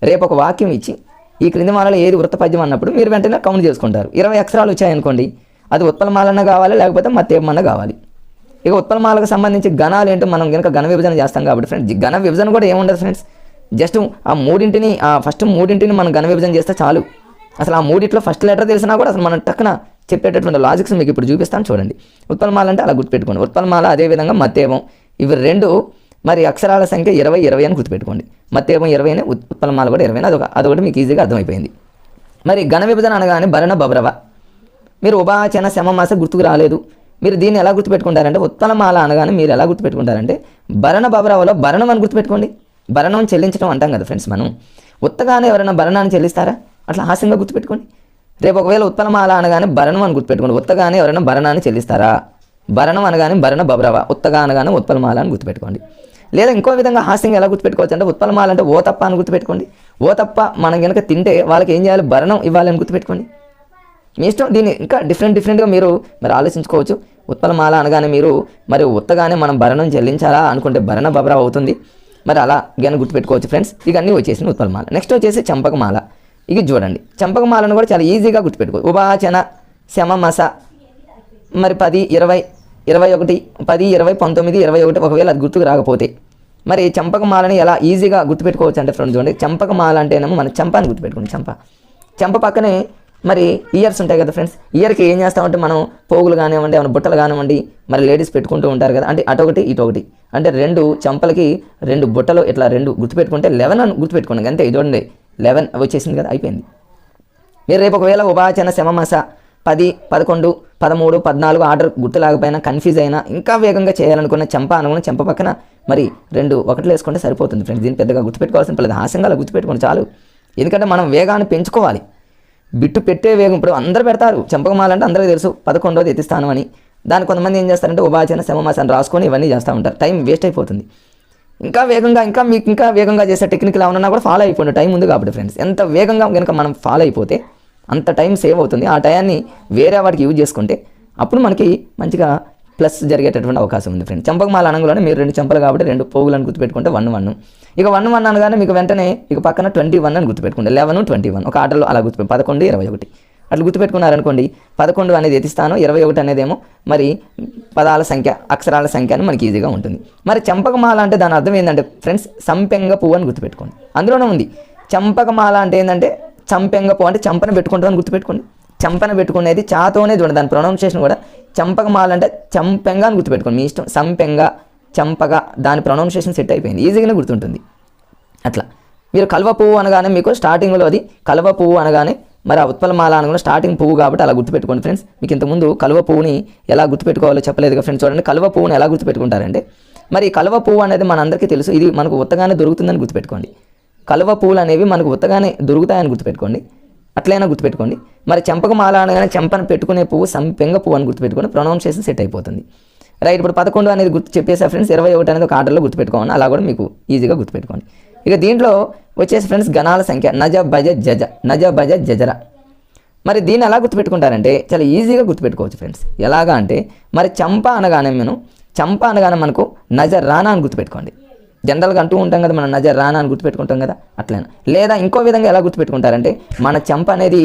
Speaker 1: రేపు ఒక వాక్యం ఇచ్చి ఈ క్రింది మాలలో ఏది వృత్తపద్యం అన్నప్పుడు మీరు వెంటనే కౌంట్ చేసుకుంటారు. 20 అక్షరాలు వచ్చాయనుకోండి, అది ఉత్పలమాలన్నా కావాలి, లేకపోతే మత్తేవం అన్న కావాలి. ఇక ఉత్పలమాలకు సంబంధించి గణాలు ఏంటో మనం కనుక గణ విభజన చేస్తాం కాబట్టి ఫ్రెండ్స్, గణ విభజన కూడా ఏముండదు ఫ్రెండ్స్. జస్ట్ ఆ ఫస్ట్ మూడింటిని మనం గణ విభజన చేస్తే చాలు. అసలు ఆ మూడిట్లో ఫస్ట్ లెటర్ తెలిసినా కూడా అసలు మనం టక్కున చెప్పేటటువంటి లాజిక్స్ మీకు ఇప్పుడు చూపిస్తాను చూడండి. ఉత్పలమాల అంటే అలా గుర్తుపెట్టుకోండి. ఉత్పలమాల అదేవిధంగా మత్తేవం, ఇవి రెండు మరి అక్షరాల సంఖ్య 20 అని గుర్తుపెట్టుకోండి. మత్తేవం 20, ఉత్పలమాల కూడా 20. అదొకటి మీకు ఈజీగా అర్థమైపోయింది. మరి ఘన విభజన అనగానే భరణ బభ్రవ, మీరు ఉభాచన శమమాస గుర్తుకు రాలేదు. మీరు దీన్ని ఎలా గుర్తుపెట్టుకుంటారంటే ఉత్పలమాల అనగానే మీరు ఎలా గుర్తుపెట్టుకుంటారంటే భరణ బభ్రవలో భరణం అని గుర్తుపెట్టుకోండి. భరణం చెల్లించడం అంటాం కదా ఫ్రెండ్స్ మనం. ఉత్తగానే ఎవరైనా భరణాన్ని చెల్లిస్తారా? అట్లా హాస్యంగా గుర్తుపెట్టుకోండి. రేపు ఒకవేళ ఉత్పలమాల అనగానే భరణం అని గుర్తుపెట్టుకోండి. ఉత్తగానే ఎవరైనా భరణాన్ని చెల్లిస్తారా? భరణం అనగానే భరణ బభ్రవ, ఉత్తగా అనగానే ఉత్పలమాల అని గుర్తుపెట్టుకోండి. లేదా ఇంకో విధంగా హాస్యంగా ఎలా గుర్తుపెట్టుకోవచ్చు అంటే ఉత్పలమాల అంటే ఓ తప్ప అని గుర్తుపెట్టుకోండి. ఓ తప్ప మనం కనుక తింటే వాళ్ళకి ఏం చేయాలి? భరణం ఇవ్వాలని గుర్తుపెట్టుకోండి. మీ ఇష్టం. దీన్ని ఇంకా డిఫరెంట్గా మీరు మరి ఆలోచించుకోవచ్చు. ఉత్పలమాల అనగానే మీరు మరి ఉత్తగానే మనం భరణం చెల్లించాలా అనుకుంటే భరణ బభ్రవ అవుతుంది. మరి అలా కానీ గుర్తుపెట్టుకోవచ్చు ఫ్రెండ్స్. ఇక అన్నీ వచ్చేసింది ఉత్పలమాల. నెక్స్ట్ వచ్చేసి చంపకమాల. ఇక చూడండి, చంపకమాలను కూడా చాలా ఈజీగా గుర్తుపెట్టుకోవచ్చు. ఉభాచన శమమస మరి 10 20 21 10 20 19 21 ఒకవేళ అది గుర్తుకు రాకపోతే మరి చంపకమాలని ఎలా ఈజీగా గుర్తుపెట్టుకోవచ్చు అంటే ఫ్రెండ్స్ చూడండి, చంపకమాల అంటేనేమో మనం చంపాని గుర్తుపెట్టుకోండి. చంప పక్కనే మరి ఇయర్స్ ఉంటాయి కదా ఫ్రెండ్స్. ఇయర్కి ఏం చేస్తామంటే మనం పోగులు కానివ్వండి, ఏమైనా బుట్టలు కానివ్వండి, మరి లేడీస్ పెట్టుకుంటూ ఉంటారు కదా, అంటే అటొకటి ఇటొకటి, అంటే 2 చంపలకి 2 బుట్టలు ఇట్లా 2 గుర్తుపెట్టుకుంటే 11 అని గుర్తుపెట్టుకోండి. అంతే, చూడండి 11 వచ్చేసింది కదా, అయిపోయింది. మీరు రేపు ఒకవేళ ఉభాచన శమమస 10 11 13 14 ఆర్డర్ గుర్తులాగపోయినా కన్ఫ్యూజ్ అయినా ఇంకా వేగంగా చేయాలనుకున్న చంప అనుకున్న చంప పక్కన మరి 2 ఒకట్లు వేసుకుంటే సరిపోతుంది ఫ్రెండ్స్. దీన్ని పెద్దగా గుర్తుపెట్టుకోవాల్సిన పర్లేదు, హాస్యంగా అలా గుర్తుపెట్టుకోండి చాలు. ఎందుకంటే మనం వేగాన్ని పెంచుకోవాలి. బిట్టు పెట్టే వేగం ఇప్పుడు అందరూ పెడతారు. చంపకమాల అంటే అందరికీ తెలుసు 11వ యతిస్థానం అని. దాని కొంతమంది ఏం చేస్తారంటే ఉభయచన సమాస అని రాసుకొని ఇవన్నీ చేస్తూ ఉంటారు, టైం వేస్ట్ అయిపోతుంది. ఇంకా వేగంగా మీకు ఇంకా వేగంగా చేసే టెక్నిక్లు ఏమన్నా కూడా ఫాలో అయిపోండి, టైం ఉంది కాబట్టి ఫ్రెండ్స్. ఎంత వేగంగా కనుక మనం ఫాలో అయిపోతే అంత టైం సేవ్ అవుతుంది. ఆ టైంని వేరే వాటికి యూజ్ చేసుకుంటే అప్పుడు మనకి మంచిగా ప్లస్ జరిగేటటువంటి అవకాశం ఉంది ఫ్రెండ్స్. చంపకమాల అనగానే మీరు 2 చెంపలు కాబట్టి 2 పోగులను గుర్తుపెట్టుకుంటే 1 ఇక 1 అనగానే మీకు వెంటనే ఇక పక్కన 21 అని గుర్తుపెట్టుకుంటే 11 21 ఒక ఆటలో అలా గుర్తుపెట్టు 11 21 అట్లా గుర్తుపెట్టుకున్నారనుకోండి. 11 అనేది యతిస్థానం, 21 అనేదేమో మరి పదాల సంఖ్య, అక్షరాల సంఖ్య అని మనకి ఈజీగా ఉంటుంది. మరి చంపకమాల అంటే దాని అర్థం ఏంటంటే ఫ్రెండ్స్ సంపెంగ పువ్వు అని గుర్తుపెట్టుకోండి. అందులోనే ఉంది చంపకమాల అంటే ఏంటంటే చంపెంగ పువ్వు అంటే చంపన పెట్టుకుంటామని గుర్తుపెట్టుకోండి. చంపన పెట్టుకునేది చాతోనే చూడండి, దాని ప్రొనౌన్సియేషన్ కూడా చంపకమాల అంటే చంపెంగ అని గుర్తుపెట్టుకోండి. మీ ఇష్టం, సంపెంగ చంపక దాని ప్రొనౌన్సియేషన్ సెట్ అయిపోయింది, ఈజీగానే గుర్తుంటుంది. అట్లా మీరు కలువ పువ్వు అనగానే మీకు స్టార్టింగ్లో అది కలువ పువ్వు అనగానే మరి ఆ ఉత్పలమాల అనగా స్టార్టింగ్ పువ్వు కాబట్టి అలా గుర్తుపెట్టుకోండి ఫ్రెండ్స్. మీకు ఇంతకుముందు కలువ పువ్వుని ఎలా గుర్తుపెట్టుకోవాలో చెప్పలేదుగా ఫ్రెండ్స్. చూడండి కలువ పువ్వుని ఎలా గుర్తుపెట్టుకుంటారంటే మరి కలువ పువ్వు అనేది మనందరికీ తెలుసు, ఇది మనకు ఉత్తగానే దొరుకుతుందని గుర్తుపెట్టుకోండి. కలువ పువ్వులు అనేవి మనకు ఉత్తగానే దొరుకుతాయని గుర్తుపెట్టుకోండి, అట్లయినా గుర్తుపెట్టుకోండి. మరి చంపకమాల అనగానే చంపన పెట్టుకునే పువ్వు సంపెంగ పువ్వు అని గుర్తుపెట్టుకోండి, ప్రొనౌన్సియేషన్ సెట్ అయిపోతుంది. రైట్, ఇప్పుడు 11 అనేది గుర్తు చెప్పేసా ఫ్రెండ్స్. 21 అనేది ఒక ఆర్డర్లో గుర్తుపెట్టుకోండి, అలా కూడా మీకు ఈజీగా గుర్తుపెట్టుకోండి. ఇక దీంట్లో వచ్చేసి ఫ్రెండ్స్ గణాల సంఖ్య నజ భజ జజ, నజ భజ జజర. మరి దీన్ని ఎలా గుర్తుపెట్టుకుంటారంటే చాలా ఈజీగా గుర్తుపెట్టుకోవచ్చు ఫ్రెండ్స్. ఎలాగా అంటే మరి చంప అనగానే మనకు నజర్ రానా అని గుర్తుపెట్టుకోండి. జనరల్గా అంటూ ఉంటాం కదా మనం నజర్ రానా అని గుర్తుపెట్టుకుంటాం కదా, అట్లయినా. లేదా ఇంకో విధంగా ఎలా గుర్తుపెట్టుకుంటారంటే మన చంప అనేది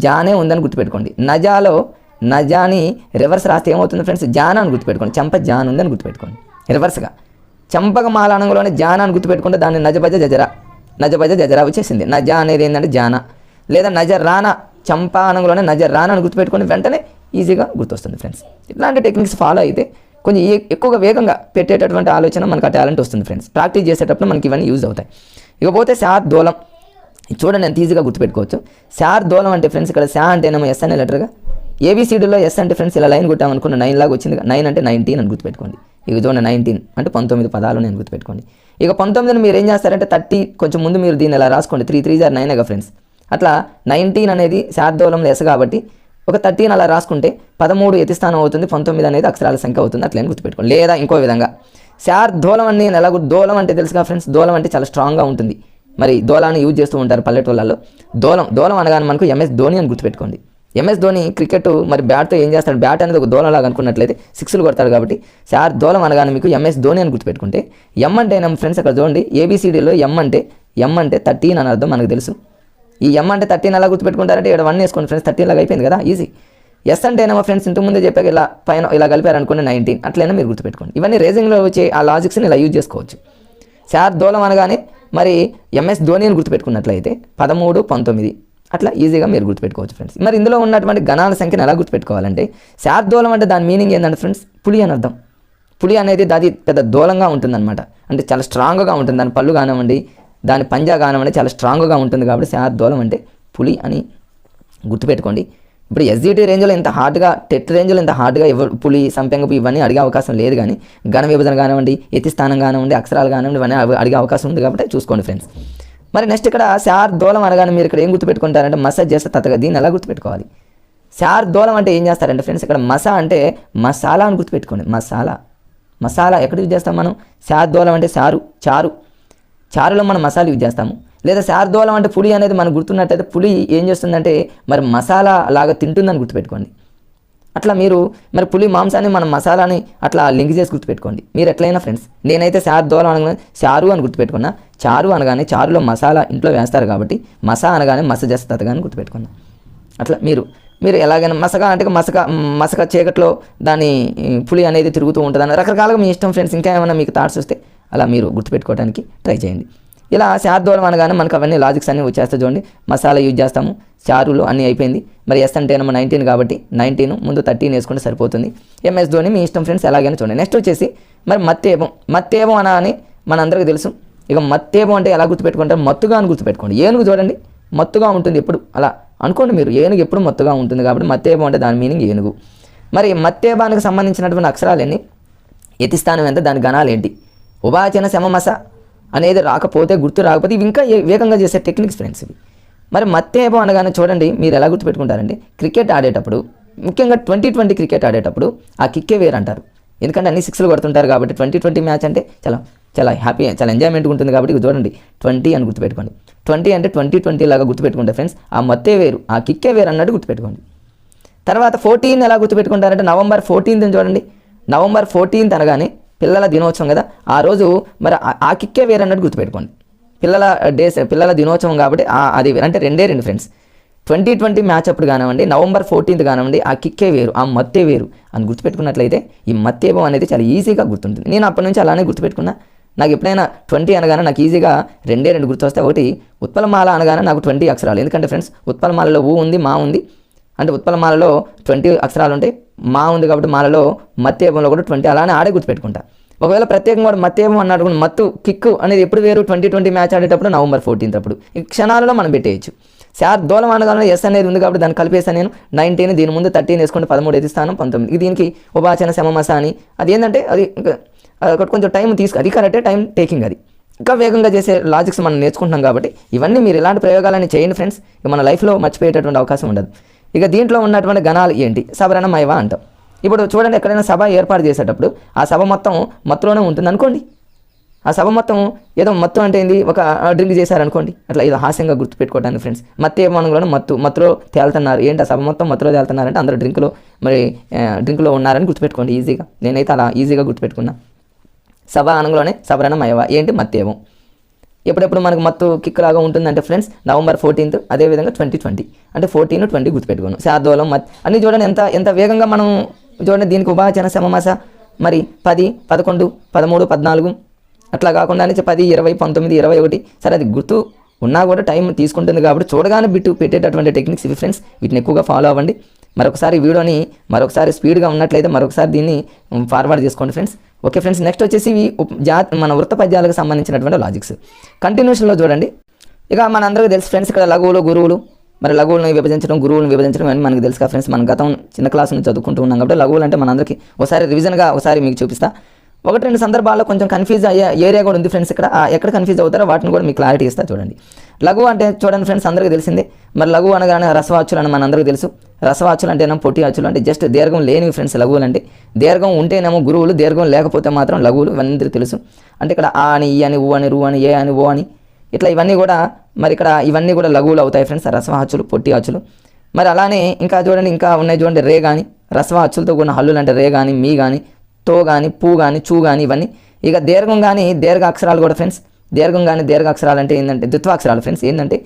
Speaker 1: జానే ఉందని గుర్తుపెట్టుకోండి. నజాలో నజాని రివర్స్ రాస్తే ఏమవుతుంది ఫ్రెండ్స్, జానా అని గుర్తుపెట్టుకోండి. చంప జాన్ ఉందని గుర్తుపెట్టుకోండి రివర్స్గా. చంపకమాలానంలోనే జానా అని గుర్తుపెట్టుకుంటే దాన్ని నజభజ జజరా వచ్చేసింది. నజా అనేది ఏంటంటే జానా, లేదా నజర్ రానా చంపానంలోనే నజర్ రానా అని గుర్తుపెట్టుకొని వెంటనే ఈజీగా గుర్తొస్తుంది ఫ్రెండ్స్. ఇట్లాంటి టెక్నిక్స్ ఫాలో అయితే కొంచెం ఎక్కువగా వేగంగా పెట్టేటటువంటి ఆలోచన మనకు ఆ టాలెంట్ వస్తుంది ఫ్రెండ్స్. ప్రాక్టీస్ చేసేటప్పుడు మనకి ఇవన్నీ యూజ్ అవుతాయి. ఇకపోతే శార్దోలం చూడండి ఎంత ఈజీగా గుర్తుపెట్టుకోవచ్చు. శార్దోలం అంటే ఫ్రెండ్స్ ఇక్కడ శా అంటేనేమో ఎస్ అనే లెటర్గా, ఏబీసీడీలో ఎస్ అంటే ఫ్రెండ్స్ ఇలా లైన్ కొట్టామనుకున్న 9 లాగా వచ్చింది. 9 అంటే 19 అని గుర్తుపెట్టుకోండి. ఇక చూడండి 19 అంటే 19 పదాలు నేను గుర్తుపెట్టుకోండి. ఇక 19ని మీరు ఏం చేస్తారంటే 30 కొంచెం ముందు మీరు దీన్ని ఇలా రాసుకోండి. 3 3 9 9గా ఫ్రెండ్స్. అట్లా 19 అనేది శార్దోలంలో ఎస్ కాబట్టి ఒక 13 అలా రాసుకుంటే 13 యతిస్థానం అవుతుంది, 19 అనేది అక్షరాల సంఖ్య అవుతుంది, అట్లని గుర్తుపెట్టుకోండి. లేదా ఇంకో విధంగా శార్దోలం అని నేను ఎలా దోలం అంటే తెలుసుగా ఫ్రెండ్స్, దోలం అంటే చాలా స్ట్రాంగ్గా ఉంటుంది. మరి దోలాన్ని యూజ్ చేస్తూ ఉంటారు పల్లెటూళ్ళలో. దోలం అనగానే మనకు ఎంఎస్ ధోని అని గుర్తుపెట్టుకోండి. ఎంఎస్ ధోని క్రికెట్ మరి బ్యాట్తో ఏం చేస్తాడు, బ్యాట్ అనేది ఒక దోలంలాగా అనుకున్నట్లయితే 6లు కొడతాడు కాబట్టి శార్దోలం అనగానే మీకు ఎంఎస్ ధోని అని గుర్తుపెట్టుకుంటే. ఎం అంటే ఫ్రెండ్స్ అక్కడ చూడండి ఏబీసీడీలో ఎం అంటే 13 అని అర్థం మనకు తెలుసు. ఈ ఎం అంటే 13 అలా గుర్తుపెట్టుకుంటారంటే ఇక్కడ 1 వేసుకోండి ఫ్రెండ్స్, 13 లాగా అయిపోయింది కదా, ఈజీ. ఎస్ అంటే ఏమో ఫ్రెండ్స్ ఇంతకుముందే చెప్పాక ఇలా పైన ఇలా కలిపారనుకోండి 19, అట్లయినా మీరు గుర్తుపెట్టుకోండి. ఇవన్నీ రేసింగ్లో వచ్చే ఆ లాజిక్స్ని ఇలా యూజ్ చేసుకోవచ్చు. శార్దోలం అనగానే మరి ఎంఎస్ ధోని అని గుర్తుపెట్టుకున్నట్లయితే 13 19 అట్లా ఈజీగా మీరు గుర్తుపెట్టుకోవచ్చు ఫ్రెండ్స్. మరి ఇందులో ఉన్నటువంటి గణాల సంఖ్యను ఎలా గుర్తుపెట్టుకోవాలంటే శార్దోలం అంటే దాని మీనింగ్ ఏంటంటే ఫ్రెండ్స్ పులి అని అర్థం. పులి అనేది అది పెద్ద దూలంగా ఉంటుందన్నమాట, అంటే చాలా స్ట్రాంగ్గా ఉంటుంది. దాని పళ్ళు కానివ్వండి, దాని పంజా కానివ్వండి చాలా స్ట్రాంగ్గా ఉంటుంది కాబట్టి శార్దోలం అంటే పులి అని గుర్తుపెట్టుకోండి. ఇప్పుడు ఎస్జిటి రేంజ్లో ఇంత హార్డ్గా, టెట్ రేంజ్లో ఇంత హార్డ్గా ఎవరు పులి సంపెంగపు ఇవన్నీ అడిగే అవకాశం లేదు. కానీ గణ విభజన కానివ్వండి, యతిస్థానం కానివ్వండి, అక్షరాలు కానివ్వండి, ఇవన్నీ అడిగే అవకాశం ఉంది కాబట్టి చూసుకోండి ఫ్రెండ్స్. మరి నెక్స్ట్ ఇక్కడ శార్దోలం అనగానే మీరు ఇక్కడ ఏం గుర్తుపెట్టుకుంటారంటే మసాజ్ చేస్తే తతగా. దీన్ని ఎలా గుర్తుపెట్టుకోవాలి? శార్దోలం అంటే ఏం చేస్తారంటే ఫ్రెండ్స్ ఇక్కడ మసా అంటే మసాలా అని గుర్తుపెట్టుకోండి. మసాలా ఎక్కడ యూజ్ చేస్తాం మనం? శార్దోలం అంటే చారులో మనం మసాలా యూజ్ చేస్తాము. లేదా శార్దోలం అంటే పులి అనేది మనకు గుర్తున్నట్టయితే పులి ఏం చేస్తుందంటే మరి మసాలా లాగా తింటుందని గుర్తుపెట్టుకోండి. అట్లా మీరు మరి పులి మాంసాన్ని మనం మసాలాని అట్లా లింక్ చేసి గుర్తుపెట్టుకోండి మీరు ఎట్లయినా ఫ్రెండ్స్. నేనైతే శార్దోలం అనగానే చారు అని గుర్తుపెట్టుకున్నా. చారు అనగానే చారులో మసాలా ఇంట్లో వేస్తారు కాబట్టి మసా అనగానే మస చేస్తుంది కానీ గుర్తుపెట్టుకున్నా. అట్లా మీరు ఎలాగైనా మసక అంటే మసక చీకట్లో దాని పులి అనేది తిరుగుతూ ఉంటుందని రకరకాలుగా మీ ఇష్టం ఫ్రెండ్స్. ఇంకా ఏమైనా మీకు థాట్స్ వస్తే అలా మీరు గుర్తుపెట్టుకోవడానికి ట్రై చేయండి. ఇలా శార్దోలం అనగానే మనకు అవన్నీ లాజిక్స్ అన్నీ వచ్చేస్తే చూడండి. మసాలా యూజ్ చేస్తాము, చారులు అన్నీ అయిపోయింది. మరి ఎస్ అంటే 19 కాబట్టి 19 ముందు 13 వేసుకుంటే సరిపోతుంది. ఎంఎస్ ధోని మీ ఇష్టం ఫ్రెండ్స్, ఎలాగైనా చూడండి. నెక్స్ట్ వచ్చేసి మరి మత్తేబం అని మనందరికీ తెలుసు. ఇక మత్తేబం అంటే ఎలా గుర్తుపెట్టుకుంటారు? మత్తుగా అని గుర్తుపెట్టుకోండి. ఏనుగు చూడండి మత్తుగా ఉంటుంది ఎప్పుడు, అలా అనుకోండి మీరు. ఏనుగు ఎప్పుడు మత్తుగా ఉంటుంది కాబట్టి మత్తేబం అంటే దాని మీనింగ్ ఏనుగు. మరి మత్తేబానికి సంబంధించినటువంటి అక్షరాలు ఎన్ని, యతిస్థానం ఎంత, దాని గణాలు ఏంటి, ఉభయచన శమమస అనేది రాకపోతే గుర్తు రాకపోతే ఇవి ఇంకా వేగంగా చేసే టెక్నిక్స్ ఫ్రెండ్స్ ఇవి. మరి మత్తేబం అనగానే చూడండి మీరు ఎలా గుర్తుపెట్టుకుంటారండి? క్రికెట్ ఆడేటప్పుడు ముఖ్యంగా 2020 క్రికెట్ ఆడేటప్పుడు ఆ కిక్కే వేరు అంటారు. ఎందుకంటే అన్ని సిక్స్లు కొడుతుంటారు కాబట్టి 2020 మ్యాచ్ అంటే చాలా చాలా హ్యాపీ, చాలా ఎంజాయ్మెంట్గా ఉంటుంది కాబట్టి చూడండి 20 అని గుర్తుపెట్టుకోండి. 20 అంటే 2020 లాగా గుర్తుపెట్టుకుంటే ఫ్రెండ్స్ ఆ మత్తే వేరు, ఆ కిక్కే వేరు అన్నట్టు గుర్తుపెట్టుకోండి. తర్వాత 14 ఎలా గుర్తుపెట్టుకుంటారంటే November 14 చూడండి. November 14 అనగానే పిల్లల దినోత్సవం కదా, ఆ రోజు మరి ఆ కిక్కే వేరు అన్నట్టు గుర్తుపెట్టుకోండి. పిల్లల దినోత్సవం కాబట్టి అది అంటే రెండే ఫ్రెండ్స్. 2020 మ్యాచ్ అప్పుడు కానివ్వండి, November 14 కానివ్వండి, ఆ కిక్కే వేరు, ఆ మత్తే వేరు అని గుర్తుపెట్టుకున్నట్లయితే ఈ మత్తేభం అనేది చాలా ఈజీగా గుర్తుంటుంది. నేను అప్పటి నుంచి అలానే గుర్తుపెట్టుకున్నా. నాకు ఎప్పుడైనా 20 అనగానే నాకు ఈజీగా రెండే గుర్తు వస్తాయి. ఒకటి ఉత్పలమాల అనగానే నాకు 20 అక్షరాలు, ఎందుకంటే ఫ్రెండ్స్ ఉత్పలమాలలో ఊ ఉంది, మా ఉంది, అంటే ఉత్పలమాలలో 20 అక్షరాలు ఉంటాయి, మా ఉంది కాబట్టి మాలలో మత్తేభంలో కూడా 20 అలానే ఆడే గుర్తుపెట్టుకుంటా. ఒకవేళ ప్రత్యేకంగా కూడా మత్తేభం అన్నాడు, మత్తు కిక్కు అనేది ఎప్పుడు వేరు, 2020 మ్యాచ్ ఆడేటప్పుడు November 14 అప్పుడు ఈ క్షణాలలో మనం పెట్టేయచ్చు. దూలం అనగానే ఎస్ అనేది ఉంది కాబట్టి దాన్ని కలిపేసాను నేను. 19 దీని ముందు 13 వేసుకుంటే 13 ఎది స్థానం 19. దీనికి ఉపాచన శమమస అని అది ఏంటంటే అది కొంచెం టైం అది కరెక్టే, టైం టేకింగ్, అది ఇంకా వేగంగా చేసే లాజిక్స్ మనం నేర్చుకుంటున్నాం కాబట్టి ఇవన్నీ మీరు ఇలాంటి ప్రయోగాలని చేయండి ఫ్రెండ్స్. మన లైఫ్లో మర్చిపోయేటటువంటి అవకాశం ఉండదు. ఇక దీంట్లో ఉన్నటువంటి గణాలు ఏంటి, సబరణమయవ అంటాం. ఇప్పుడు చూడండి, ఎక్కడైనా సభ ఏర్పాటు చేసేటప్పుడు ఆ సభ మొత్తం మత్తులోనే ఉంటుంది అనుకోండి. ఆ సభ మొత్తం ఏదో మత్తు అంటే ఏంది, ఒక డ్రింక్ చేశారనుకోండి, అట్లా ఏదో హాస్యంగా గుర్తుపెట్టుకోవడానికి ఫ్రెండ్స్. మత్తేమనుగులను మత్తులో తేలుతున్నారు, ఏంటి ఆ సభ మొత్తం మత్తులో తేలుతున్నారంటే అందరూ డ్రింక్లో ఉన్నారని గుర్తుపెట్టుకోండి ఈజీగా. నేనైతే అలా ఈజీగా గుర్తుపెట్టుకున్నా. సభ అనగానే సబరణమయవ ఏంటి మత్తేవం. ఎప్పుడెప్పుడు మనకు మత్తు కిక్ లాగా ఉంటుందంటే ఫ్రెండ్స్ November 14, అదేవిధంగా 2020 అంటే 14, 20 గుర్తుపెట్టుకోను. శార్దూలం అన్నీ చూడండి ఎంత వేగంగా మనం చూడండి. దీనికి ఉపాచన శమమస మరి 10, 11, 13, 14 అట్లా కాకుండా 10, 20, 19, 21 సరే అది గుర్తు ఉన్నా కూడా టైం తీసుకుంటుంది కాబట్టి చూడగానే బిట్టు పెట్టేటటువంటి టెక్నిక్స్ ఇవి ఫ్రెండ్స్. వీటిని ఎక్కువగా ఫాలో అవ్వండి. మరొకసారి వీడియోని స్పీడ్గా ఉన్నట్లయితే మరొకసారి దీన్ని ఫార్వర్డ్ చేసుకోండి ఫ్రెండ్స్. ఓకే ఫ్రెండ్స్, నెక్స్ట్ వచ్చేసి మన వృత్త పద్యాలకు సంబంధించినటువంటి లాజిక్స్ కంటిన్యూషన్లో చూడండి. ఇక మన అందరికీ తెలుసు ఫ్రెండ్స్, ఇక్కడ లఘువులు గురువులు, మరి లఘువులను విభజించడం గురువులను విభజించడం అని మనకు తెలుసు కదా ఫ్రెండ్స్. మన గతం చిన్న క్లాస్ నుంచి చదువుకుంటూ ఉన్నాం కాబట్టి లఘువులు అంటే మనందరికీ ఒకసారి రివిజన్గా ఒకసారి మీకు చూపిస్తా. 1-2 సందర్భాల్లో కొంచెం కన్ఫ్యూజ్ అయ్యే ఏరియా కూడా ఉంది ఫ్రెండ్స్. ఇక్కడ ఎక్కడ కన్ఫ్యూజ్ అవుతారో వాటిని కూడా మీకు క్లారిటీ ఇస్తా చూడండి. లఘువు అంటే చూడండి ఫ్రెండ్స్, అందరికీ తెలిసిందే. మరి లఘువు అనగానే రసవాచులు అని మన అందరికీ తెలుసు. రసవాచులు అంటేనేమో పొట్టి అచ్చులు, అంటే జస్ట్ దీర్ఘం లేనివి ఫ్రెండ్స్ లఘువులు అంటే. దీర్ఘం ఉంటేనేమో గురువులు, దీర్ఘం లేకపోతే మాత్రం లఘువులు, ఇవన్నీ తెలుసు. అంటే ఇక్కడ ఆ అని, ఈ అని, ఊ అని, రు అని, ఏ అని, ఓ అని ఇట్లా ఇవన్నీ కూడా మరి ఇక్కడ ఇవన్నీ కూడా లఘువులు అవుతాయి ఫ్రెండ్స్. రసవాచులు, పొట్టి అచ్చులు. మరి అలానే ఇంకా చూడండి, ఇంకా ఉన్నాయి చూడండి రే కానీ, రసవాచులతో కూడిన హల్లులు అంటే రే కానీ, మీ కానీ, తో కానీ, పూ కానీ, చూ కానీ ఇవన్నీ. ఇక దీర్ఘం కానీ దీర్ఘ అక్షరాలు కూడా ఫ్రెండ్స్. దీర్ఘం కానీ దీర్ఘ అక్షరాలు అంటే ఏంటంటే ద్విత్వాక్షరాలు ఫ్రెండ్స్. ఏంటంటే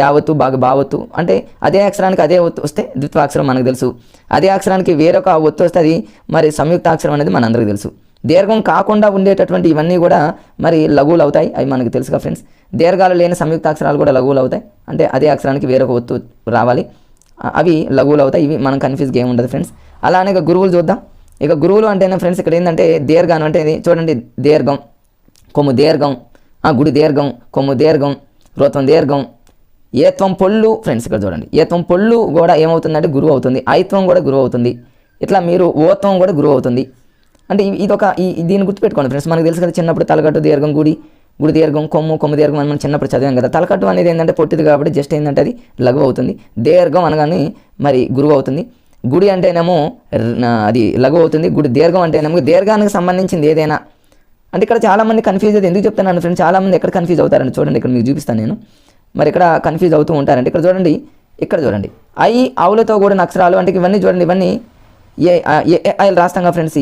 Speaker 1: యావత్తు బాగా బావత్తు అంటే అదే అక్షరానికి అదే ఒత్తు వస్తే ద్విత్వాక్షరం మనకు తెలుసు. అదే అక్షరానికి వేరొక ఒత్తు వస్తే అది మరి సంయుక్తాక్షరం అనేది మనందరికీ తెలుసు. దీర్ఘం కాకుండా ఉండేటటువంటి ఇవన్నీ కూడా మరి లఘువులు అవుతాయి, అవి మనకు తెలుసుగా ఫ్రెండ్స్. దీర్ఘాలు లేని సంయుక్తాక్షరాలు కూడా లఘువులు అవుతాయి, అంటే అదే అక్షరానికి వేరొక ఒత్తు రావాలి, అవి లఘువులు అవుతాయి. ఇవి మనం కన్ఫ్యూజ్గా ఏమి ఉండదు ఫ్రెండ్స్. అలానే ఇక గురువులు చూద్దాం. ఇక గురువులు అంటేనే ఫ్రెండ్స్ ఇక్కడ ఏంటంటే దీర్ఘం అంటే చూడండి, దీర్ఘం, కొమ్ము దీర్ఘం, గుడి దీర్ఘం, కొమ్ము దీర్ఘం, రోత్వం దీర్ఘం, ఏత్వం పొళ్ళు ఫ్రెండ్స్. ఇక్కడ చూడండి, ఏత్వం పొళ్ళు కూడా ఏమవుతుందంటే గురువు అవుతుంది. ఐత్వం కూడా గురువు అవుతుంది. ఇట్లా మీరు ఓత్వం కూడా గురువు అవుతుంది. అంటే ఇదొక దీన్ని గుర్తుపెట్టుకోండి ఫ్రెండ్స్. మనకు తెలుసు కదా చిన్నప్పుడు తలకట్టు దీర్ఘం, గుడి దీర్ఘం, కొమ్ము దీర్ఘం అని మనం చిన్నప్పుడు చదివాం కదా. తలకట్టు అనేది ఏంటంటే పొట్టిది కాబట్టి జస్ట్ ఏంటంటే అది లఘువు అవుతుంది. దీర్ఘం అనగానే మరి గురువు అవుతుంది. గుడి అంటేనేమో అది లఘువు అవుతుంది. గుడి దీర్ఘం అంటేనేమో దీర్ఘానికి సంబంధించింది ఏదైనా. అంటే ఇక్కడ చాలామంది కన్ఫ్యూజ్ అయితే ఎందుకు చెప్తున్నాను ఫ్రెండ్స్, చాలామంది ఎక్కడ కన్ఫ్యూజ్ అవుతారండి చూడండి, ఇక్కడ మీకు చూపిస్తాను నేను. మరి ఇక్కడ కన్ఫ్యూజ్ అవుతూ ఉంటారంటే ఇక్కడ చూడండి ఐ అవులతో కూడిన అక్షరాలు అంటే ఇవన్నీ చూడండి, ఇవన్నీ ఐ రాస్తాంగా ఫ్రెండ్స్,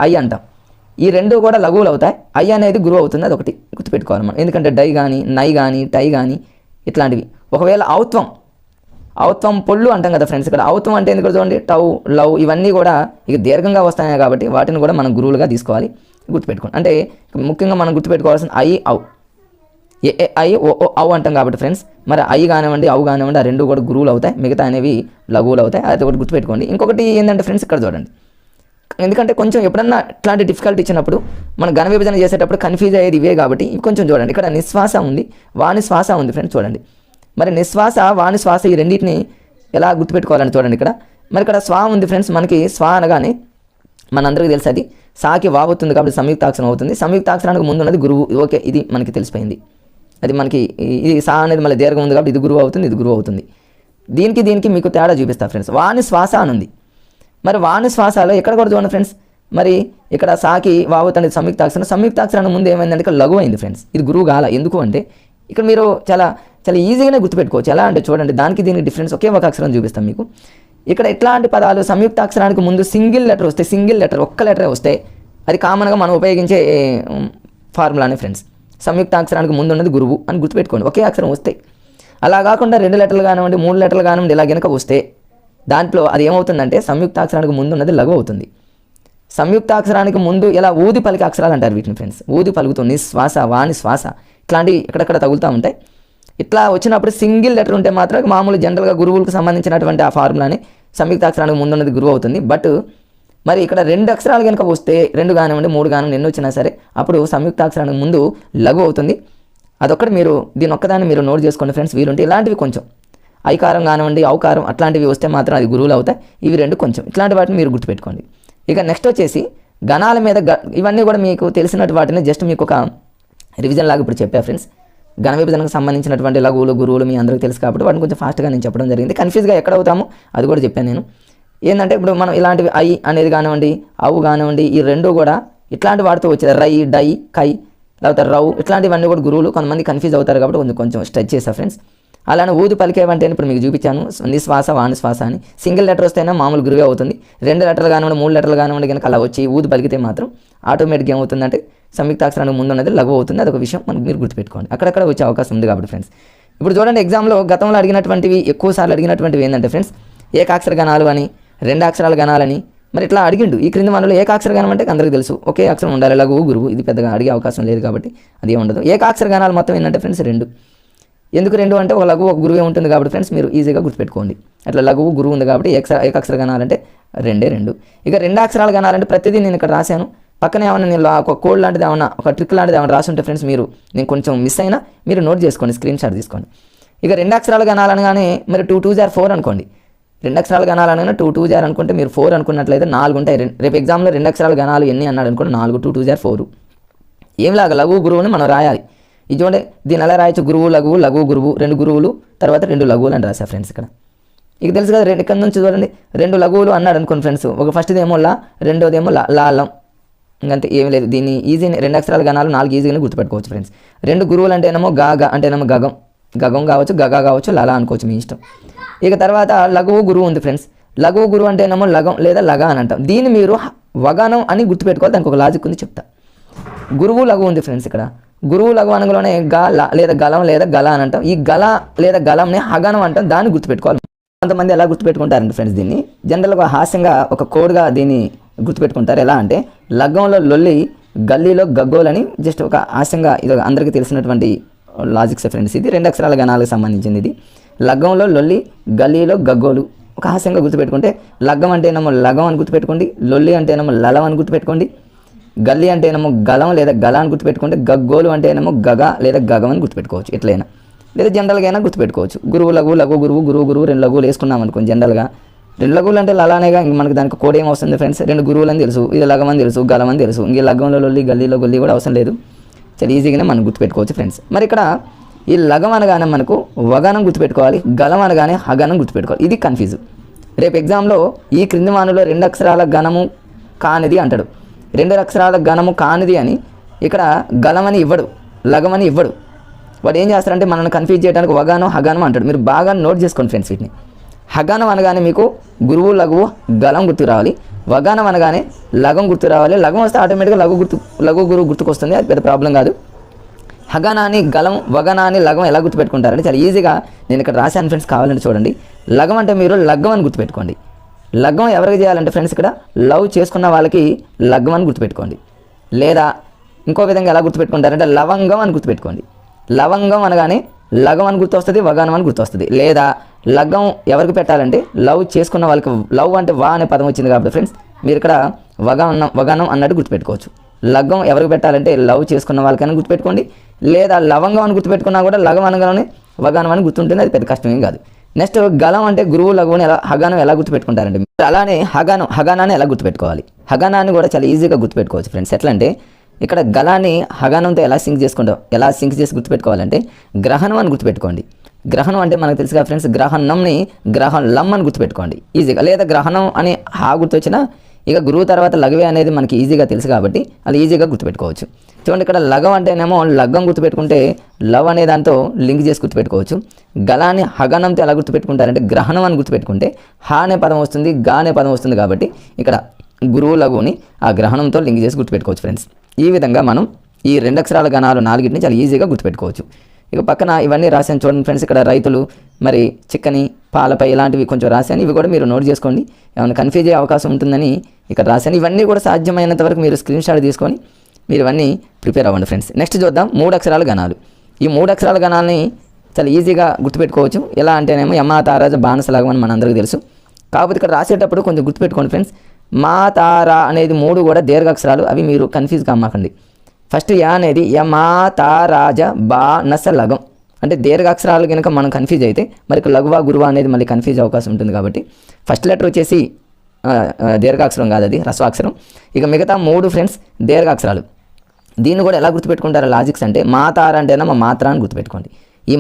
Speaker 1: ఐ అంటాం. ఈ రెండు కూడా లఘువులు అవుతాయి. ఐ అనేది గురువు అవుతుంది, అది ఒకటి గుర్తుపెట్టుకోవాలి మనం. ఎందుకంటే డై కానీ, నై కానీ, టై కానీ ఇట్లాంటివి. ఒకవేళ ఔత్వం పొళ్ళు అంటాం కదా ఫ్రెండ్స్. ఇక్కడ ఔత్వం అంటే ఎందుకు చూడండి, టౌ, లవ్ ఇవన్నీ కూడా ఇక దీర్ఘంగా వస్తాయి కాబట్టి వాటిని కూడా మనం గురువులుగా తీసుకోవాలి, గుర్తుపెట్టుకోండి. అంటే ముఖ్యంగా మనం గుర్తుపెట్టుకోవాల్సిన ఐ, ఐ, ఓ అంటాం కాబట్టి ఫ్రెండ్స్. మరి ఐ కానివ్వండి, అవు కానివ్వండి, ఆ రెండు కూడా గురువులు అవుతాయి, మిగతా అనేవి లఘువులు అవుతాయి. అది ఒకటి గుర్తుపెట్టుకోండి. ఇంకొకటి ఏంటంటే ఫ్రెండ్స్ ఇక్కడ చూడండి, ఎందుకంటే కొంచెం ఎప్పుడన్నా ఇట్లాంటి డిఫికల్టీ ఇచ్చినప్పుడు మనం ఘన విభజన చేసేటప్పుడు కన్ఫ్యూజ్ అయ్యేది ఇవే కాబట్టి కొంచెం చూడండి. ఇక్కడ నిశ్వాస ఉంది, వాణి శ్వాస ఉంది ఫ్రెండ్స్. చూడండి మరి నిశ్వాస, వాణి శ్వాస ఈ రెండింటిని ఎలా గుర్తుపెట్టుకోవాలని చూడండి. ఇక్కడ మరి ఇక్కడ స్వా ఉంది ఫ్రెండ్స్. మనకి స్వా అనగానే మనందరికీ తెలుసు అది సాకి వావుతుంది కాబట్టి సంయుక్తాక్షరం అవుతుంది. సంయుక్తాక్షరానికి ముందు ఉన్నది గురువు. ఓకే, ఇది మనకి తెలిసిపోయింది. అది మనకి ఇది సా అనేది మళ్ళీ దీర్ఘం ఉంది కాబట్టి ఇది గురువు అవుతుంది, ఇది గురువు అవుతుంది. దీనికి మీకు తేడా చూపిస్తా ఫ్రెండ్స్. వాని శ్వాస అని ఉంది. మరి వాని శ్వాసలో ఎక్కడ కూడా చూడండి ఫ్రెండ్స్. మరి ఇక్కడ సాకి వావుతండి సంయుక్తాక్షరానికి ముందు ఏమైందంటే ఇక్కడ లఘు అయింది ఫ్రెండ్స్. ఇది గురువు కాల. ఎందుకు అంటే ఇక్కడ మీరు చాలా చాలా ఈజీగానే గుర్తుపెట్టుకోవచ్చు. ఎలా అంటే చూడండి, దీనికి డిఫరెన్స్ ఒకే ఒక అక్షరం చూపిస్తాం మీకు. ఇక్కడ ఎట్లాంటి పదాలు సంయుక్తాక్షరానికి ముందు సింగిల్ లెటర్ వస్తే, సింగిల్ లెటర్ ఒక్క లెటరే వస్తే అది కామన్గా మనం ఉపయోగించే ఫార్ములానే ఫ్రెండ్స్. సంయుక్తాక్షరానికి ముందు ఉన్నది గురువు అని గుర్తుపెట్టుకోండి, ఒకే అక్షరం వస్తే. అలా కాకుండా 2 లెటర్లు కానివ్వండి, 3 లెటర్లు కానివ్వండి, ఇలా కనుక వస్తే దాంట్లో అది ఏమవుతుందంటే సంయుక్తాక్షరానికి ముందు ఉన్నది లఘు అవుతుంది. సంయుక్తాక్షరానికి ముందు ఇలా ఊది పలికే అక్షరాలు అంటారు వీటిని ఫ్రెండ్స్. ఊది పలుకుతుంది, శ్వాస, వాణి శ్వాస ఇట్లాంటివి ఎక్కడెక్కడ తగులుతూ ఉంటాయి. ఇట్లా వచ్చినప్పుడు సింగిల్ లెటర్ ఉంటే మాత్రం మామూలు జనరల్గా గురువులకు సంబంధించినటువంటి ఆ ఫార్ములాని సంయుక్తాక్షరానికి ముందు ఉన్నది గురువు అవుతుంది. బట్ మరి ఇక్కడ 2 అక్షరాలు కనుక వస్తే, 2 కానివ్వండి 3 కానివ్వండి ఎన్ని వచ్చినా సరే అప్పుడు సంయుక్తాక్షరానికి ముందు లఘు అవుతుంది. అదొక్కటి మీరు దీని ఒక్కదాన్ని మీరు నోట్ చేసుకోండి ఫ్రెండ్స్. వీలుంటే ఇలాంటివి కొంచెం ఐకారం కానివ్వండి, ఔకారం అట్లాంటివి వస్తే మాత్రం అది గురువులు అవుతాయి. ఇవి 2 కొంచెం ఇట్లాంటి వాటిని మీరు గుర్తుపెట్టుకోండి. ఇక నెక్స్ట్ వచ్చేసి గణాల మీద ఇవన్నీ కూడా మీకు తెలిసినట్టు వాటిని జస్ట్ మీకు ఒక రివిజన్ లాగా ఇప్పుడు చెప్పా ఫ్రెండ్స్. ఘన విభజనకు సంబంధించినటువంటి లఘువులు గురువులు మీ అందరికీ తెలుసు కాబట్టి వాటిని కొంచెం ఫాస్ట్గా నేను చెప్పడం జరిగింది. కన్ఫ్యూజ్గా ఎక్కడ అవుతామో అది కూడా చెప్పాను నేను. ఏంటంటే ఇప్పుడు మనం ఇలాంటివి ఐ అనేది కానివ్వండి, అవు కానివ్వండి, ఈ 2 కూడా ఇట్లాంటి వాటితో వచ్చేది. రై, డై, కై, లేకపోతే రవు ఇట్లాంటివన్నీ కూడా గురువులు. కొంతమంది కన్ఫ్యూజ్ అవుతారు కాబట్టి కొంచెం స్ట్రెచ్ చేసా ఫ్రెండ్స్. అలానే ఊది పలికేవంటే ఇప్పుడు మీకు చూపించాను, నిశ్వాస, వాణి శ్వాస అని. సింగిల్ లెటర్ వస్తేనే మామూలు గురువే అవుతుంది. 2 లెటర్లు కానివ్వండి, 3 లెటర్లు కానివ్వండి కనుక అలా వచ్చి ఊది పలికితే మాత్రం ఆటోమేటిక్గా ఏమవుతుందంటే సంయుక్తాక్షరానికి ముందు ఉన్నది లఘు అవుతుంది. అదొక విషయం మనకు మీరు గుర్తుపెట్టుకోండి. అక్కడక్కడ వచ్చే అవకాశం ఉంది కాబట్టి ఫ్రెండ్స్. ఇప్పుడు చూడండి, ఎగ్జామ్లో గతంలో అడిగినటువంటివి ఎక్కువ సార్లు అడిగినటువంటివి ఏంటంటే ఫ్రెండ్స్, ఏకాక్షర గణాలు అని, 2 అక్షరాల గణాలని మరి ఇట్లా అడిగిండు. ఈ క్రింది మనలో ఏకాక్షర గణం అంటే అందరికీ తెలుసు, ఒకే అక్షరం ఉండాలి, లఘువు గురువు. ఇది పెద్దగా అడిగే అవకాశం లేదు కాబట్టి అది ఉండదు. ఏకాక్షర గణాలు మొత్తం ఏంటంటే ఫ్రెండ్స్ 2. ఎందుకు 2 అంటే ఒక లఘువు ఒక గురువే ఉంటుంది కాబట్టి ఫ్రెండ్స్ మీరు ఈజీగా గుర్తుపెట్టుకోండి. అట్లా లఘువు గురువు ఉంది కాబట్టి ఏకాక్షర గణాలంటే 2. ఇక 2 అక్షరాల గణాలంటే ప్రతిదీ నేను ఇక్కడ రాశాను. పక్కనే ఏమన్నా నేను ఒక కోడ్ లాంటిది ఏమన్నా, ఒక ట్రిక్ లాంటిది ఏమన్నా రాసుంటే ఫ్రెండ్స్ నేను కొంచెం మిస్ అయినా మీరు నోట్ చేసుకోండి, స్క్రీన్ షాట్ తీసుకోండి. ఇక 2 అక్షరాల గణాలనగానే మరి 2 2 4 4 అనుకోండి. 2 అక్షరాల గణాలనగానే 2 2 4 అనుకుంటే మీరు 4 అనుకున్నట్లయితే 4 ఉంటాయి. రేపు ఎగ్జామ్లో 2 అక్షరాల గణాలు ఎన్ని అన్నాడు అనుకోండి, 4 2 2 4. ఏంలాగా లఘువు గురువుని మనం రాయాలి. ఇది చూడండి, దీని ఎలా రాయొచ్చు, గురువు లఘువు, లఘువు గురువు, 2 గురువులు, తర్వాత 2 లఘువులు అని రాశా ఫ్రెండ్స్. ఇక తెలుసు కదా, ఇక్కడ నుంచి చూడండి 2 లఘువులు అన్నాడు అనుకోండి ఫ్రెండ్స్. ఒక ఫస్ట్ది ఏమో లా, రెండోదేమో లాలం. ఇంకంతే, ఏమీ లేదు. దీన్ని ఈజీ 2 అక్షరాల గణాలు 4 ఈజీగానే గుర్తుపెట్టుకోవచ్చు ఫ్రెండ్స్. 2 గురువులు అంటేనేమో గా అంటేనేమో గగం కావచ్చు, గగా కావచ్చు, లలా అనుకోవచ్చు, మీ ఇష్టం. ఇక తర్వాత లఘువు గురువు ఉంది ఫ్రెండ్స్. లఘువు గురువు అంటేనేమో లగం లేదా లగా అని అంటాం. దీన్ని మీరు వగానం అని గుర్తుపెట్టుకోవాలి. దానికి ఒక లాజిక్ ఉంది, చెప్తా. గురువు లఘువు ఉంది ఫ్రెండ్స్. ఇక్కడ గురువు లఘు అనగానే గా లేదా గలం లేదా గల అని అంటాం. ఈ గల లేదా గలంని హగనం అంటాం. దాన్ని గుర్తుపెట్టుకోవాలి. కొంతమంది ఎలా గుర్తుపెట్టుకుంటారంటే ఫ్రెండ్స్, దీన్ని జనరల్గా హాస్యంగా ఒక కోడ్గా దీన్ని గుర్తుపెట్టుకుంటారు. ఎలా అంటే లగ్గంలో లొల్లి, గల్లీలో గగ్గోలని జస్ట్ ఒక హాస్యంగా, ఇది అందరికీ తెలిసినటువంటి లాజిక్స్ ఫ్రెండ్స్. ఇది 2 అక్షరాల గణాలకు సంబంధించింది. ఇది లగ్గంలో లొల్లి, గల్లీలో గగ్గోలు. ఒక హాస్యంగా గుర్తుపెట్టుకుంటే లగ్గం అంటేనేమో లగం అని గుర్తుపెట్టుకోండి, లొల్లి అంటేనేమో లలం అని గుర్తుపెట్టుకోండి, గల్లీ అంటేనేమో గలం లేదా గల అని గుర్తుపెట్టుకుంటే, గగ్గోలు అంటేనేమో గగ లేదా గగం అని గుర్తుపెట్టుకోవచ్చు. ఎట్లయినా లేదా జనరల్గా అయినా గుర్తుపెట్టుకోవచ్చు. గురువు లఘువు, లఘు గురువు, గురువు 2 లఘువులు వేసుకున్నాం అనుకోండి. జనరల్గా 2 లఘువులు అంటే లలానేగా, ఇంక మనకు దానికి కోడ్ ఏం వస్తుంది ఫ్రెండ్స్. 2 గురువులు అని తెలుసు, ఇది లగం అని తెలుసు, గలం అని తెలుసు. ఇంక లగ్గంలో లొల్లి, గల్లీలో గొల్లి కూడా అవసరం లేదు. చాలా ఈజీగానే మనం గుర్తుపెట్టుకోవచ్చు ఫ్రెండ్స్. మరి ఇక్కడ ఈ లగం అనగానే మనకు వగానం గుర్తుపెట్టుకోవాలి, గలం అనగానే హగనం గుర్తుపెట్టుకోవాలి. ఇది కన్ఫ్యూజ్. రేపు ఎగ్జామ్లో ఈ క్రింది మానులో 2 అక్షరాల గణము కానిది అంటాడు. 2 అక్షరాల గణము కానిది అని ఇక్కడ గలమని ఇవ్వడు, లగమని ఇవ్వడు. వాడు ఏం చేస్తారంటే మనల్ని కన్ఫ్యూజ్ చేయడానికి వగానం హగానం అంటాడు. మీరు బాగా నోట్ చేసుకోండి ఫ్రెండ్స్ వీటిని. హగానం అనగానే మీకు గురువు లఘువు గలం గుర్తు రావాలి, వగానం అనగానే లగం గుర్తు రావాలి. లగం వస్తే ఆటోమేటిక్గా లఘు గురువు గుర్తుకొస్తుంది, అది పెద్ద ప్రాబ్లం కాదు. హగనాన్ని గలం, వగనాన్ని లగం ఎలా గుర్తుపెట్టుకుంటారంటే చాలా ఈజీగా నేను ఇక్కడ రాశాను ఫ్రెండ్స్. కావాలంటే చూడండి. లగం అంటే మీరు లగ్గం అని గుర్తుపెట్టుకోండి. లగ్గం ఎవరికి చేయాలంటే ఫ్రెండ్స్ ఇక్కడ లవ్ చేసుకున్న వాళ్ళకి లగ్గం అని గుర్తుపెట్టుకోండి. లేదా ఇంకో విధంగా ఎలా గుర్తుపెట్టుకుంటారంటే లవంగం అని గుర్తుపెట్టుకోండి. లవంగం అనగానే లగం అని గుర్తు వస్తుంది, వగానం అని గుర్తు వస్తుంది. లేదా లగ్గం ఎవరికి పెట్టాలంటే లవ్ చేసుకున్న వాళ్ళకి, లవ్ అంటే వా అనే పదం వచ్చింది కాబట్టి ఫ్రెండ్స్ మీరు ఇక్కడ వగానం అన్నట్టు గుర్తుపెట్టుకోవచ్చు. లగ్గం ఎవరికి పెట్టాలంటే లవ్ చేసుకున్న వాళ్ళకైనా గుర్తుపెట్టుకోండి. లేదా లవంగం అని గుర్తుపెట్టుకున్నా కూడా లగం అనగానే వగానం అని గుర్తుంటుంది, అది పెద్ద కష్టమేం కాదు. నెక్స్ట్ గలం అంటే గురువు లఘువుని హగానం ఎలా గుర్తుపెట్టుకుంటారంటే, అలానే హగానాన్ని ఎలా గుర్తుపెట్టుకోవాలి. హగానాన్ని కూడా చాలా ఈజీగా గుర్తుపెట్టుకోవచ్చు ఫ్రెండ్స్. ఎట్లా అంటే ఇక్కడ గలాన్ని హగానంతో ఎలా సింక్ చేసి గుర్తుపెట్టుకోవాలంటే గ్రహణం అని గుర్తుపెట్టుకోండి. గ్రహణం అంటే మనకు తెలుసుగా ఫ్రెండ్స్, గ్రహణంని గ్రహలం అని గుర్తుపెట్టుకోండి ఈజీగా, లేదా గ్రహణం అని హా గుర్తొచ్చినా ఇక గురువు తర్వాత లఘువే అనేది మనకి ఈజీగా తెలుసు కాబట్టి అది ఈజీగా గుర్తుపెట్టుకోవచ్చు. చూడండి ఇక్కడ లఘం అంటేనేమో లగ్గం గుర్తుపెట్టుకుంటే లవ్ అనే దాంతో లింక్ చేసి గుర్తుపెట్టుకోవచ్చు. గలాన్ని హగనంతో ఎలా గుర్తుపెట్టుకుంటారంటే గ్రహణం అని గుర్తుపెట్టుకుంటే హా అనే పదం వస్తుంది, గా అనే పదం వస్తుంది కాబట్టి ఇక్కడ గురువు లఘువుని ఆ గ్రహణంతో లింక్ చేసి గుర్తుపెట్టుకోవచ్చు ఫ్రెండ్స్. ఈ విధంగా మనం ఈ 2 అక్షరాల గణాలు 4ని చాలా ఈజీగా గుర్తుపెట్టుకోవచ్చు. ఇక పక్కన ఇవన్నీ రాశాను చూడండి ఫ్రెండ్స్, ఇక్కడ రైతులు మరి చిక్కని పాలపై ఇలాంటివి కొంచెం రాశాను, ఇవి కూడా మీరు నోట్ చేసుకోండి, ఏమైనా కన్ఫ్యూజ్ అయ్యే అవకాశం ఉంటుందని ఇక్కడ రాశాను. ఇవన్నీ కూడా సాధ్యమైనంత వరకు మీరు స్క్రీన్ షాట్ తీసుకొని మీరు ఇవన్నీ ప్రిపేర్ అవ్వండి ఫ్రెండ్స్. నెక్స్ట్ చూద్దాం 3 అక్షరాల గణాలు. ఈ 3 అక్షరాల గణాలని చాలా ఈజీగా గుర్తుపెట్టుకోవచ్చు. ఎలా అంటేనేమో యమ తారాజ బాణస లఘవం అని మనందరికీ తెలుసు, కాకపోతే ఇక్కడ రాసేటప్పుడు కొంచెం గుర్తుపెట్టుకోండి ఫ్రెండ్స్. మా తారా అనేది 3 కూడా దీర్ఘాక్షరాలు, అవి మీరు కన్ఫ్యూజ్ కామాకండి. ఫస్ట్ యా అనేది యమా తారాజ బాణస లఘం అంటే దీర్ఘాక్షరాలు కనుక మనం కన్ఫ్యూజ్ అయితే మరి లఘువా గురువా అనేది మళ్ళీ కన్ఫ్యూజ్ అవకాశం ఉంటుంది కాబట్టి ఫస్ట్ లెటర్ వచ్చేసి దీర్ఘాక్షరం కాదు, అది హ్రస్వాక్షరం. ఇక మిగతా 3 ఫ్రెండ్స్ దీర్ఘాక్షరాలు. దీన్ని కూడా ఎలా గుర్తుపెట్టుకుంటారో లాజిక్స్ అంటే మాతార అంటేనా మాత్ర అని గుర్తుపెట్టుకోండి. ఈ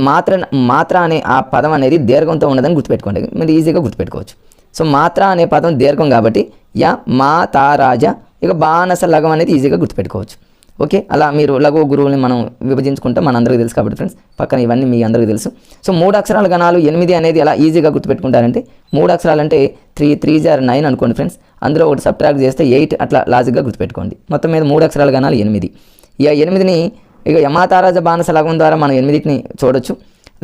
Speaker 1: మాత్ర అనే ఆ పదం అనేది దీర్ఘంతో ఉన్నదని గుర్తుపెట్టుకోండి, మీరు ఈజీగా గుర్తుపెట్టుకోవచ్చు. సో మాత్ర అనే పదం దీర్ఘం కాబట్టి యా మా తారాజ, ఇక బాణస లఘం అనేది ఈజీగా గుర్తుపెట్టుకోవచ్చు. ఓకే, అలా మీరు లఘు గురువుని మనం విభజించుకుంటాం, మన అందరికీ తెలుసు కాబట్టి ఫ్రెండ్స్, పక్కన ఇవన్నీ మీ అందరికీ తెలుసు. సో 3 అక్షరాల గణాలు 8 అనేది ఎలా ఈజీగా గుర్తుపెట్టుకుంటారంటే 3 అక్షరాలు అంటే 3 3 * 9 అనుకోండి ఫ్రెండ్స్, అందులో ఒకటి సబ్ట్రాక్ట్ చేస్తే 8 అట్లా లాజిక్గా గుర్తుపెట్టుకోండి. మొత్తం మీద 3 అక్షరాల గణాలు 8. ఇక 8ని ఇక యమాతారాజ బాణస లఘం ద్వారా మనం 8ని చూడొచ్చు,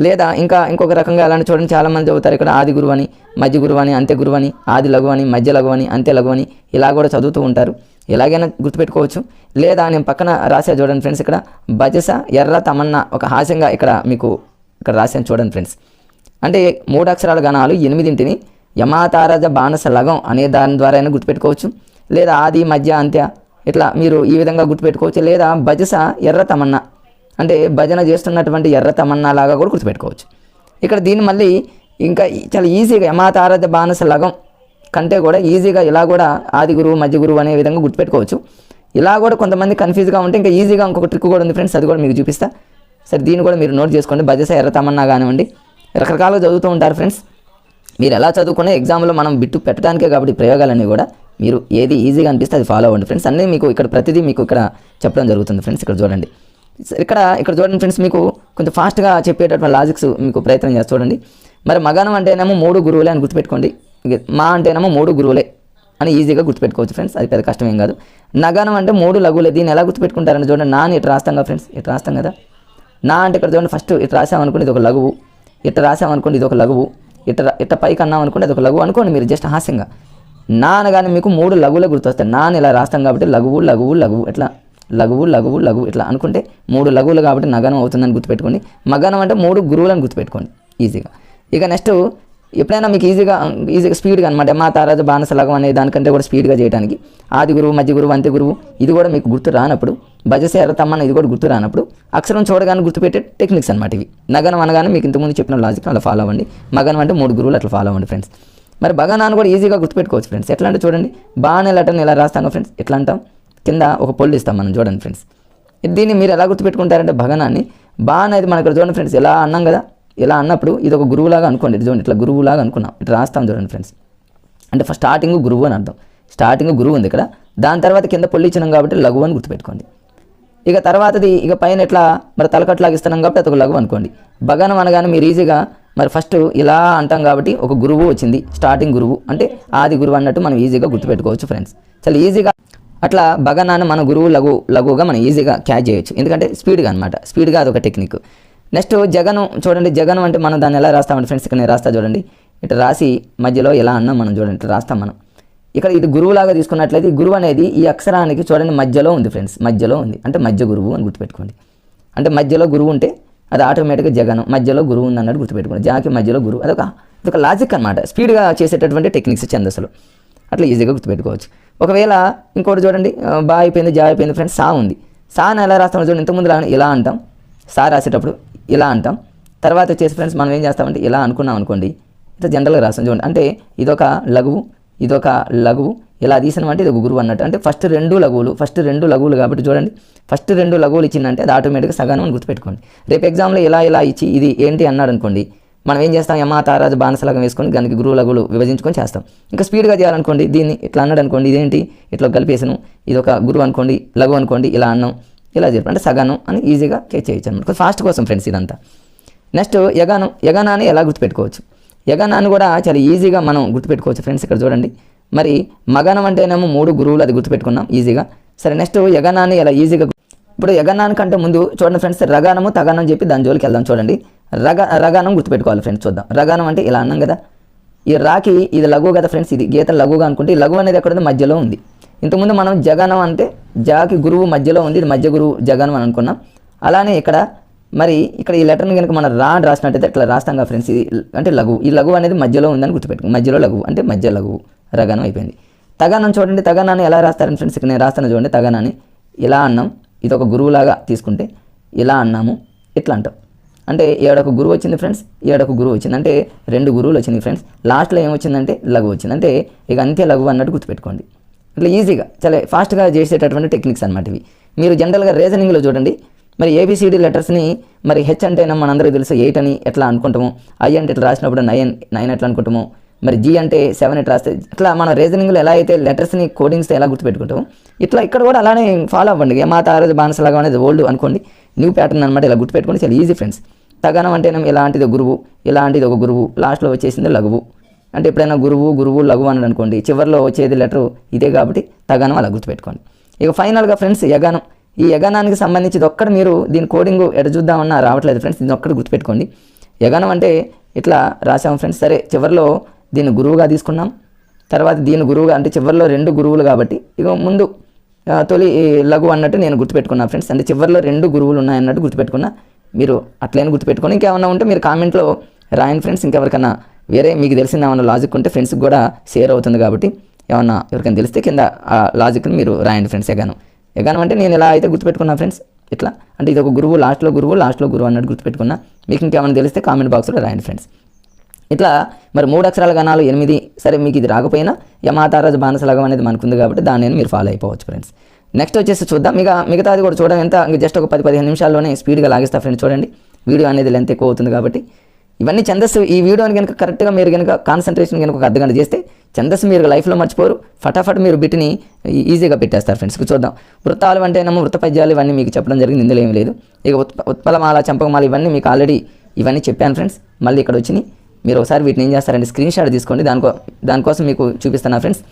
Speaker 1: లేదా ఇంకొక రకంగా అలాంటి చూడండి, చాలామంది చదువుతారు ఇక్కడ ఆది గురువు అని, మధ్య గురువు అని, అంత్య గురువు అని, ఆది లఘు అని, మధ్య లఘు అని, అంత్య లఘు అని ఇలా కూడా చదువుతూ ఉంటారు. ఎలాగైనా గుర్తుపెట్టుకోవచ్చు. లేదా నేను పక్కన రాసా చూడండి ఫ్రెండ్స్, ఇక్కడ బజస ఎర్ర తమన్నా ఒక హాస్యంగా ఇక్కడ మీకు ఇక్కడ రాశాను చూడండి ఫ్రెండ్స్. అంటే 3 అక్షరాల గణాలు 8ని యమాతారాజ బాణస లఘం అనే దాని ద్వారా అయినా గుర్తుపెట్టుకోవచ్చు, లేదా ఆది మధ్య అంత్య ఇట్లా మీరు ఈ విధంగా గుర్తుపెట్టుకోవచ్చు, లేదా బజస ఎర్ర తమన్నా అంటే భజన చేస్తున్నటువంటి ఎర్ర తమన్నా లాగా కూడా గుర్తుపెట్టుకోవచ్చు. ఇక్కడ దీన్ని మళ్ళీ ఇంకా చాలా ఈజీగా యమాతారాజ బాణస లఘం కంటే కూడా ఈజీగా ఇలా కూడా ఆది గురువు మధ్య గురువు అనే విధంగా గుర్తుపెట్టుకోవచ్చు. ఇలా కూడా కొంతమంది కన్ఫ్యూజ్గా ఉంటే ఇంకా ఈజీగా ఇంకొక ట్రిక్ కూడా ఉంది ఫ్రెండ్స్, అది కూడా మీకు చూపిస్తా. సరే దీన్ని కూడా మీరు నోట్ చేసుకోండి. బజస ఎర్ర తమన్నా కానివ్వండి, రకరకాలుగా చదువుతూ ఉంటారు ఫ్రెండ్స్. మీరు ఎలా చదువుకునే ఎగ్జామ్లో మనం బిట్టు పెట్టడానికే కాబట్టి ప్రయోగాలన్నీ కూడా మీరు ఏది ఈజీగా అనిపిస్తే అది ఫాలో అవ్వండి ఫ్రెండ్స్. అన్నీ మీకు ఇక్కడ ప్రతిదీ మీకు ఇక్కడ చెప్పడం జరుగుతుంది ఫ్రెండ్స్. ఇక్కడ చూడండి, ఇక్కడ చూడండి ఫ్రెండ్స్, మీకు కొంచెం ఫాస్ట్గా చెప్పేటటువంటి లాజిక్స్ మీకు ప్రయత్నం చేసి చూడండి. మరి మగానం అంటేనేమో 3 గురువులే అని గుర్తుపెట్టుకోండి, మా అంటేనేమో 3 గురువులే అని ఈజీగా గుర్తుపెట్టుకోవచ్చు ఫ్రెండ్స్, అది పెద్ద కష్టం ఏం కాదు. నగానం అంటే 3 లఘువులే, దీన్ని ఎలా గుర్తుపెట్టుకుంటారంటే చూడండి, నా అని ఇట్లా రాస్తాం కదా ఫ్రెండ్స్, ఇట్లా రాస్తాం కదా. నా అంటే ఇక్కడ చూడండి, ఫస్ట్ ఇట్లా రాసామనుకోండి ఇది ఒక లఘువు, ఇట్లా రాసామనుకోండి ఇది ఒక లఘువు, ఇట్లా పైకి అన్నాం అనుకోండి అది ఒక లఘువు అనుకోండి మీరు జస్ట్ హాస్యంగా. నా అనగానే మీకు 3 లఘువులే గుర్తొస్తాయి. నా అని ఇలా రాస్తాం కాబట్టి లఘువు లఘువు లఘువు ఇట్లా లఘువు లఘువు లఘువు ఇట్లా అనుకుంటే 3 లఘువులు కాబట్టి నగనం అవుతుందని గుర్తుపెట్టుకోండి. మగనం అంటే 3 గురువులను గుర్తుపెట్టుకోండి ఈజీగా. ఇక నెక్స్ట్ ఎప్పుడైనా మీకు ఈజీగా స్పీడ్గా అనమాట మా తారాజ బాణస లఘం అనే దానికంటే కూడా స్పీడ్గా చేయడానికి ఆది గురువు మధ్య గురువు అంత్య గురువు ఇది కూడా మీకు గుర్తు రానప్పుడు, బజస ఎర్ర తమ్మన్న ఇది కూడా గుర్తు రానప్పుడు అక్షరం చూడగానే గుర్తుపెట్టే టెక్నిక్స్ అనమాట ఇవి. నగనం అనగానే మీకు ఇంతకుముందు చెప్పిన లాజిక్ అలా ఫాలో అవ్వండి. మగనం అంటే 3 గురువులు అట్లా ఫాలో అవ్వండి ఫ్రెండ్స్. మరి బగనాన్ని కూడా ఈజీగా గుర్తుపెట్టుకోవచ్చు ఫ్రెండ్స్. ఎట్లా అంటే చూడండి, బాగానే లెటర్ని ఎలా రాస్తాం ఫ్రెండ్స్, ఎట్లా అంటాం, కింద ఒక పొల్లు ఇస్తాం మనం చూడండి ఫ్రెండ్స్. దీన్ని మీరు ఎలా గుర్తుపెట్టుకుంటారంటే భగనాన్ని బా అనేది మన ఇక్కడ చూడండి ఫ్రెండ్స్, ఎలా అన్నాం కదా, ఇలా అన్నప్పుడు ఇది ఒక గురువులాగా అనుకోండి, ఇది చూడండి ఇట్లా గురువులాగా అనుకున్నాం, ఇట్లా రాస్తాం చూడండి ఫ్రెండ్స్. అంటే ఫస్ట్ స్టార్టింగ్ గురువు అని అర్థం, స్టార్టింగ్ గురువు ఉంది ఇక్కడ, దాని తర్వాత కింద పొల్లు ఇచ్చినాం కాబట్టి లఘు అని గుర్తుపెట్టుకోండి. ఇక తర్వాతది ఇక పైన ఎట్లా మరి తలకట్లాగా ఇస్తున్నాం కాబట్టి అది ఒక లఘు అనుకోండి. భగనం అనగానే మీరు ఈజీగా మరి ఫస్ట్ ఇలా అంటాం కాబట్టి ఒక గురువు వచ్చింది, స్టార్టింగ్ గురువు అంటే ఆది గురువు అన్నట్టు మనం ఈజీగా గుర్తుపెట్టుకోవచ్చు ఫ్రెండ్స్. చాలా ఈజీగా అట్లా భగనాన్ని మన గురువు లఘువుగా మనం ఈజీగా క్యాచ్ చేయొచ్చు, ఎందుకంటే స్పీడ్గా అనమాట, స్పీడ్గా అదొక టెక్నిక్. నెక్స్ట్ జగను చూడండి, జగను అంటే మనం దాన్ని ఎలా రాస్తామంటే ఫ్రెండ్స్, ఇక్కడ నేను రాస్తా చూడండి, ఇట్లా రాసి మధ్యలో ఎలా అన్నాం మనం చూడండి, ఇట్లా రాస్తాం మనం. ఇక్కడ ఇది గురువులాగా తీసుకున్నట్లయితే ఈ గురువు అనేది ఈ అక్షరానికి చూడండి మధ్యలో ఉంది ఫ్రెండ్స్, మధ్యలో ఉంది అంటే మధ్య గురువు అని గుర్తుపెట్టుకోండి. అంటే మధ్యలో గురువు ఉంటే అది ఆటోమేటిక్గా జగను, మధ్యలో గురువు ఉంది అన్నట్టు గుర్తుపెట్టుకోండి. జాకి మధ్యలో గురువు, అదొక లాజిక్ అనమాట, స్పీడ్గా చేసేటటువంటి టెక్నిక్స్ ఛందస్సులు, అట్లా ఈజీగా గుర్తుపెట్టుకోవచ్చు. ఒకవేళ ఇంకోటి చూడండి, బా అయిపోయింది జా అయిపోయింది ఫ్రెండ్స్, సా ఉంది, సాని ఎలా రాస్తామో చూడండి, ఇంతకుముందు ఇలా అంటాం, సా రాసేటప్పుడు ఇలా అంటాం, తర్వాత వచ్చేసి ఫ్రెండ్స్ మనం ఏం చేస్తామంటే ఇలా అనుకున్నాం అనుకోండి, ఇట్లా జనరల్గా రాస్తాం చూడండి. అంటే ఇదొక లఘువు, ఇదొక లఘువు, ఇలా తీసినామంటే ఇది ఒక గురువు అన్నట్టు. అంటే ఫస్ట్ రెండు లఘువులు కాబట్టి చూడండి, ఫస్ట్ రెండు లఘువులు ఇచ్చిందంటే అది ఆటోమేటిక్గా సగానం అని గుర్తుపెట్టుకోండి. రేపు ఎగ్జామ్లో ఇలా ఇచ్చి ఇది ఏంటి అన్నాడు అనుకోండి, మనం ఏం చేస్తాం, యమ తారాజు బాణసలగం వేసుకొని దానికి గురువు లఘువులు విభజించుకొని చేస్తాం. ఇంకా స్పీడ్గా చేయాలనుకోండి, దీన్ని ఇట్లా అన్నాడు అనుకోండి, ఇదేంటి ఇట్లా కలిపేసాను, ఇది ఒక గురువు అనుకోండి, లఘువు అనుకోండి, ఇలా అన్నాం, ఇలా చెప్పి అంటే సగానం అని ఈజీగా చేయొచ్చు అనమాట. ఫాస్ట్ కోసం ఫ్రెండ్స్ ఇదంతా. నెక్స్ట్ యగానాన్ని ఎలా గుర్తుపెట్టుకోవచ్చు, యగానాన్ని కూడా చాలా ఈజీగా మనం గుర్తుపెట్టుకోవచ్చు ఫ్రెండ్స్. ఇక్కడ చూడండి, మరి మగనం అంటేనేమో 3 గురువులు, అది గుర్తుపెట్టుకున్నాం ఈజీగా. సరే నెక్స్ట్ యగనాన్ని ఎలా ఈజీగా, ఇప్పుడు యగనాన్ని కంటే ముందు చూడండి ఫ్రెండ్స్, రగానము తగానం చెప్పి దాని జోలికి వెళ్దాం. చూడండి, రగానం గుర్తుపెట్టుకోవాలి ఫ్రెండ్స్. చూద్దాం, రగానం అంటే ఇలా అన్నాం కదా, ఈ రాకి ఇది లఘువు కదా ఫ్రెండ్స్, ఇది గీత లఘువుగా అనుకుంటే ఈ లఘువు అనేది ఎక్కడ మధ్యలో ఉంది. ఇంతకుముందు మనం జగనం అంటే జాకి గురువు మధ్యలో ఉంది, ఇది మధ్య గురువు జగనం అని అనుకున్నాం. అలానే ఇక్కడ మరి ఇక్కడ ఈ లెటర్ని కనుక మనం రా అని రాసినట్టయితే ఇట్లా రాస్తాం కదా ఫ్రెండ్స్, ఇది అంటే లఘువు, ఈ లఘువు అనేది మధ్యలో ఉందని గుర్తుపెట్టుకో, మధ్యలో లఘువు అంటే మధ్య లఘువు, రగానం అయిపోయింది. తగానం చూడండి, తగానాన్ని ఎలా రాస్తారని ఫ్రెండ్స్, ఇక్కడ నేను రాస్తాను చూడండి, తగానాన్ని ఇలా అన్నాం, ఇది ఒక గురువులాగా తీసుకుంటే ఇలా అన్నాము, ఇట్లా అంటాం. అంటే ఏడొక గురువు వచ్చింది ఫ్రెండ్స్, ఏడొక గురువు వచ్చింది అంటే 2 గురువులు వచ్చింది ఫ్రెండ్స్. లాస్ట్లో ఏమొచ్చిందంటే లఘువు వచ్చింది, అంటే ఇక అంతే లఘువు అన్నట్టు గుర్తుపెట్టుకోండి. ఇట్లా ఈజీగా చాలా ఫాస్ట్గా చేసేటటువంటి టెక్నిక్స్ అనమాట ఇవి. మీరు జనరల్గా రీజనింగ్లో చూడండి, మరి ఏబిసిడి లెటర్స్ని మరి హెచ్ అంటే మనందరికీ తెలుసు 8 అని ఎట్లా అనుకుంటాము, ఐ అంటే ఇట్లా రాసినప్పుడు 9 ఎట్లా అనుకుంటాము, మరి జీ అంటే 7 ఎట్లా రాస్తే, ఇట్లా మన రీజనింగ్లో ఎలా అయితే లెటర్స్ని కోడింగ్స్ ఎలా గుర్తుపెట్టుకుంటాము, ఇట్లా ఇక్కడ కూడా అలానే ఫాలో అవ్వండి. యమాత ఆరోజు బాణసలాగా అనేది ఓల్డ్ అనుకోండి, న్యూ ప్యాటర్న్ అనమాట, ఇలా గుర్తుపెట్టుకోండి, చాలా ఈజీ ఫ్రెండ్స్. తగానం అంటే ఇలాంటిది గురువు, ఇలాంటిది ఒక గురువు, లాస్ట్లో వచ్చేసింది లఘువు. అంటే ఎప్పుడైనా గురువు లఘువు అని అనుకోండి, చివరిలో వచ్చేది లెటరు ఇదే కాబట్టి తగానం అలా గుర్తుపెట్టుకోండి. ఇక ఫైనల్గా ఫ్రెండ్స్ యగానం, ఈ యగానానికి సంబంధించి ఒక్కడ మీరు దీని కోడింగ్ ఎట చూద్దామన్నా రావట్లేదు ఫ్రెండ్స్, దీన్ని ఒక్కటి గుర్తుపెట్టుకోండి. యగానం అంటే ఇట్లా రాసాము ఫ్రెండ్స్. సరే చివరిలో దీన్ని గురువుగా తీసుకున్నాం, తర్వాత దీని గురువుగా అంటే చివరిలో 2 గురువులు కాబట్టి ఇక ముందు తొలి లఘు అన్నట్టు నేను గుర్తుపెట్టుకున్నా ఫ్రెండ్స్. అంటే చివరిలో 2 గురువులు ఉన్నాయన్నట్టు గుర్తుపెట్టుకున్నా. మీరు అట్లనే గుర్తుపెట్టుకొని ఇంకేమన్నా ఉంటే మీరు కామెంట్లో రాయండి ఫ్రెండ్స్. ఇంకెవరికన్నా వేరే మీకు తెలిసిన ఏమన్నా లాజిక్ ఉంటే ఫ్రెండ్స్కి కూడా షేర్ అవుతుంది కాబట్టి ఏమన్నా ఎవరికైనా తెలిస్తే కింద ఆ లాజిక్ని మీరు రాయండి ఫ్రెండ్స్. యగానం అంటే నేను ఎలా అయితే గుర్తుపెట్టుకున్నా ఫ్రెండ్స్, ఇట్లా అంటే ఇది ఒక గురువు, లాస్ట్లో గురువు అన్నట్టు గుర్తుపెట్టుకున్నా. మీకు ఇంకేమైనా తెలిస్తే కామెంట్ బాక్స్లో రాయండి ఫ్రెండ్స్. ఇట్లా మరి 3 అక్షరాల గణాలు 8. సరే మీకు ఇది రాకపోయినా యమాతారాజు బాణసలగం అనేది మనకుంది కాబట్టి దాన్ని మీరు ఫాలో అయిపోవచ్చు ఫ్రెండ్స్. నెక్స్ట్ వచ్చేసి చూద్దాం, మిగతాది కూడా చూడడం ఎంత జస్ట్ ఒక 10-15 నిమిషాల్లోనే స్పీడ్గా లాగిస్తా ఫ్రెండ్స్. చూడండి, వీడియో అనేది లెంత్ ఎక్కువ అవుతుంది కాబట్టి ఇవన్నీ ఛందస్సు. ఈ వీడియోని కనుక కరెక్ట్గా మీరు కనుక కాన్సన్ట్రేషన్ కనుక ఒక అర్ధగంట చేస్తే ఛందస్సు మీరు లైఫ్లో మర్చిపోరు, ఫటాఫట్ మీరు బిట్ని ఈజీగా పెట్టేస్తారు ఫ్రెండ్స్. చూద్దాం, వృత్తాలు అంటేనేమో వృత్త పద్యాలు ఇవన్నీ మీకు చెప్పడం జరిగింది, ఇందులో ఏమి లేదు. ఇక ఉత్పలమాల, చంపకమాల ఇవన్నీ మీకు ఆల్రెడీ ఇవన్నీ చెప్పాను ఫ్రెండ్స్. మళ్ళీ ఇక్కడ వచ్చినాయి, మీరు ఒకసారి వీటిని ఏం చేస్తారంటే స్క్రీన్ షాట్ తీసుకోండి, దానికోసం మీకు చూపిస్తున్నా ఫ్రెండ్స్.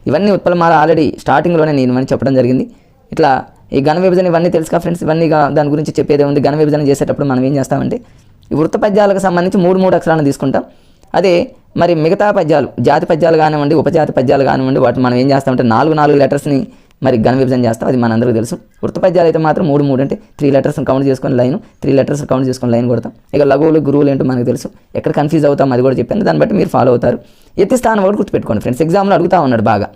Speaker 1: ఇవన్నీ ఉత్పలమాల ఆల్రెడీ స్టార్టింగ్లోనే నేను ఇవన్నీ చెప్పడం జరిగింది. ఇట్లా ఈ ఘన విభజన ఇవన్నీ తెలుసుగా ఫ్రెండ్స్, ఇవన్నీ దాని గురించి చెప్పేదే ఉంది. ఘన విభజన చేసేటప్పుడు మనం ఏం చేస్తామంటే ఈ వృత్త పద్యాలకు సంబంధించి 3 అక్షరాలను తీసుకుంటాం. అదే మరి మిగతా పద్యాలు, జాతి పద్యాలు కానివ్వండి, ఉపజాతి పద్యాలు కానివ్వండి, వాటిని మనం ఏం చేస్తామంటే 4 లెటర్స్ని మరి ఘన విభజన చేస్తాం, అది మనందరికీ తెలుసు. వృత్త పద్యాలు అయితే మాత్రం 3 అంటే 3 లెటర్స్ కౌంట్ చేసుకొని లైన్, 3 లెటర్స్ కౌంట్ చేసుకొని లైన్ కొడతాం. ఇక లఘువులు గురువులు ఏంటో మనకు తెలుసు, ఎక్కడ కన్ఫ్యూజ్ అవుతాం అది కూడా చెప్పాను, దాన్ని బట్టి మీరు ఫాలో అవుతారు. ఎత్తిస్థానం ఒకటి గుర్తుపెట్టుకోండి ఫ్రెండ్స్, ఎగ్జామ్లో అడుగుతూ ఉన్నాడు బాగా.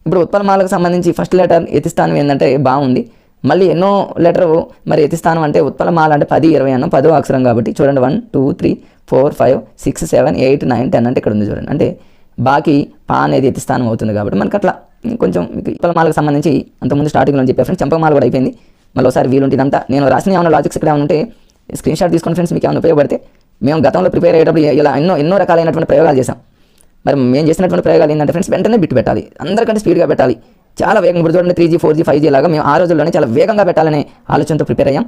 Speaker 1: ఇప్పుడు ఉత్పలమాలకు సంబంధించి ఫస్ట్ లెటర్ ఎత్తిస్థానం ఏంటంటే బాగుంది, మళ్ళీ ఎన్నో లెటర్ మరి ఎత్తిస్థానం అంటే ఉత్పలమాల అంటే 10, 20 అన్నాం, 10వ అక్షరం కాబట్టి చూడండి 1, 2, 3, 4, 5, 6, 7, 8, 9, 10 అంటే ఇక్కడ ఉంది చూడండి. అంటే బాకి పా అనేది ఎత్తిస్థానం అవుతుంది కాబట్టి మనకి అట్లా కొంచెం మీకు ఉత్పలమాలకు సంబంధించి అంతకుముందు స్టార్టింగ్లో చెప్పాను ఫ్రెండ్స్. చంపకమాల కూడా అయిపోయింది, మళ్ళీ ఒకసారి వీలుంటే ఇదంతా నేను రాసిన ఏమైనా లాజిక్స్ ఇక్కడ ఏమైనా ఉంటే స్క్రీన్ షాట్ తీసుకుని ఫ్రెండ్స్, మీకు ఏమైనా ఉపయోగపడితే. మేము గతంలో ప్రిపేర్ అయ్యేటప్పుడు ఇలా ఎన్నో రకాలైనటువంటి ప్రయోగాలు చేసాం. మరి మేము చేసినటువంటి ప్రయోగాలు ఏంటంటే ఫ్రెండ్స్, వెంటనే బిట్ పెట్టాలి, అందరికంటే స్పీడ్గా పెట్టాలి, చాలా వేగంగా. ఇప్పుడు చూడండి 3G 4G 5G లాగా మేము ఆ రోజుల్లోనే చాలా వేగంగా పెట్టాలనే ఆలోచనతో ప్రిపేర్ అయ్యాం.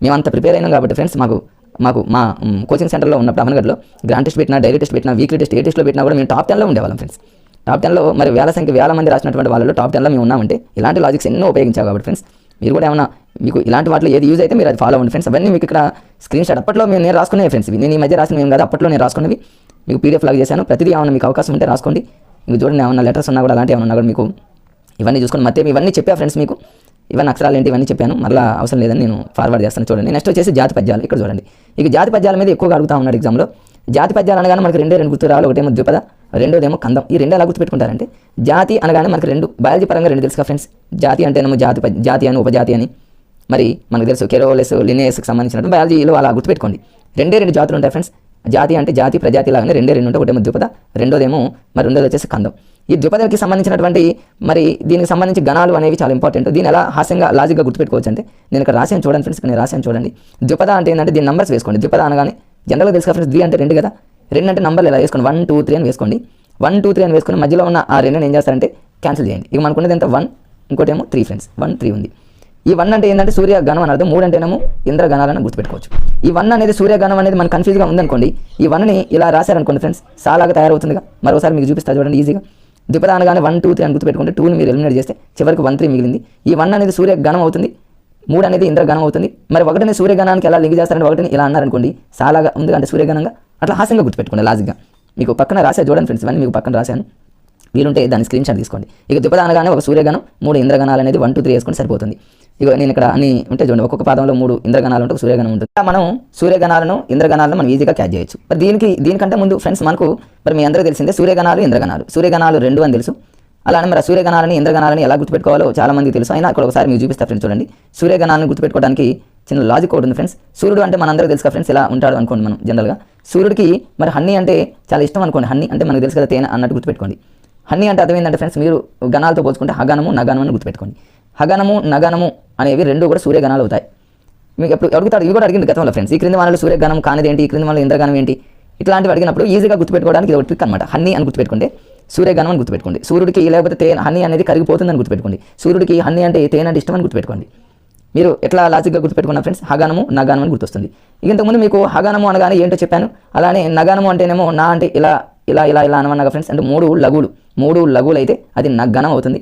Speaker 1: మేము అంత ప్రిపేర్ అయినాం కాబట్టి ఫ్రెండ్స్, మాకు మా కోచింగ్ సెంటర్లో ఉన్నప్పుడు అమనగడ్లో గ్రాండ్ టెస్ట్ పెట్టినా, డైలీ టెస్ట్ పెట్టినా, వీక్లీ టెస్ట్, ఏ టెస్ట్లో పెట్టినా కూడా మేము టాప్ 10లో ఉండేవాళ్ళం ఫ్రెండ్స్. టాప్ 10లో మరి వేల మంది రాసినటువంటి వాళ్ళలో టాప్ 10లో మేము ఉన్నామంటే ఇలాంటి లాజిక్స్ ఎన్నో ఉపయోగించాం కాబట్టి ఫ్రెండ్స్. మీరు కూడా ఏమన్నా మీకు ఇలాంటి వాటిలో ఏది యూజ్ అయితే మీరు అది ఫాలో అవ్వండి ఫ్రెండ్స్. అవన్నీ మీకు ఇక్కడ స్క్రీన్ షాట్ అప్పట్లో నేను రాసుకునేవి ఫ్రెండ్స్, నేను ఈ మధ్య రాసిన ఏం కాదు, అప్పట్లో నేను రాసుకునేవి మీకు PDF లాగా చేశాను. ప్రతిదీ ఏమన్నా మీకు అవకాశం ఉంటే రాసుకోండి. మీకు చూడండి ఏమన్నా లెటర్స్ ఉన్నా కూడా అలాంటి ఏమన్నా కూడా మీకు ఇవన్నీ చూసుకొని మధ్య ఇవన్నీ చెప్పా ఫ్రెండ్స్. మీకు ఇవన్నీ అక్షరాలు ఏంటి ఇవన్నీ చెప్పాను, మళ్ళీ అవసరం లేదని నేను ఫార్వర్డ్ చేస్తాను. చూడండి, నెక్స్ట్ వచ్చేసి జాతి పద్యాలు. ఇక్కడ చూడండి, ఇక జాతి పద్యాల మీద ఎక్కువగా అడుగుతా ఉన్నాడు ఎగ్జామ్లో. జాతి పద్యాలు అనగానే మనకి 2 గుర్తు రావాలి, ఒకటేమో ద్విపద, రెండోదేమో కందం. ఈ 2 ఎలా గుర్తుపెట్టుకుంటారంటే జాతి అనగానే మనకి 2 బయాలజీ పరంగా 2 తెలుసుగా ఫ్రెండ్స్. జాతి అంటేనేమో జాతి అని, ఉపజాతి అని. మరి మనకు తెలుసు కెరోలెస్, లినియస్కి సంబంధించినట్టు బయాలజీలో అలా గుర్తుపెట్టుకోండి. 2 జాతులు ఉంటాయి ఫ్రెండ్స్. జాతి అంటే జాతి, ప్రజాతి లాగానే 2 ఉంటాయి, ఒకటేమో ద్విపద, రెండోది వచ్చేసి కందం. ఈ ద్విపదకి సంబంధించినటువంటి మరి దీనికి సంబంధించి గణాలు అనేవి చాలా ఇంపార్టెంట్. దీని ఎలా హాస్యంగా లాజిక్గా గుర్తుపెట్టుకోవచ్చు అంటే నేను ఇక్కడ రాశాను చూడండి ఫ్రెండ్స్, నేను రాశాను చూడండి. ద్విపద అంటే ఏంటంటే దీని నంబర్స్ వేసుకోండి. ద్విపద అనగానే జనరల్గా తెలుసు ఫ్రెండ్స్, 2 అంటే 2 కదా, 2 అంటే నంబర్లు ఎలా వేసుకోండి, 1 2 3 అని వేసుకోండి. 1 2 3 అని వేసుకొని మధ్యలో ఉన్న ఆ 2 ఏం చేస్తారంటే క్యాన్సిల్ చేయండి. ఇక మనకున్నది ఎంత 1, ఇంకోటి ఏమో 3 ఫ్రెండ్స్, 1 3 ఉంది. ఈ 1 అంటే ఏంటంటే సూర్యగణం అని అర్థం, 3 అంటేనేమో ఇంద్రగణాలని గుర్తుపెట్టుకోవచ్చు. ఈ 1 అనేది సూర్యగణం అనేది మనకు కన్ఫ్యూజ్గా ఉందనుకోండి, ఈ 1ని ఇలా రాశారనుకోండి ఫ్రెండ్స్, సాలాగా తయారవుతుందిగా. మరోసారి మీకు చూపిస్తా చూడండి ఈజీగా. ద్విపద అనగానే 1 2 3 అని గుర్తుపెట్టుకుంటే 2ని మీరు ఎలిమినేట్ చేస్తే చివరికి 1 3 మిగిలింది. ఈ 1 అనేది సూర్యగణం అవుతుంది, 3 అనేది ఇంద్రగణం అవుతుంది. మరి 1ని సూర్యగణానికి ఎలా లింక్ చేస్తారంటే 1ని ఇలా అన్నారనుకోండి, సాలాగా ఉంది అంటే సూర్యగణంగా, అట్లా హాస్యంగా గుర్తుపెట్టుకోండి లాజిక్గా. మీకు పక్కన రాసా చూడండి ఫ్రెండ్స్, ఇవన్నీ మీకు పక్కన రాశాను, వీలుంటే దాని స్క్రీన్ షాట్ తీసుకోండి. ఇక ద్విపద అనగానే ఒక సూర్యగణం 3 ఇంద్రగణాలు అనేది 1 2 3 వేసుకొని సరిపోతుంది. ఇక నేను ఇక్కడ అన్ని ఉంటే చూడండి, ఒక్కొక్క పాదంలో 3 ఇంద్రగణాలు ఉంటే ఒక సూర్యగణం ఉంటుంది. మనం సూర్యగణాలను ఇంద్రగణాలను మనం ఈజీగా క్యాచ్ చేయొచ్చు. మరి దీనికంటే ముందు ఫ్రెండ్స్ మనకు మరి మీ అందరికీ తెలిసిందే సూర్యగణాలు ఇంద్రగణాలు. సూర్యగణాలు 2 అని తెలుసు. అలానే మరి సూర్యగణాలని ఇంద్రగణాలని ఎలా గుర్తుపెట్టుకోవాలో చాలా మందికి తెలుసు. అయినా అక్కడ ఒకసారి మీకు చూపిస్తా ఫ్రెండ్స్ చూడండి. సూర్యగణాలను గుర్తుపెట్టుకోవడానికి చిన్న లాజిక్ ఒకటి ఉంది ఫ్రెండ్స్. సూర్యుడు అంటే మనందరికీ తెలుసు ఫ్రెండ్స్, ఇలా ఉంటాడు అనుకోండి మనం జనరల్గా. సూర్యుడికి మరి హనీ అంటే చాలా ఇష్టం అనుకోండి. హనీ అంటే మనకు తెలుసు కదా, తేనె అన్నట్టు గుర్తుపెట్టుకోండి. హనీ అంటే అర్థం ఏంటంటే ఫ్రెండ్స్, మీరు గణాలతో పోల్చుకుంటే హగనము నగనము అని గుర్తుపెట్టుకోండి. హగనము నగనము అనేవి 2 కూడా సూర్యగణాలు అవుతాయి. మీకు ఎప్పుడు అడుగుతాడు, ఇవి కూడా అడిగింది గతంలో ఫ్రెండ్స్. ఈ క్రింది వానలు సూర్యగణం కానిది ఏంటి, ఈ క్రింది వానలు ఇంద్రగణం ఏంటి, ఇట్లాంటివి అడిగినప్పుడు ఈజీగా గుర్తుపెట్టుకోవడానికి ఇది ఒక ట్రిక్ అనమాట. హన్నీ అని గుర్తుపెట్టుకుంటే సూర్యగణం అని గుర్తుపెట్టుకోండి. సూర్యుడికి లేకపోతే తేనె హనీ అనేది కరిగిపోతుందని గుర్తుపెట్టుకోండి. సూర్యుడికి హనీ అంటే తేనె అంటే ఇష్టం అని గుర్తుపెట్టుకోండి. మీరు ఎట్లా లాజిక్గా గుర్తుపెట్టుకున్న ఫ్రెండ్స్, హగనము నగనము అని గుర్తొస్తుంది. ఇక ఇంతకుముందు మీకు హగనము అనగానే ఏంటో చెప్పాను. అలానే నగనము అంటేనేమో నా అంటే ఇలా ఇలా ఇలా ఇలా అనమన్నాగా ఫ్రెండ్స్, అంటే 3 లఘువులు అయితే అది నగనం అవుతుంది.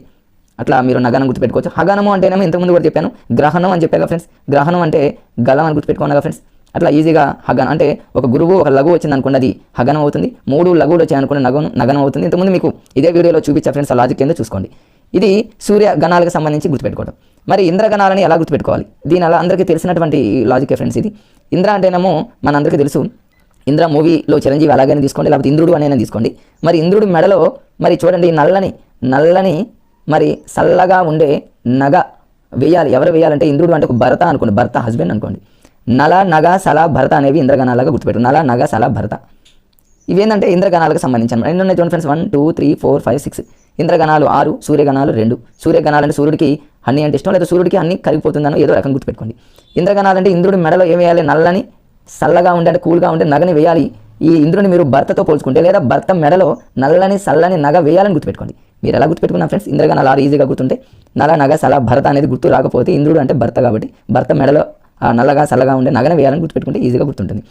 Speaker 1: అట్లా మీరు నగనం గుర్తుపెట్టుకోవచ్చు. హగనము అంటేనేమో ఇంతకుముందు కూడా చెప్పాను, గ్రహణం అని చెప్పాగా ఫ్రెండ్స్. గ్రహణం అంటే గలం అని గుర్తుపెట్టుకున్నాగా ఫ్రెండ్స్. అట్లా ఈజీగా హగనం అంటే ఒక గురువు ఒక లఘువు వచ్చింది అనుకోండి, అది హగనం అవుతుంది. 3 లఘువులు వచ్చాయి అనుకోండి, నగనం అవుతుంది. ఇంతకుముందు మీకు ఇదే వీడియోలో చూపించా ఫ్రెండ్స్, ఆ లాజిక్ ఏందో చూసుకోండి. ఇది సూర్య గణాలకు సంబంధించి గుర్తుపెట్టుకోవడం. మరి ఇంద్రగణాలని ఎలా గుర్తుపెట్టుకోవాలి, దీని అలా అందరికీ తెలిసినటువంటి లాజికే ఫ్రెండ్స్ ఇది. ఇంద్ర అంటేనేమో మనందరికీ తెలుసు, ఇంద్ర మూవీలో చిరంజీవి అలాగనే తీసుకోండి, లేకపోతే ఇంద్రుడు అనేనా తీసుకోండి. మరి ఇంద్రుడి మెడలో మరి చూడండి నల్లని మరి చల్లగా ఉండే నగ వేయాలి. ఎవరు వేయాలంటే ఇంద్రుడు అంటే ఒక భరత అనుకోండి, భర్త హస్బెండ్ అనుకోండి. నల నగ సల భరత అనేవి ఇంద్రగణాలుగా గుర్తుపెట్టు. నల నగ సల భరత ఇవేంటంటే ఇంద్రగణాలకు సంబంధించి అన్నమాట. ఎన్ని ఉన్నాయి చూడండి ఫ్రెండ్స్, 1 2 3 4 5 6 ఇంద్రగణాలు 6, సూర్యగణాలు 2. సూర్యగణాలు అంటే సూర్యుడికి హన్నీ అంటే ఇష్టం, లేదా సూర్యుడికి హన్నీ కరిగిపోతుందని ఏదో రకం గుర్తుపెట్టుకోండి. ఇంద్రగణాలు అంటే ఇంద్రుడి మెడలో ఏం వేయాలి, నల్లని చల్లగా ఉండే అంటే కూల్గా ఉండే నగని వేయాలి. ఈ ఇంద్రుడిని మీరు భర్తతో పోల్చుకుంటే లేదా భర్త మెడలో నల్లని చల్లని నగ వేయాలని గుర్తుపెట్టుకోండి. మీరు ఎలా గుర్తుపెట్టుకున్నా ఫ్రెండ్స్, ఇంద్రగణాలు 6 ఈజీగా గుర్తుంటే నల నగ సల భరత అనేది గుర్తు రాకపోతే ఇంద్రుడు అంటే భర్త కాబట్టి భర్త మెడలో ఆ నల్లగా చల్లగా ఉండే నగని వేయాలని గుర్తుపెట్టుకుంటే ఈజీగా గుర్తుంటుంది.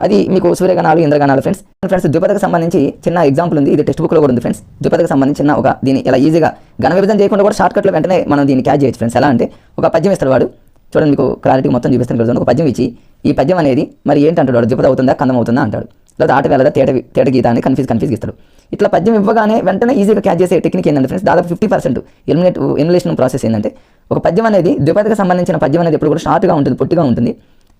Speaker 1: అది మీకు సూర్యగణాలు ఇంద్రగణాలు ఫ్రెండ్స్. ద్విపదకు సంబంధించి చిన్న ఎగ్జాంపుల్ ఉంది, ఇది టెక్స్ట్ బుక్లో కూడా ఉంది ఫ్రెండ్స్. ద్విపదకు సంబంధించి చిన్న ఒక దీన్ని ఇలా ఈజీగా ఘన విభజన చేయకుండా కూడా షార్ట్కట్లో వెంటనే మనం దీన్ని క్యాచ్ చేయొచ్చు ఫ్రెండ్స్. ఎలా అంటే ఒక పద్యం ఇస్తాడు వాడు, చూడండి మీకు క్లారిటీ మొత్తం చూపిస్తాను కదా. ఒక పద్యం ఇచ్చి ఈ పద్యం అనేది మరి ఏంటంటాడు వాడు, ద్విపద అవుతుందా కందం అవుతుందా అంటాడు, లేదా ఆట వేళదా తేట గీత అని కన్ఫ్యూజ్ ఇస్తాడు. ఇట్లా పద్యం ఇవ్వగానే వెంటనే ఈజీగా క్యాచ్ చేసే టెక్నిక్ ఏంటంటే ఫ్రెండ్స్, దాదాపు 50% ఎలిమినేషన్ ప్రాసెస్ ఏంటంటే, ఒక పద్యం అనేది ద్విపదకు సంబంధించిన పద్యం అనేది ఎప్పుడు కూడా షార్ట్గా ఉంటుంది,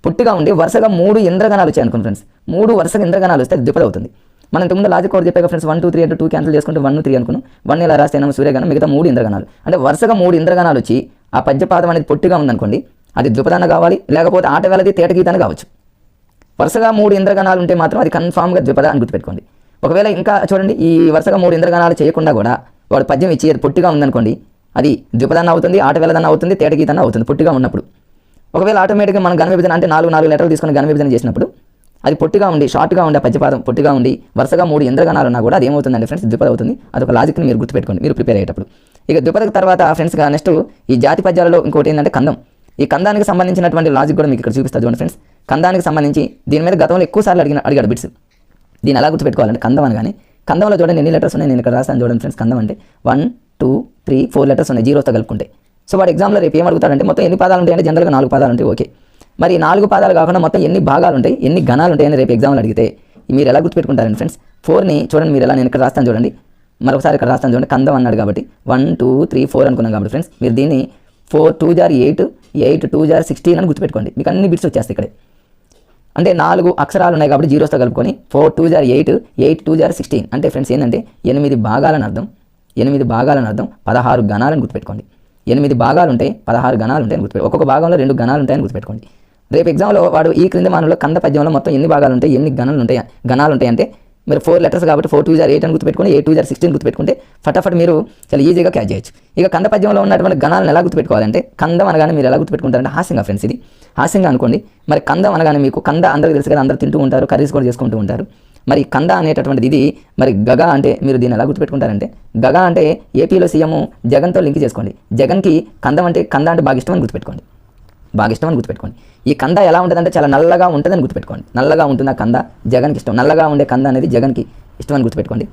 Speaker 1: పొట్టిగా ఉండి వరుసగా 3 ఇంద్రగణాలు వచ్చాయి అనుకోండి ఫ్రెండ్స్. 3 వరుసగా ఇంద్రగణాలు వస్తే ద్విపద అవుతుంది. మనం ఇంతకుముందు లాజిక్ కూడా చెప్పాక ఫ్రెండ్స్, 1 2 3 అంటే 2 క్యాన్సిల్ చేసుకుంటే 1 3 అనుకున్నాం. 1 ఇలా రాస్తేనేమో సూర్యగణం, మిగతా 3 ఇంద్రగణాలు. అంటే వరుసగా 3 ఇంద్రగణాలు వచ్చి ఆ పద్యపాదం అనేది పొట్టిగా ఉందనుకోండి, అది ద్విపదాన కావాలి, లేకపోతే ఆట వేళది తేట గీతాన్ని కావచ్చు. వరుసగా 3 ఇంద్రగణాలు ఉంటే మాత్రం అది కన్ఫామ్గా ద్విపద అని గుర్తుపెట్టుకోండి. ఒకవేళ ఇంకా చూడండి, ఈ వరుసగా 3 ఇంద్రగణాలు చేయకుండా కూడా వాడు పద్యం ఇచ్చి అది పొట్టిగా ఉందనుకోండి, అది ద్విపదాన్న అవుతుంది, ఆట వేళదన్న అవుతుంది, తేట గీతాన్న అవుతుంది పొట్టిగా ఉన్నప్పుడు. ఒకవేళ ఆటోమేటిక్గా మనం ఘన విభజన అంటే 4 లెటర్లు తీసుకొని ఘన విభజన చేసినప్పుడు అది పొట్టిగా ఉండి షార్ట్గా ఉండే పద్యపాదం పొట్టిగా ఉండి వరుసగా 3 ఇంద్రగణాలు ఉన్నా కూడా అది ఏమవుతుందండి ఫ్రెండ్స్, ద్విపద అవుతుంది. అదొక లాజిక్ని మీరు గుర్తుపెట్టుకోండి మీరు ప్రిపేర్ అయ్యేటప్పుడు. ఇక ద్విపదకు తర్వాత ఫ్రెండ్స్గా నెక్స్ట్ ఈ జాతి పద్యాలలో ఇంకోటి ఏంటంటే కందం. ఈ కందానికి సంబంధించినటువంటి లాజిక్ కూడా మీకు ఇక్కడ చూపిస్తా చూడండి ఫ్రెండ్స్. కందానికి సంబంధించి దీని మీద గతంలో ఎక్కువ సార్లు అడిగాడు బిట్స్. దీన్ని ఎలా గుర్తుపెట్టుకోవాలంటే కందం అనగానే, కందంలో చూడండి ఎన్ని లెటర్స్ ఉన్నాయి, నేను ఇక్కడ రాస్తాను చూడండి ఫ్రెండ్స్. కందం అంటే 1 2 3 4 లెటర్స్ ఉన్నాయి, జీరోతో కలుపుకుంటే. సో వాడు ఎగ్జామ్లో రేపు ఏం అడుగుతాడంటే మొత్తం ఎన్ని పాదాలు ఉంటాయంటే జనరల్గా 4 పాదాలు ఉంటాయి. ఓకే, మరి 4 పాదాలు కాకుండా మొత్తం ఎన్ని భాగాలు ఉంటాయి, ఎన్ని గణాలు ఉంటాయని రేపు ఎగ్జామ్లో అడిగితే మీరు ఎలా గుర్తుపెట్టుకుంటారండి ఫ్రెండ్స్. 4ని చూడండి మీరు ఎలా, నేను ఇక్కడ రాస్తాను చూడండి, మరొకసారి ఇక్కడ రాస్తాను చూడండి. కందం అన్నాడు కాబట్టి 1 2 3 4 అనుకున్నాం కాబట్టి ఫ్రెండ్స్, మీరు దీన్ని 4 2 8 8 2 16 అని గుర్తుపెట్టుకోండి. మీకు అన్ని బిట్స్ వచ్చేస్తాయి ఇక్కడే. అంటే 4 అక్షరాలు ఉన్నాయి కాబట్టి జీరోస్తో కలుపుకొని 4 2 8 8 2 16 అంటే ఫ్రెండ్స్ ఏంటంటే 8 భాగాలని అర్థం. 8 భాగాలని అర్థం 16 గణాలను గుర్తుపెట్టుకోండి. 8 భాగాలు ఉంటాయి, 16 గణాలు ఉంటాయని గుర్తుపెట్టుకోండి. ఒక్కొక్క భాగంలో 2 గణాలు ఉంటాయని గుర్తుపెట్టుకోండి. రేపు ఎగ్జామ్లో వాడు ఈ క్రింద మానంలో కంద పద్యంలో మొత్తం ఎన్ని భాగాలు ఉంటాయి, ఎన్ని గణాలు ఉంటాయి అంటే మీరు 4 లెటర్స్ కాబట్టి 4 2 8 అని గుర్తుపెట్టుకుని 8 2 16 గుర్తుపెట్టుకుంటే ఫటాఫట్ మీరు చాలా ఈజీగా క్యాచ్ చేయొచ్చు. ఇక కంద పద్యంలో ఉన్నటువంటి గణాలను ఎలా గుర్తుపెట్టుకోవాలంటే కందం అనగానే మీరు ఎలా గుర్తుపెట్టుకుంటారంటే హాస్యంగా ఫ్రెండ్స్, ఇది హాస్యంగా అనుకోండి. మరి కందం అనగానే మీకు కంద అందరికీ తెలుసు కదా, అందరూ తింటూ ఉంటారు, కర్రీస్ కూడా చేసుకుంటూ ఉంటారు. మరి కంద అనేటటువంటిది ఇది. మరి గగ అంటే మీరు దీన్ని ఎలా గుర్తుపెట్టుకుంటారంటే గగ అంటే ఏపీలో సీఎం జగన్తో లింక్ చేసుకోండి. జగన్కి కంద అంటే బాగా ఇష్టమని గుర్తుపెట్టుకోండి, బాగా ఇష్టమని గుర్తుపెట్టుకోండి. ఈ కంద ఎలా ఉంటుందంటే చాలా నల్లగా ఉంటుందని గుర్తుపెట్టుకోండి. నల్లగా ఉంటుంది ఆ కంద, జగన్కి ఇష్టం. నల్లగా ఉండే కంద అనేది జగన్కి ఇష్టమని గుర్తుపెట్టుకోండి.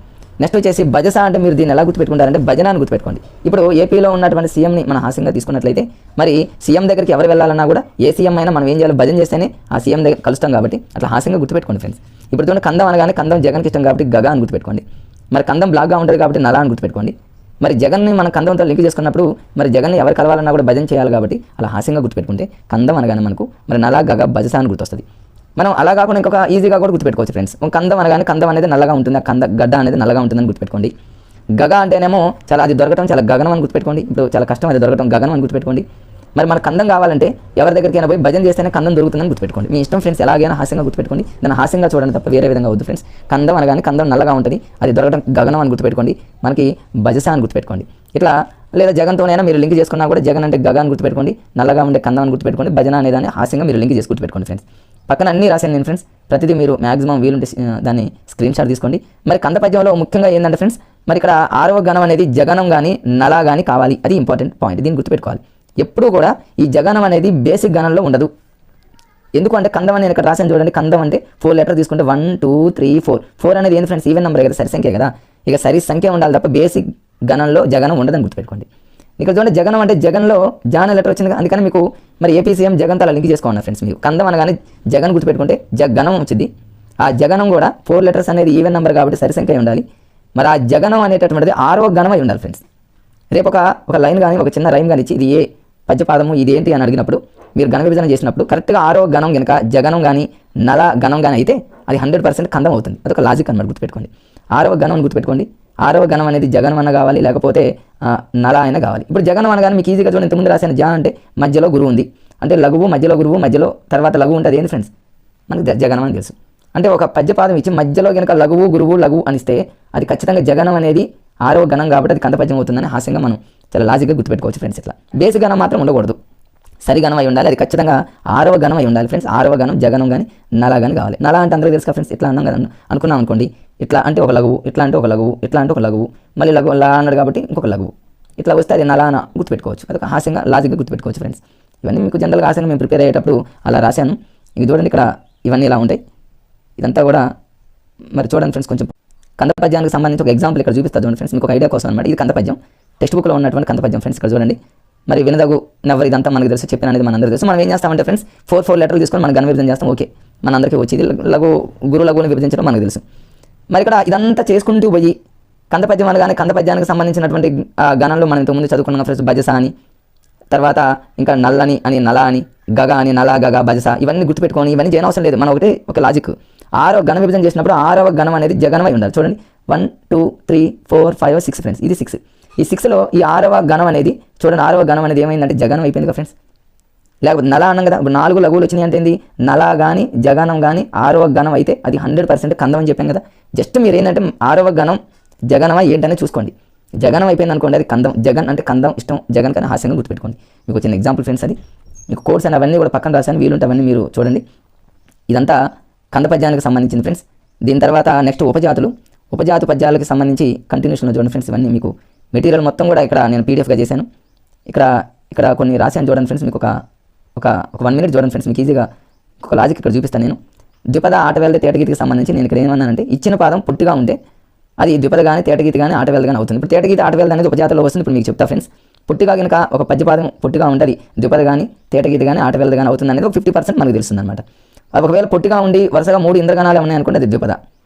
Speaker 1: నెక్స్ట్ వచ్చేసి భజస అంటే మీరు దీన్ని ఎలా గుర్తుపెట్టుకుంటారంటే భజన అని గుర్తుపెట్టుకోండి. ఇప్పుడు ఏపీలో ఉన్నటువంటి సీఎంని మనం హాస్యంగా తీసుకున్నట్లయితే మరి సీఎం దగ్గరికి ఎవరు వెళ్ళాలన్నా కూడా ఏ సీఎం అయినా మనం ఏం చేయాలి, భజన చేస్తేనే ఆ సీఎం దగ్గర కలుస్తాం కాబట్టి అట్లా హాస్యంగా గుర్తుపెట్టుకోండి ఫ్రెండ్స్. ఇప్పుడు చూడండి కందం అనగానే కందం జగన్కి ఇష్టం కాబట్టి గగ అని గుర్తుపెట్టుకోండి. మరి కందం బ్లాక్గా ఉంటుంది కాబట్టి నల అని గుర్తుపెట్టుకోండి. మరి జగన్ని మనం కందంతో లింక్ చేసుకున్నప్పుడు మరి జగన్ని ఎవరు కలవాలన్నా కూడా భజన చేయాలి కాబట్టి అలా హాస్యంగా గుర్తుపెట్టుకుంటే కందం అనగానే మనకు మరి నల గగ భజస అని గుర్తొస్తుంది. మనం అలా కాకుండా ఇంకొక ఈజీగా కూడా గుర్తుపెట్టుకోవచ్చు ఫ్రెండ్స్. కందం అనగానే కందం అనేది నల్లగా ఉంటుంది, ఆ కంద గడ్డ అనేది నల్లగా ఉంటుందని గుర్తుపెట్టుకోండి. గగ అంటేనేమో చాలా అది దొరకడం చాలా గగనం అని గుర్తుపెట్టుకోండి. ఇప్పుడు చాలా కష్టం అది దొరకడం, గగనం అని గుర్తుపెట్టుకోండి. మరి మన కందం కావాలంటే ఎవరి దగ్గరికైనా పోయి భజన చేస్తేనే కందం దొరుకుతుందని గుర్తుపెట్టుకోండి. మీ ఇష్టం ఫ్రెండ్స్, ఎలాగైనా హాస్యంగా గుర్తుపెట్టుకోండి. దాన్ని హాస్యంగా చూడండి తప్ప వేరే విధంగా వద్దు ఫ్రెండ్స్. కందం అనగానే కందం నల్లగా ఉంటుంది, అది దొరకడం గగనం అని గుర్తుపెట్టుకోండి. మనకి భజస అని గుర్తుపెట్టుకోండి. ఇట్లా లేదా జగన్తోనైనా మీరు లింక్ చేసుకున్నా కూడా జగన్ అంటే గగ అని గుర్తుపెట్టుకోండి, నల్లగా ఉండే కందం అని గుర్తుపెట్టుకోండి, భజన అనేదాన్ని హాస్యంగా మీరు లింక్ చేసి గుర్తుపెట్టుకోండి ఫ్రెండ్స్. పక్కన అన్నీ రాశాను నేను ఫ్రెండ్స్, ప్రతిదీ మీరు మ్యాక్సిమం వీలుంటే దాన్ని స్క్రీన్ షాట్ తీసుకోండి. మరి కంద పద్యంలో ముఖ్యంగా ఏంటంటే ఫ్రెండ్స్, మరి ఇక్కడ 6వ గణం అనేది జగనం కానీ నలా కానీ కావాలి, అది ఇంపార్టెంట్ పాయింట్, దీన్ని గుర్తుపెట్టుకోవాలి. ఎప్పుడూ కూడా ఈ జగనం అనేది బేసిక్ గణంలో ఉండదు. ఎందుకంటే కందం అని ఇక్కడ రాశాను చూడండి, కందం అంటే 4 లెటర్ తీసుకుంటే 1 2 3 4 4 అనేది ఏంటి ఫ్రెండ్స్, ఈవెన్ నెంబర్ కదా, సరి సంఖ్య కదా. ఇక సరి సంఖ్య ఉండాలి తప్ప బేసిక్ గణంలో జగనం ఉండదని గుర్తుపెట్టుకోండి. ఇక్కడ చూడండి జగనం అంటే జగన్లో జాన లెటర్ వచ్చింది, అందుకని మీకు మరి ఏపీ సీఎం జగన్ అలా లింక్ చేసుకోండి ఫ్రెండ్స్. మీకు కందం అనగానే జగన్ గుర్తుపెట్టుకుంటే జగనం వచ్చింది. ఆ జగనం కూడా 4 లెటర్స్ అనేది ఈవెన్ నెంబర్ కాబట్టి సరి సంఖ్య ఉండాలి. మరి ఆ జగనం అనేటటువంటిది 6వ గణం అయి ఉండాలి ఫ్రెండ్స్. రేపు ఒక లైన్ కానీ ఒక చిన్న రైమ్ కానీ ఇచ్చి ఇది ఏ పద్యపాదము ఇది ఏంటి అని అడిగినప్పుడు మీరు గణ విభజన చేసినప్పుడు కరెక్ట్గా 6వ గణం కనుక జగనం కానీ నల గణం కానీ అయితే అది 100% కందం అవుతుంది. అదొక లాజిక్ అన్నమాట, గుర్తుపెట్టుకోండి. 6వ గణం గుర్తుపెట్టుకోండి. 6వ గణం అనేది జగనం అన్న కావాలి, లేకపోతే నల అయినా కావాలి. ఇప్పుడు జగనం అనగానే మీకు ఈజీగా చూడండి, ఇంతకుముందు రాసిన జా అంటే మధ్యలో గురువు ఉంది, అంటే లఘువు మధ్యలో గురువు మధ్యలో తర్వాత లఘువు ఉంటుంది. ఏంటి ఫ్రెండ్స్, మనకి జగనం అని తెలుసు. అంటే ఒక పద్యపాదం ఇచ్చి మధ్యలో కనుక లఘువు గురువు లఘువు అనిస్తే అది ఖచ్చితంగా జగనం అనేది 6వ గణం కాబట్టి అది కంద పద్యం అవుతుందని హాస్యంగా మనం చాలా లాజిక్గా గుర్తుపెట్టుకోవచ్చు ఫ్రెండ్స్. ఇట్లా బేసిక్ గణం మాత్రం ఉండకూడదు, సరిగణం అయి ఉండాలి, అది ఖచ్చితంగా 6వ గణం అయి ఉండాలి ఫ్రెండ్స్. 6వ గణం జగనం కానీ నల కానీ కావాలి. నల అంటే అందరికీ తెలుసు ఫ్రెండ్స్, ఇట్లా అన్నాం కదా అనుకున్నాం అనుకోండి, ఇట్లా అంటే ఒక లఘువు, ఇట్లా అంటే ఒక లఘువు, ఇట్లా అంటే ఒక లఘువు, మళ్ళీ లఘువు లా అన్నాడు కాబట్టి ఇంకొక లఘువు, ఇట్లా వస్తే అది నల అని గుర్తుపెట్టుకోవచ్చు. అదొక హాస్యంగా లాజిక్గా గుర్తుపెట్టుకోవచ్చు ఫ్రెండ్స్. ఇవన్నీ మీకు జనరల్గా హాస్యంగా మేము ప్రిపేర్ అయ్యేటప్పుడు అలా రాశాను. ఇవి చూడండి, ఇక్కడ ఇవన్నీ ఇలా ఉంటాయి. ఇదంతా కూడా మరి చూడండి ఫ్రెండ్స్, కొంచెం కంద పద్యానికి సంబంధించి ఒక ఎగ్జాంపుల్ ఇక్కడ చూపిస్తాను చూడండి ఫ్రెండ్స్, మీకు ఒక ఐడియా కోసం అనమాట. ఇది కంద పద్యం, టెక్స్ట్ బుక్లో ఉన్నటువంటి కంద పద్యం ఫ్రెండ్స్. ఇక్కడ చూడండి, మరి వినదగు నవ్వరు ఇదంతా మనకు తెలుసు, చెప్పిన అనేది మనందరూ తెలుసు. మనం ఏం చేస్తామంటే ఫ్రెండ్స్ 4 లెటర్లు తీసుకొని మనం గణ విభజన చేస్తాం, ఓకే మనందరికీ వచ్చి ఇది గురు లఘువుని విభజించడం మనకు తెలుసు. మరి ఇక్కడ ఇదంతా చేసుకుంటూ పోయి కంద పద్యం అనగానే కంద పద్యానికి సంబంధించినటువంటి గణంలో మనం ఇంతకుముందు చదువుకున్నాం ఫ్రెండ్స్, భజస అని, తర్వాత ఇంకా నల్లని అని నల అని గగ అని నల గగ భజస, ఇవన్నీ గుర్తుపెట్టుకొని ఇవన్నీ చేయనవసరం లేదు. మనం ఒక లాజిక్ 6వ గణ విభజన చేసినప్పుడు 6వ గణం అనేది జగనమై ఉండాలి. చూడండి 1 2 3 4 5 6 ఫ్రెండ్స్, ఇది 6. ఈ 6లో ఈ 6వ గణం అనేది చూడండి, 6వ గణం అనేది ఏమైందంటే జగనం అయిపోయింది కదా ఫ్రెండ్స్. లేకపోతే నల అన్నాం కదా, ఇప్పుడు 4 లఘువులు వచ్చినాయి అంటే ఏంది, నల కానీ జగనం కానీ 6వ గణం అయితే అది 100% కందం అని చెప్పాం కదా. జస్ట్ మీరు ఏంటంటే 6వ గణం జగనమా ఏంటనే చూసుకోండి. జగనం అయిపోయింది అనుకోండి, అది కందం. జగన్ అంటే కందం ఇష్టం, జగన్ కానీ హాస్యంగా గుర్తుపెట్టుకోండి. మీకు వచ్చిన ఎగ్జాంపుల్ ఫ్రెండ్స్, అది మీకు కోర్స్ అని అవన్నీ కూడా పక్కన రాశాను, వీలుంటే అవన్నీ మీరు చూడండి. ఇదంతా కంద పద్యానికి సంబంధించింది ఫ్రెండ్స్. దీని తర్వాత నెక్స్ట్ ఉపజాతి పద్యాలకు సంబంధించి కంటిన్యూషన్లో చూడండి ఫ్రెండ్స్. ఇవన్నీ మీకు మెటీరియల్ మొత్తం కూడా ఇక్కడ నేను పీడిఎఫ్గా చేశాను. ఇక్కడ కొన్ని రాశాను చూడండి ఫ్రెండ్స్. మీకు ఒక 1 మినిట్ చూడండి ఫ్రెండ్స్, మీకు ఈజీగా ఒక లాజిక్ ఇక్కడ చూపిస్తాను నేను. ద్విపద ఆటవేళ తేటగీతికి సంబంధించి నేను ఇక్కడ ఏమన్నానంటే, ఇచ్చిన పాదం పుట్టిగా ఉంటే అది ద్విపద కానీ తేటగీతి కానీ ఆటవేళ కానీ అవుతుంది. ఇప్పుడు తేటగీతి ఆటవేళ అనేది ఉపజాతిలో వస్తుంది. ఇప్పుడు మీకు చెప్తా ఫ్రెండ్స్, పుట్టిగా కనుక ఒక పద్యపాదం పుట్టిగా ఉంటుంది, ద్విపద కానీ తేటగీతి కానీ ఆటవేళ కానీ అవుతుంది అనేది ఒక 50% మనకు తెలుస్తుంది అనమాట. ఒకవేళ పుట్టిగా ఉండి వరుసగా 3 ఇంద్రగణాలు ఉన్నాయనుకోండి, అది ద్విపద.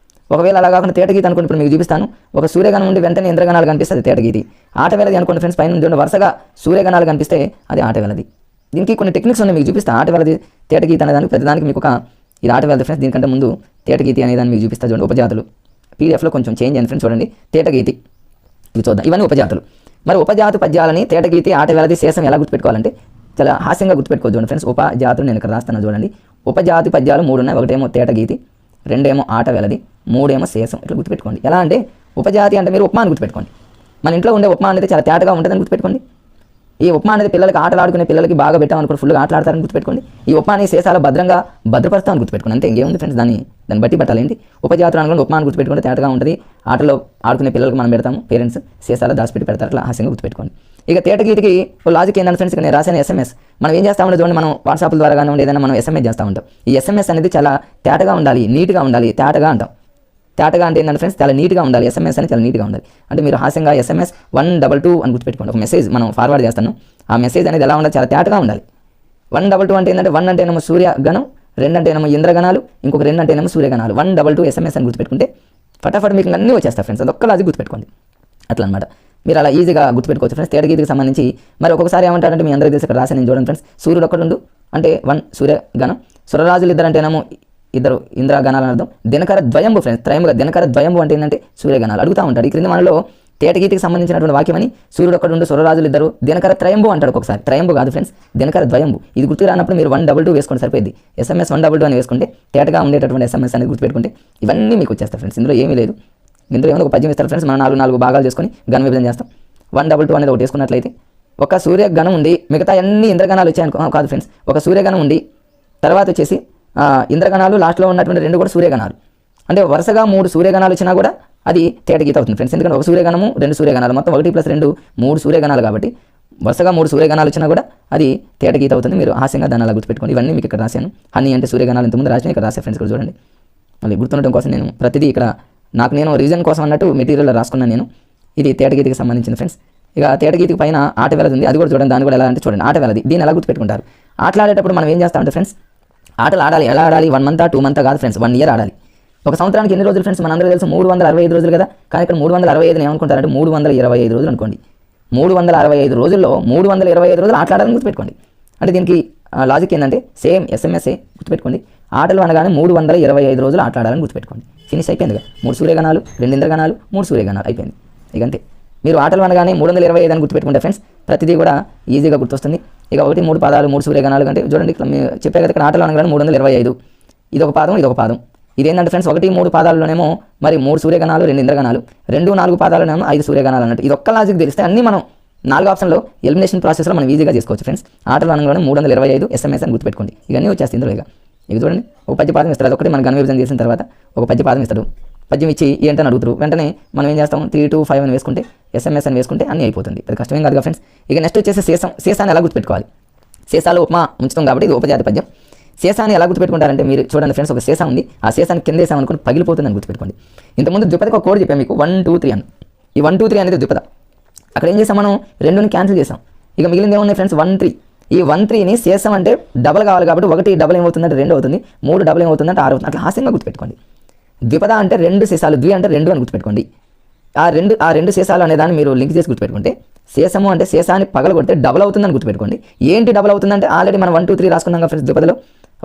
Speaker 1: ఒకవేళ అలా కాకుండా తేటగీతి అనుకోండి, ఇప్పుడు మీకు చూపిస్తాను. ఒక సూర్యగణం ఉండి వెంటనే ఇంద్రగణాలు కనిపిస్తుంది, తేటగీతి. ఆటవేళది అనుకోండి ఫ్రెండ్స్, పైన చూడండి వరుసగా సూర్యగణాలు కనిపిస్తే అది ఆటవేళది. దీనికి కొన్ని టెక్నిక్స్ ఉన్నాయి, మీకు చూపిస్తాను. ఆటవేళది తేటగీతి అనేదానికి ప్రతిదానికి మీకు ఇది ఆటవేళది ఫ్రెండ్స్. దీనికంటే ముందు తేటగీతి అనేదాన్ని మీకు చూపిస్తా చూడండి. ఉపజాతులు పీడిఎఫ్లో కొంచెం చేంజ్ అయింది ఫ్రెండ్స్, చూడండి. తేటగీతి ఇవి చూద్దాం, ఇవన్నీ ఉపజాతులు. మరి ఉపజాతి పద్యాలని తేటగీతి ఆటవేళది శేషం ఎలా గుర్తుపెట్టుకోవాలంటే చాలా హాస్యంగా గుర్తుపెట్టుకోవచ్చు చూడండి ఫ్రెండ్స్. ఉపజాతులు నేను ఇక్కడ రాస్తాను చూడండి. ఉపజాతి పద్యాలు 3 ఉన్నాయి. ఒకటేమో తేటగీతి, రెండేమో ఆట వెలది, మూడేమో శేషం. ఇట్లా గుర్తుపెట్టుకోండి. ఎలా అంటే ఉపజాతి అంటే మీరు ఉపమా అని గుర్తుపెట్టుకోండి. మన ఇంట్లో ఉండే ఉపమా అనేది చాలా తేటగా ఉంటుందని గుర్తుపెట్టుకోండి. ఈ ఉపమా అనేది పిల్లలకి ఆటలు ఆడుకునే పిల్లలకి బాగా పెట్టామనుకో ఫుల్గా ఆటలాడతారని గుర్తుపెట్టుకోండి. ఈ ఉపమాని శేషాలు భద్రంగా భద్రపరుస్తామని గుర్తుపెట్టుకోండి. అంతే ఇంకేముంది ఫ్రెండ్స్, దాన్ని బట్టి పెట్టాలేంటి. ఉపజాతులు అనుకోండి ఉపమాని గుర్తుపెట్టుకుంటే తేటగా ఉంటుంది. ఆటలో ఆడుకునే పిల్లలకు మనం పెడతాము, పేరెంట్స్ శేషాలు దాచిపెట్టి పెడతారు, అట్లా హాస్యంగా గుర్తుపెట్టుకోండి. ఇక తేటగీతికి లాజిక్ ఏంటంటే ఫ్రెండ్స్, నేను రాసిన SMS మనం ఏం చేస్తామంటే చూడండి, మనం వాట్సాప్ ద్వారా కానీ ఏదైనా మనం SMS చేస్తూ ఉంటాం. ఈ SMS అనేది చాలా తేటగా ఉండాలి, నీట్గా ఉండాలి. తేటగా అంటాం. తేటగా అంటే ఏంటంటే ఫ్రెండ్స్ చాలా నీట్గా ఉండాలి. SMS అనేది చాలా నీట్గా ఉండాలి. అంటే మీరు హాస్యంగా SMS 122 అని గుర్తుపెట్టుకోండి. ఒక మెసేజ్ మనం ఫార్వర్డ్ చేస్తాను, ఆ మెసేజ్ అనేది ఎలా ఉండాలి, చాలా తేటగా ఉండాలి. 122 అంటే ఏంటంటే 1 అంటేనేమో సూర్యగణం, 2 అంటేనేమో ఇంద్రగణాలు, ఇంకొక 2 అంటేనేమో సూర్యగణాలు. 122 SMS అని గుర్తుపెట్టుకుంటే ఫటాఫట్ మీకు అన్నీ వచ్చేస్తాయి ఫ్రెండ్స్. అది ఒక్క లాజిక్ గుర్తుపెట్టుకోండి. అట్లా అనమాట. మీరు అలా ఈజీగా గుర్తుపెట్టుకోవచ్చు ఫ్రెండ్స్. తేటగీతికి సంబంధించి మరి ఒక్కొక్కసారి ఏమంటారంటే మీ అందరికీ తెలిసి ఇక్కడ రాసి నేను చూడండి ఫ్రెండ్స్, సూర్యుడు ఒక్కడుండు అంటే 1 సూర్యగణం, సురరాజులు ఇద్దరు అంటేనేమో ఇద్దరు ఇంద్రగణాలు అని అర్థం. దినకర ద్వయంబు ఫ్రెండ్స్, త్రయంబుగా దినకర ద్వయంబు అంటే ఏంటంటే సూర్యగణాలు. అడుగుతూ ఉంటాడు ఈ క్రింది మనలో తేటగీతికి సంబంధించినటువంటి వాక్యమని, సూర్యుడు ఒక్కడుండు సురరాజులు ఇద్దరు దినకర త్రయంబు అంటాడు ఒక్కొక్కసారి. త్రయంబు కాదు ఫ్రెండ్స్, దినకర ద్వయంబు. ఇది గుర్తు రానప్పుడు మీరు 122 వేసుకుంటే సరిపోయింది. SMS 122 అని వేసుకుంటే తేటగా ఉండేటటువంటి SMS అనేది గుర్తుపెట్టుకుంటే ఇవన్నీ మీకు వచ్చేస్తాయి ఫ్రెండ్స్. ఇందులో ఏమీ లేదు. ఇందులో ఏమైనా ఒక పద్యం ఇస్తారు ఫ్రెండ్స్, మనం 4 భాగాలు చేసుకొని ఘన విభజన చేస్తాం. 122 అనేది ఒకటి వేసుకున్నట్లయితే ఒక సూర్యగణం ఉండి మిగతా అన్ని ఇంద్రగణాలు వచ్చాయనుకో, కాదు ఫ్రెండ్స్, ఒక సూర్యగణం ఉండి తర్వాత వచ్చేసి ఇంద్రగణాలు లాస్ట్లో ఉన్నటువంటి 2 కూడా సూర్యగణాలు. అంటే వరుసగా 3 సూర్యగణాలు వచ్చినా కూడా అది తేటగీత అవుతుంది ఫ్రెండ్స్. ఎందుకంటే ఒక సూర్యగణము 2 సూర్యగణాలు మొత్తం 1 + 2 3 సూర్యగణాలు కాబట్టి వరుసగా 3 సూర్యగణాలు వచ్చినా కూడా అది తేటగీత అవుతుంది. మీరు హాస్యంగా దాన్ని అలా గుర్తుపెట్టుకోండి. ఇవన్నీ మీకు ఇక్కడ రాశాను. హనీ అంటే సూర్యగణాలు ఇంతకుముందు రాసిన ఇక్కడ రాసే ఫ్రెండ్స్ ఇక్కడ చూడండి. మళ్ళీ గుర్తుండటం కోసం నేను ప్రతిదీ ఇక్కడ నేను రీజన్ కోసం అన్నట్టు మెటీరియల్ రాసుకున్నాను నేను. ఇది తేటగీతికి సంబంధించిన ఫ్రెండ్స్. ఇక తేటగీతికి పైన ఆట వెలది ఉంది, అది కూడా చూడండి. దాన్ని కూడా ఎలా అంటే చూడండి, ఆట వెలది. దీన్ని ఎలా గుర్తుపెట్టుకుంటారు? ఆటలాడేటప్పుడు మనం ఏం చేస్తామంటే ఫ్రెండ్స్, ఆటలు ఆడాలి. ఎలా ఆడాలి? 1 మంత్ 2 మంత్ కాదు ఫ్రెండ్స్, 1 ఇయర్ ఆడాలి. ఒక సంవత్సరానికి ఎన్ని రోజులు ఫ్రెండ్స్? మనందరూ తెలుసు 365 రోజులు కదా. కానీ ఇక్కడ 365 ఏమనుకుంటారంటే 325 రోజులు అనుకోండి. 365 రోజుల్లో 325 రోజులు ఆటలాడాలని గుర్తుపెట్టుకోండి. అంటే దీనికి లాజిక్ ఏంటంటే సేమ్ SMS గుర్తుపెట్టుకోండి. ఆటలు అనగానే 325 రోజులు ఆటలాడాలని గుర్తుపెట్టుకోండి. ఫినిష్ అయిపోయిందిగా. 3 సూర్యగణాలు, 2 ఇంద్రగణాలు, 3 సూర్యగణాలు అయిపోయింది. ఇక అంతే. మీరు ఆటలు అనగానే 325 అని గుర్తుపెట్టుకుంటే ఫ్రెండ్స్ ప్రతిదీ కూడా ఈజీగా గుర్తొస్తుంది. ఇక 1 3 పాదాలు 3 సూర్యగణాలు అంటే చూడండి ఇక్కడ చెప్పే కదా, ఇక్కడ ఆటలు అనగానే 325. ఇదొక పాదం, ఇదొక పాదం. ఇదేంటంటే ఫ్రెండ్స్ 1 3 పాదాలలోనేమో మరి 3 సూర్యగణాలు, 2 ఇంద్రగణాలు, 2 4 పాదాలనేమో 5 సూర్యగణాలు అన్నట్టు. ఇది ఒక్క లాజిక్ తెలిస్తే అన్నీ మనం 4 ఆప్షన్లో ఎలిమినేషన్ ప్రాసెస్లో మనం ఈజీగా చేసుకోవచ్చు ఫ్రెండ్స్. ఆటలు అనగానే 325 SMS అని గుర్తుపెట్టుకోండి. ఇవన్నీ వచ్చేస్తుంది ఇందులో. ఇక చూడండి, ఒక పద్య పాదం ఇస్తారు. అదొకటి మనం ఘన విభజన చేసిన తర్వాత ఒక పద్య పాదం ఇస్తాడు. పద్యం ఇచ్చి ఏంటని అడుగుతారు. వెంటనే మనం ఏం చేస్తాం, 3 2 5 అని వేసుకుంటే SMS అని వేసుకుంటే అన్నీ అయిపోతుంది. అది కష్టమేం కాదుగా ఫ్రెండ్స్. ఇక నెక్స్ట్ వచ్చేసి శేషాన్ని ఎలా గుర్తుపెట్టుకోవాలి? శేషాలు ఉపమా ఉంచుతాం కాబట్టి ఇది ఉపజాతి పద్యం. శేషాన్ని ఎలా గుర్తుపెట్టుకుంటారంటే మీరు చూడండి ఫ్రెండ్స్, ఒక శేషం ఉంది, ఆ శేషాన్ని కింద వేసామనుకుని పగిలిపోతుందని గుర్తుపెట్టుకోండి. ఇంతకుముందు ద్విపదకి ఒక కోడ్ చెప్పాం మీకు, 1 2 3 అని. ఈ 1 2 3 అనేది ద్విపద. అక్కడ ఏం చేసాం, మనం 2ని క్యాన్సిల్ చేసాం. ఇక మిగిలింది ఏమున్నాయి ఫ్రెండ్స్, 1 3. ఈ 1 3ని శేషం అంటే డబల్ కావాలి కాబట్టి 1 డబల్ ఏమవుతుందంటే 2 అవుతుంది, 3 డబల్ ఏమవుతుందంటే 6 అవుతుంది. అట్లా హాస్యంగా గుర్తుపెట్టుకోండి. ద్విపద అంటే 2 శేషాలు, ద్వి అంటే 2 అని గుర్తుపెట్టుకోండి. ఆ రెండు శేషాలు అనే దాన్ని మీరు లింక్ చేసి గుర్తుపెట్టుకుంటే శేషము అంటే శేషాన్ని పగలగొడితే డబల్ అవుతుందని గుర్తుపెట్టుకోండి. ఏంటి డబల్ అవుతుందంటే ఆల్రెడీ మనం 1 2 3 రాసుకున్నాం కదా ఫ్రెండ్స్. ద్విపదలో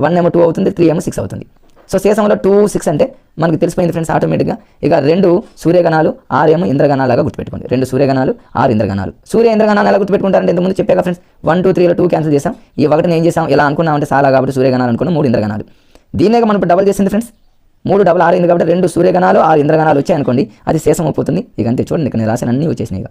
Speaker 1: 1 ఏమో 2 అవుతుంది, 3 ఏమో 6 అవుతుంది. సో శేషంలో 2 6 అంటే మనకి తెలిసిపోయింది ఫ్రెండ్స్ ఆటోమేటిక్గా. ఇక 2 సూర్యగణాలు, 6 ఏమో ఇంద్రగణాలుగా గుర్తుపెట్టుకోండి. 2 సూర్యగణాలు, 6 ఇంద్రగణాలు. సూర్య ఇంద్రగణాలు ఎలా గుర్తుపెట్టుకుంటారంటే ఇంతకుముందు చెప్పాక ఫ్రెండ్స్, 1 2 3లో 2 క్యాన్సిల్ చేసాం. ఈ 1ని ఏం చేసాం, ఎలా అనుకున్నామంటే చాలా కాబట్టి సూర్యగణాలు అనుకున్నాం, 3 ఇంద్రగణాలు. దీన్నే మనం ఇప్పుడు డబల్ చేసింది ఫ్రెండ్స్. 3 డబల్ 6 అయింది కాబట్టి 2 సూర్యగణాలు, 6 ఇంద్రగణాలు వచ్చాయనుకోండి, అది శేషం అయిపోతుంది. ఇక అంతే. చూడండి ఇక్కడ నేను రాసిన అన్నీ వచ్చేసినాయి.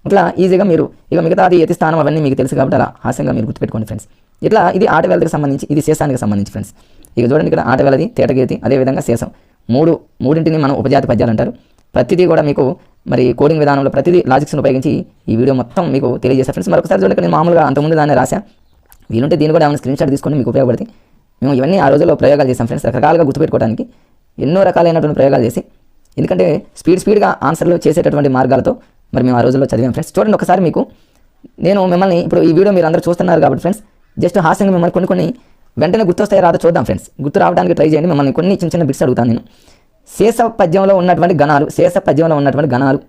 Speaker 1: ఇట్లా ఈజీగా మీరు ఇక మిగతా అది యతి స్థానం అవన్నీ మీకు తెలుసు కాబట్టి అలా హాస్యంగా మీరు గుర్తుపెట్టుకోండి ఫ్రెండ్స్. ఇట్లా ఇది ఆట వేళకి సంబంధించి, ఇది శేషానికి సంబంధించి ఫ్రెండ్స్. ఇక చూడండి ఇక్కడ ఆట వేళది, తేటగీతి, అదేవిధంగా శేషం. మూడింటిని మనం ఉపజాతి పద్యాలు అంటారు. ప్రతిదీ కూడా మీకు మరి కోడింగ్ విధానంలో ప్రతిదీ లాజిక్స్ని ఉపయోగించి ఈ వీడియో మొత్తం మీకు తెలియజేస్తాను ఫ్రెండ్స్. మరొకసారి చూడండి, నేను మామూలుగా అంతకుముందు దాన్ని రాశా. వీలుంటే దీన్ని కూడా ఏమైనా స్క్రీన్ షాట్ తీసుకొని మీకు ఉపయోగపడుతుంది. మేము ఇవన్నీ ఆ రోజుల్లో ప్రయోగాలు చేసాం ఫ్రెండ్స్, రకరకాలుగా గుర్తుపెట్టుకోవడానికి ఎన్నో రకాలైనటువంటి ప్రయోగాలు చేసి, ఎందుకంటే స్పీడ్గా ఆన్సర్లు చేసేటటువంటి మార్గాలతో మరి మేము ఆ రోజుల్లో చదివాం ఫ్రెండ్స్. చూడండి ఒకసారి మీకు నేను మిమ్మల్ని ఇప్పుడు ఈ వీడియో మీరు అందరూ చూస్తున్నారు కాబట్టి ఫ్రెండ్స్, జస్ట్ హాస్యంగా మిమ్మల్ని కొన్ని వెంటనే గుర్తొస్తాయి రాదో చూద్దాం ఫ్రెండ్స్. గుర్తు రావడానికి ట్రై చేయండి. మిమ్మల్ని కొన్ని చిన్న బిట్స్ అడుగుతాను నేను. శేష పద్యంలో ఉన్నటువంటి గణాలు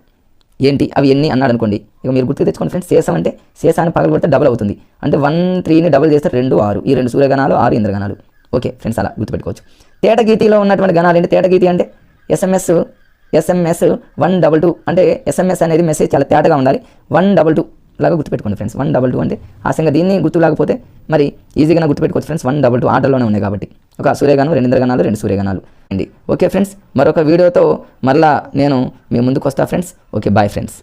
Speaker 1: ఏంటి, అవి ఎన్ని అన్నాడు అనుకోండి. ఇక మీరు గుర్తు తెచ్చుకోండి ఫ్రెండ్స్. శేషం అంటే శేషాన్ని పగలు కొడితే డబుల్ అవుతుంది. అంటే 1 3ని డబుల్ చేస్తే 2 6. ఈ 2 సూర్యగణాలు, 6 ఇంద్రగణాలు. ఓకే ఫ్రెండ్స్, అలా గుర్తుపెట్టుకోవచ్చు. తేటగీతిలో ఉన్నటువంటి గణాలు ఏంటి? తేటగీతి అంటే SMS 122. అంటే SMS అనేది మెసేజ్ చాలా తేటగా ఉండాలి. 122 లాగా గుర్తుపెట్టుకోండి ఫ్రెండ్స్. 122 అంటే ఆశంగా దీన్ని గుర్తు లేకపోతే మరి ఈజీగా గుర్తుపెట్టుకోవచ్చు ఫ్రెండ్స్. 122 ఆర్డర్లోనే ఉన్నాయి కాబట్టి ఒక సూర్యగానం, 2 ఇంద్రగణాలు, 2 సూర్యగణాలు అండి. ఓకే ఫ్రెండ్స్, మరొక వీడియోతో మరలా నేను మీ ముందుకు వస్తా ఫ్రెండ్స్. Okay, bye friends.